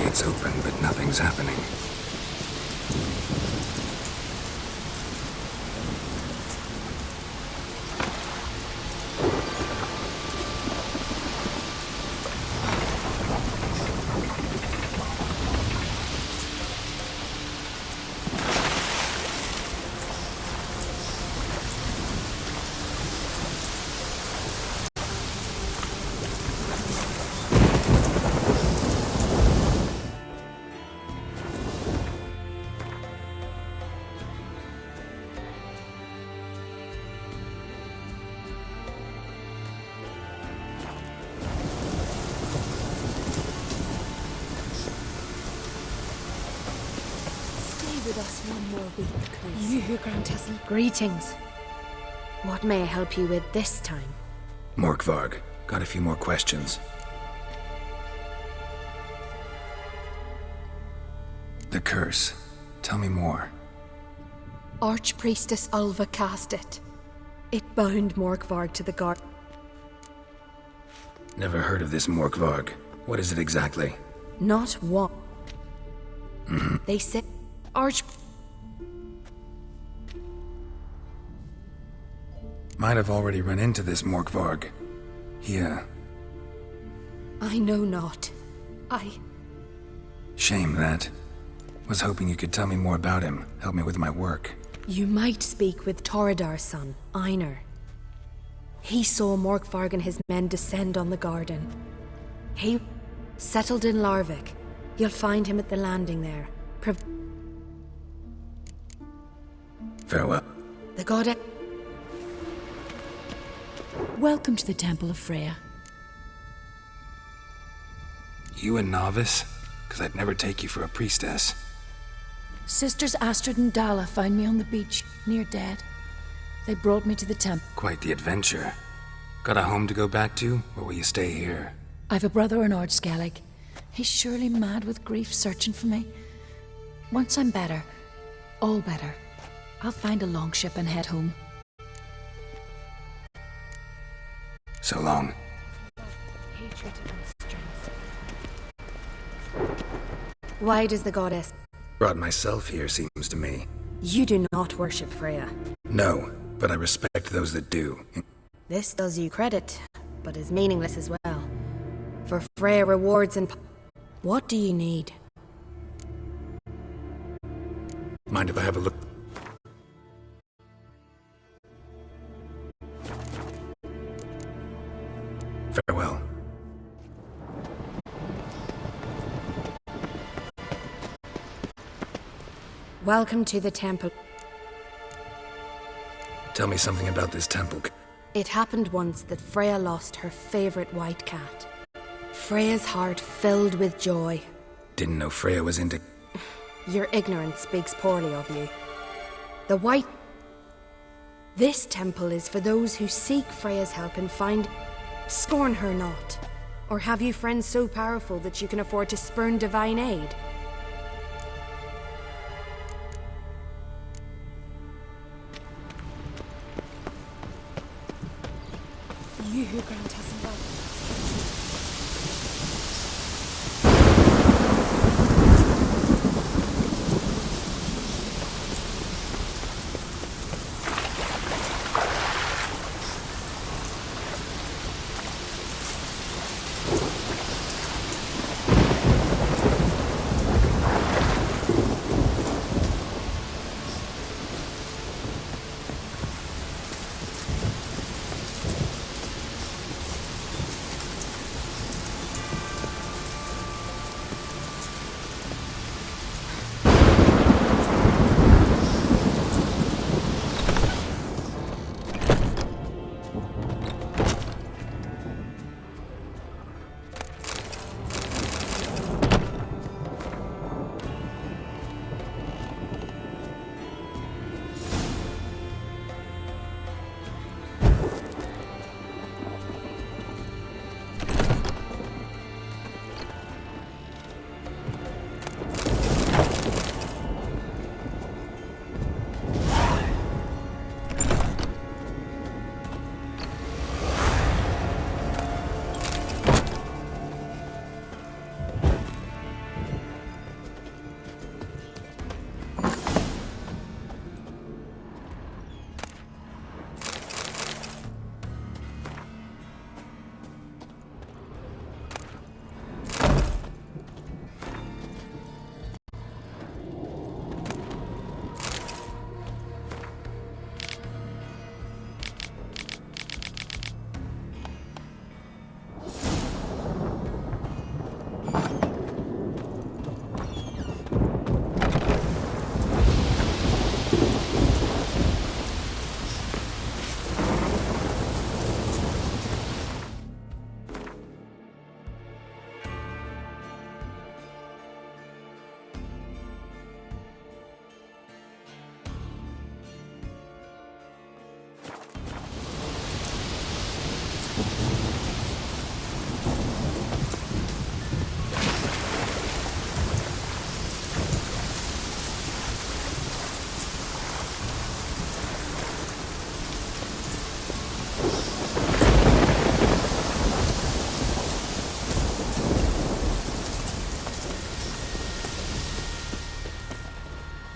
It's open, but nothing's happening. With us one more week, please. You who grant us greetings. What may I help you with this time? Morkvarg, got a few more questions. The curse. Tell me more. Archpriestess Ulva cast it. It bound Morkvarg to the guard. Never heard of this Morkvarg. What is it exactly? Not one. They say Might have already run into this Morkvarg. Here. I know not. Shame that. Was hoping you could tell me more about him, help me with my work. You might speak with Toradar's son, Einar. He saw Morkvarg and his men descend on the garden. He settled in Larvik. You'll find him at the landing there. Farewell. The goddess. Welcome to the Temple of Freya. You a novice? Because I'd never take you for a priestess. Sisters Astrid and Dala found me on the beach, near dead. They brought me to the temple. Quite the adventure. Got a home to go back to, or will you stay here? I've a brother in Ardskellig. He's surely mad with grief searching for me. Once I'm better, all better, I'll find a longship and head home. So long. Why does the goddess? Brought myself here, seems to me. You do not worship Freya. No, but I respect those that do. This does you credit, but is meaningless as well. For Freya rewards and... What do you need? Mind if I have a look? Farewell. Welcome to the temple. Tell me something about this temple. It happened once that Freya lost her favorite white cat. Freya's heart filled with joy. Didn't know Freya was into... Your ignorance speaks poorly of you. The white... This temple is for those who seek Freya's help and find... Scorn her not. Or have you friends so powerful that you can afford to spurn divine aid? You who grant us love.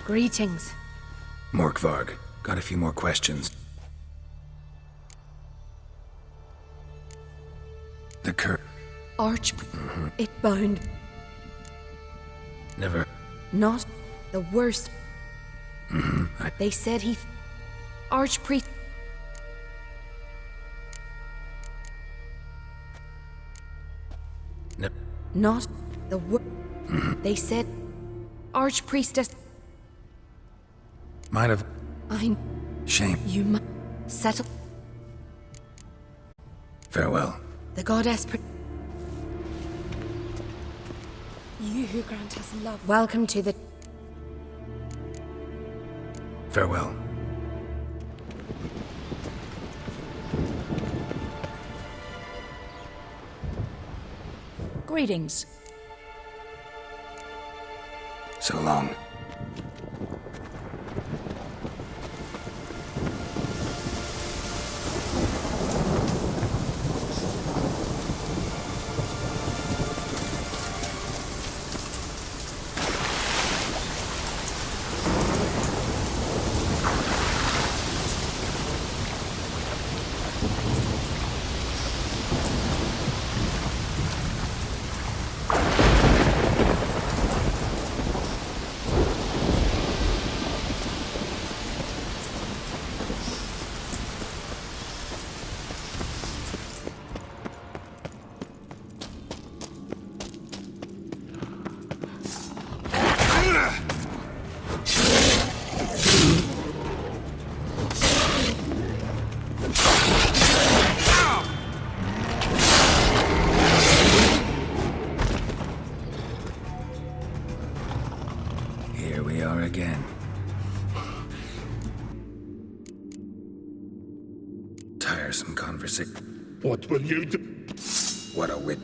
Greetings. Morkvarg, got a few more questions. The cur... Arch... It bound... Never... Not the worst. They said he... Archpriest... No. Not the They said... Archpriestess... Might have... Shame. You might... Settle... Farewell. The goddess... You who grant us love. Welcome to the... Farewell. Greetings. So long. Here we are again. Tiresome conversation. What will you do? What a wit.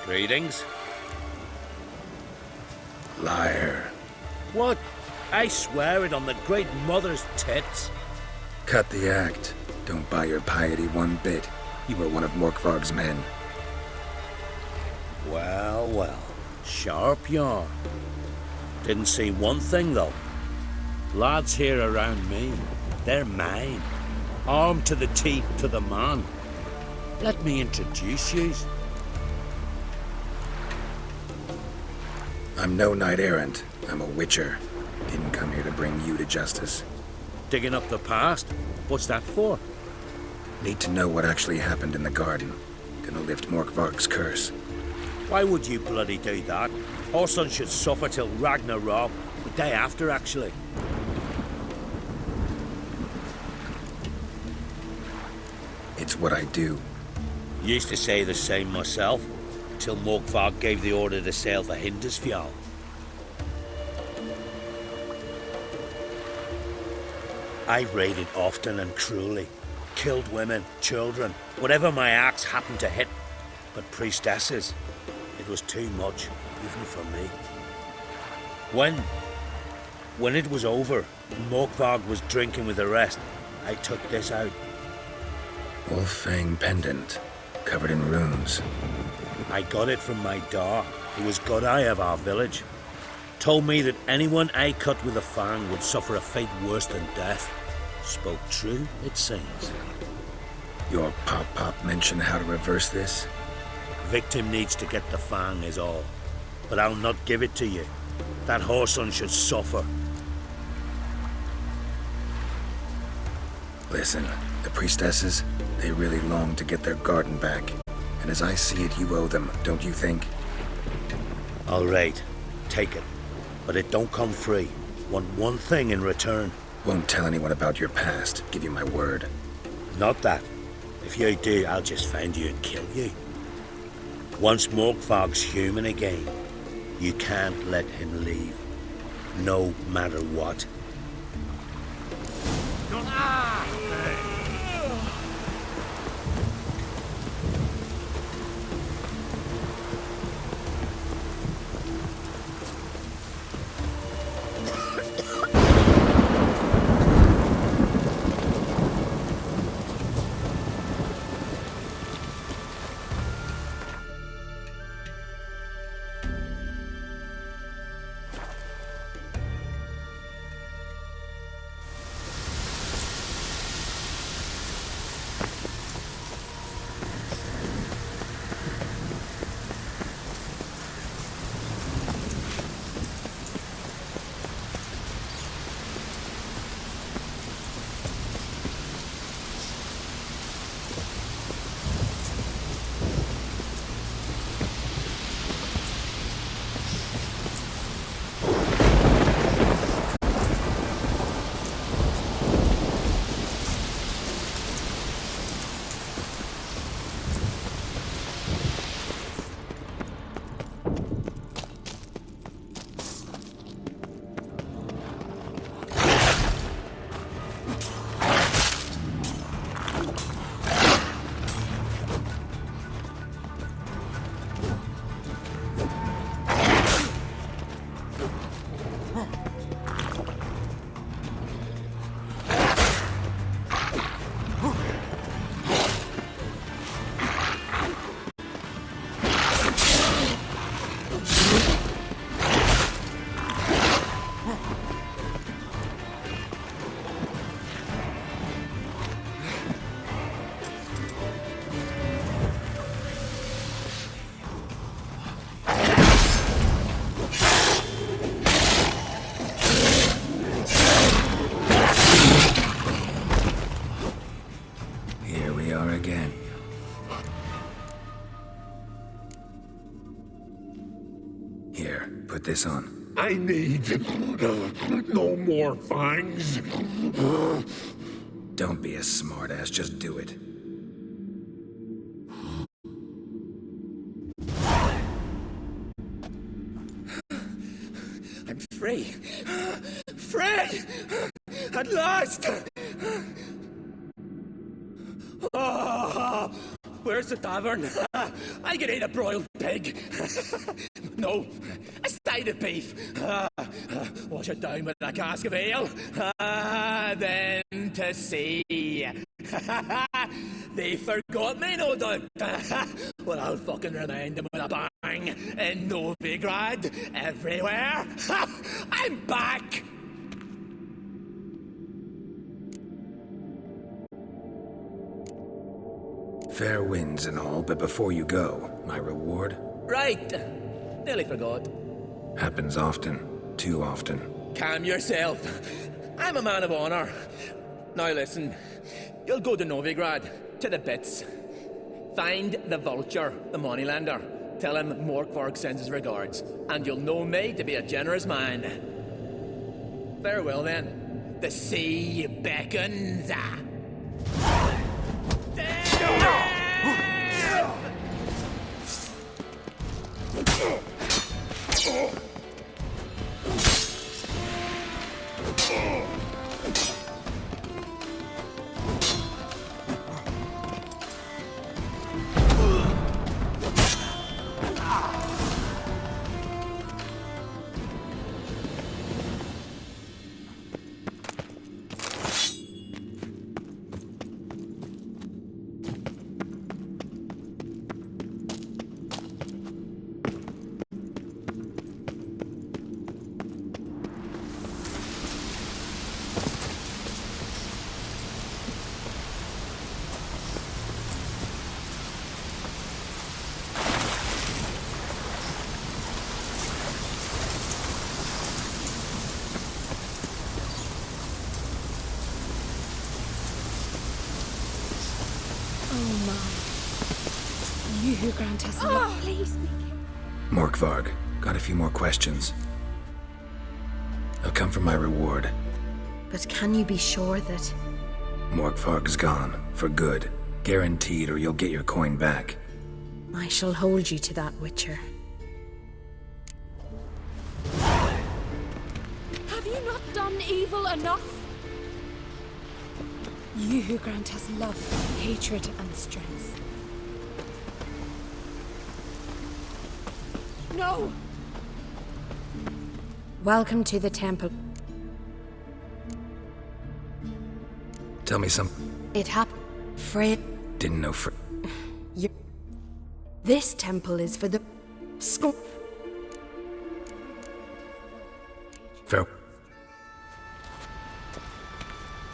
Greetings. Liar. What? I swear it on the Great Mother's tits. Cut the act. Don't buy your piety one bit. You were one of Morkvarg's men. Well, well. Sharp yarn. Didn't see one thing, though. Lads here around me, they're mine. Armed to the teeth to the man. Let me introduce yous. I'm no knight errant. I'm a witcher. Didn't come here to bring you to justice. Digging up the past? What's that for? Need to know what actually happened in the garden. Gonna lift Morkvark's curse. Why would you bloody do that? Our son should suffer till Ragnarok. The day after, actually. It's what I do. Used to say the same myself, till Morkvark gave the order to sail for Hindisfjall. I raided often and cruelly. Killed women, children, whatever my axe happened to hit. But priestesses, it was too much, even for me. When it was over, Morkvark was drinking with the rest, I took this out. Wolf-fang pendant, covered in runes. I got it from my da, who was godeye of our village. Told me that anyone I cut with a fang would suffer a fate worse than death. Spoke true, it seems. Your pop-pop mentioned how to reverse this? Victim needs to get the fang is all. But I'll not give it to you. That whoreson should suffer. Listen, the priestesses, they really long to get their garden back. And as I see it, you owe them, don't you think? All right, take it. But it don't come free. Want one thing in return. Won't tell anyone about your past, give you my word. Not that. If you do, I'll just find you and kill you. Once Morkvark's human again, you can't let him leave. No matter what. Put this on. I need no more fangs. Don't be a smartass, just do it. I'm free. Free! At last! Oh, where's the tavern? I can eat a broiled pig. No, a side of beef. Wash it down with a cask of ale. Then to sea. They forgot me, no doubt. Well, I'll fucking remind them with a bang. In Novigrad, everywhere. I'm back! Fair winds and all, but before you go, my reward? Right. Nearly forgot. Happens often. Too often. calm yourself. I'm a man of honor. Now listen, you'll go to Novigrad, to the bits. Find the vulture, the moneylender. Tell him Morkvarg sends his regards, and you'll know me to be a generous man. Farewell then. The sea beckons. You who grant us love. Please, Morkvarg, got a few more questions. I'll come for my reward. But can you be sure that... Morkvarg's gone, for good. Guaranteed, or you'll get your coin back. I shall hold you to that, Witcher. Have you not done evil enough? You who grant us love, hatred, and strength. No! Welcome to the temple. Tell me some. It happened. Fred. Didn't know This temple is for the... Fair.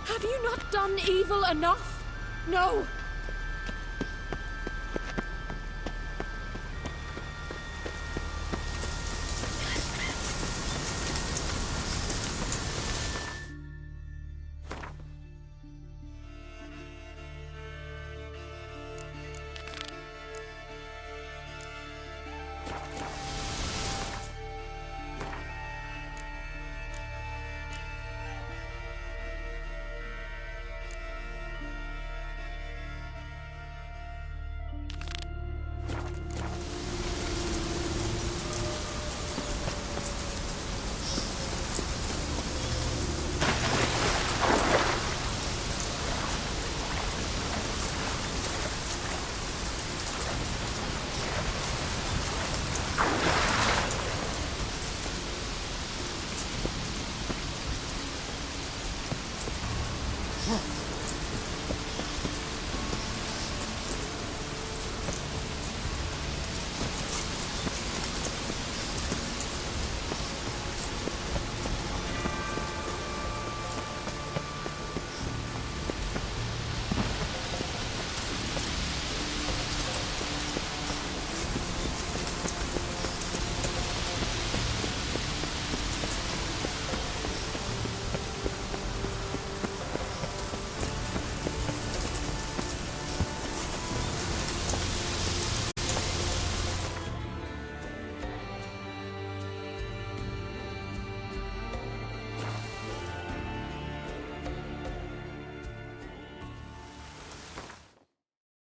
Have you not done evil enough? No!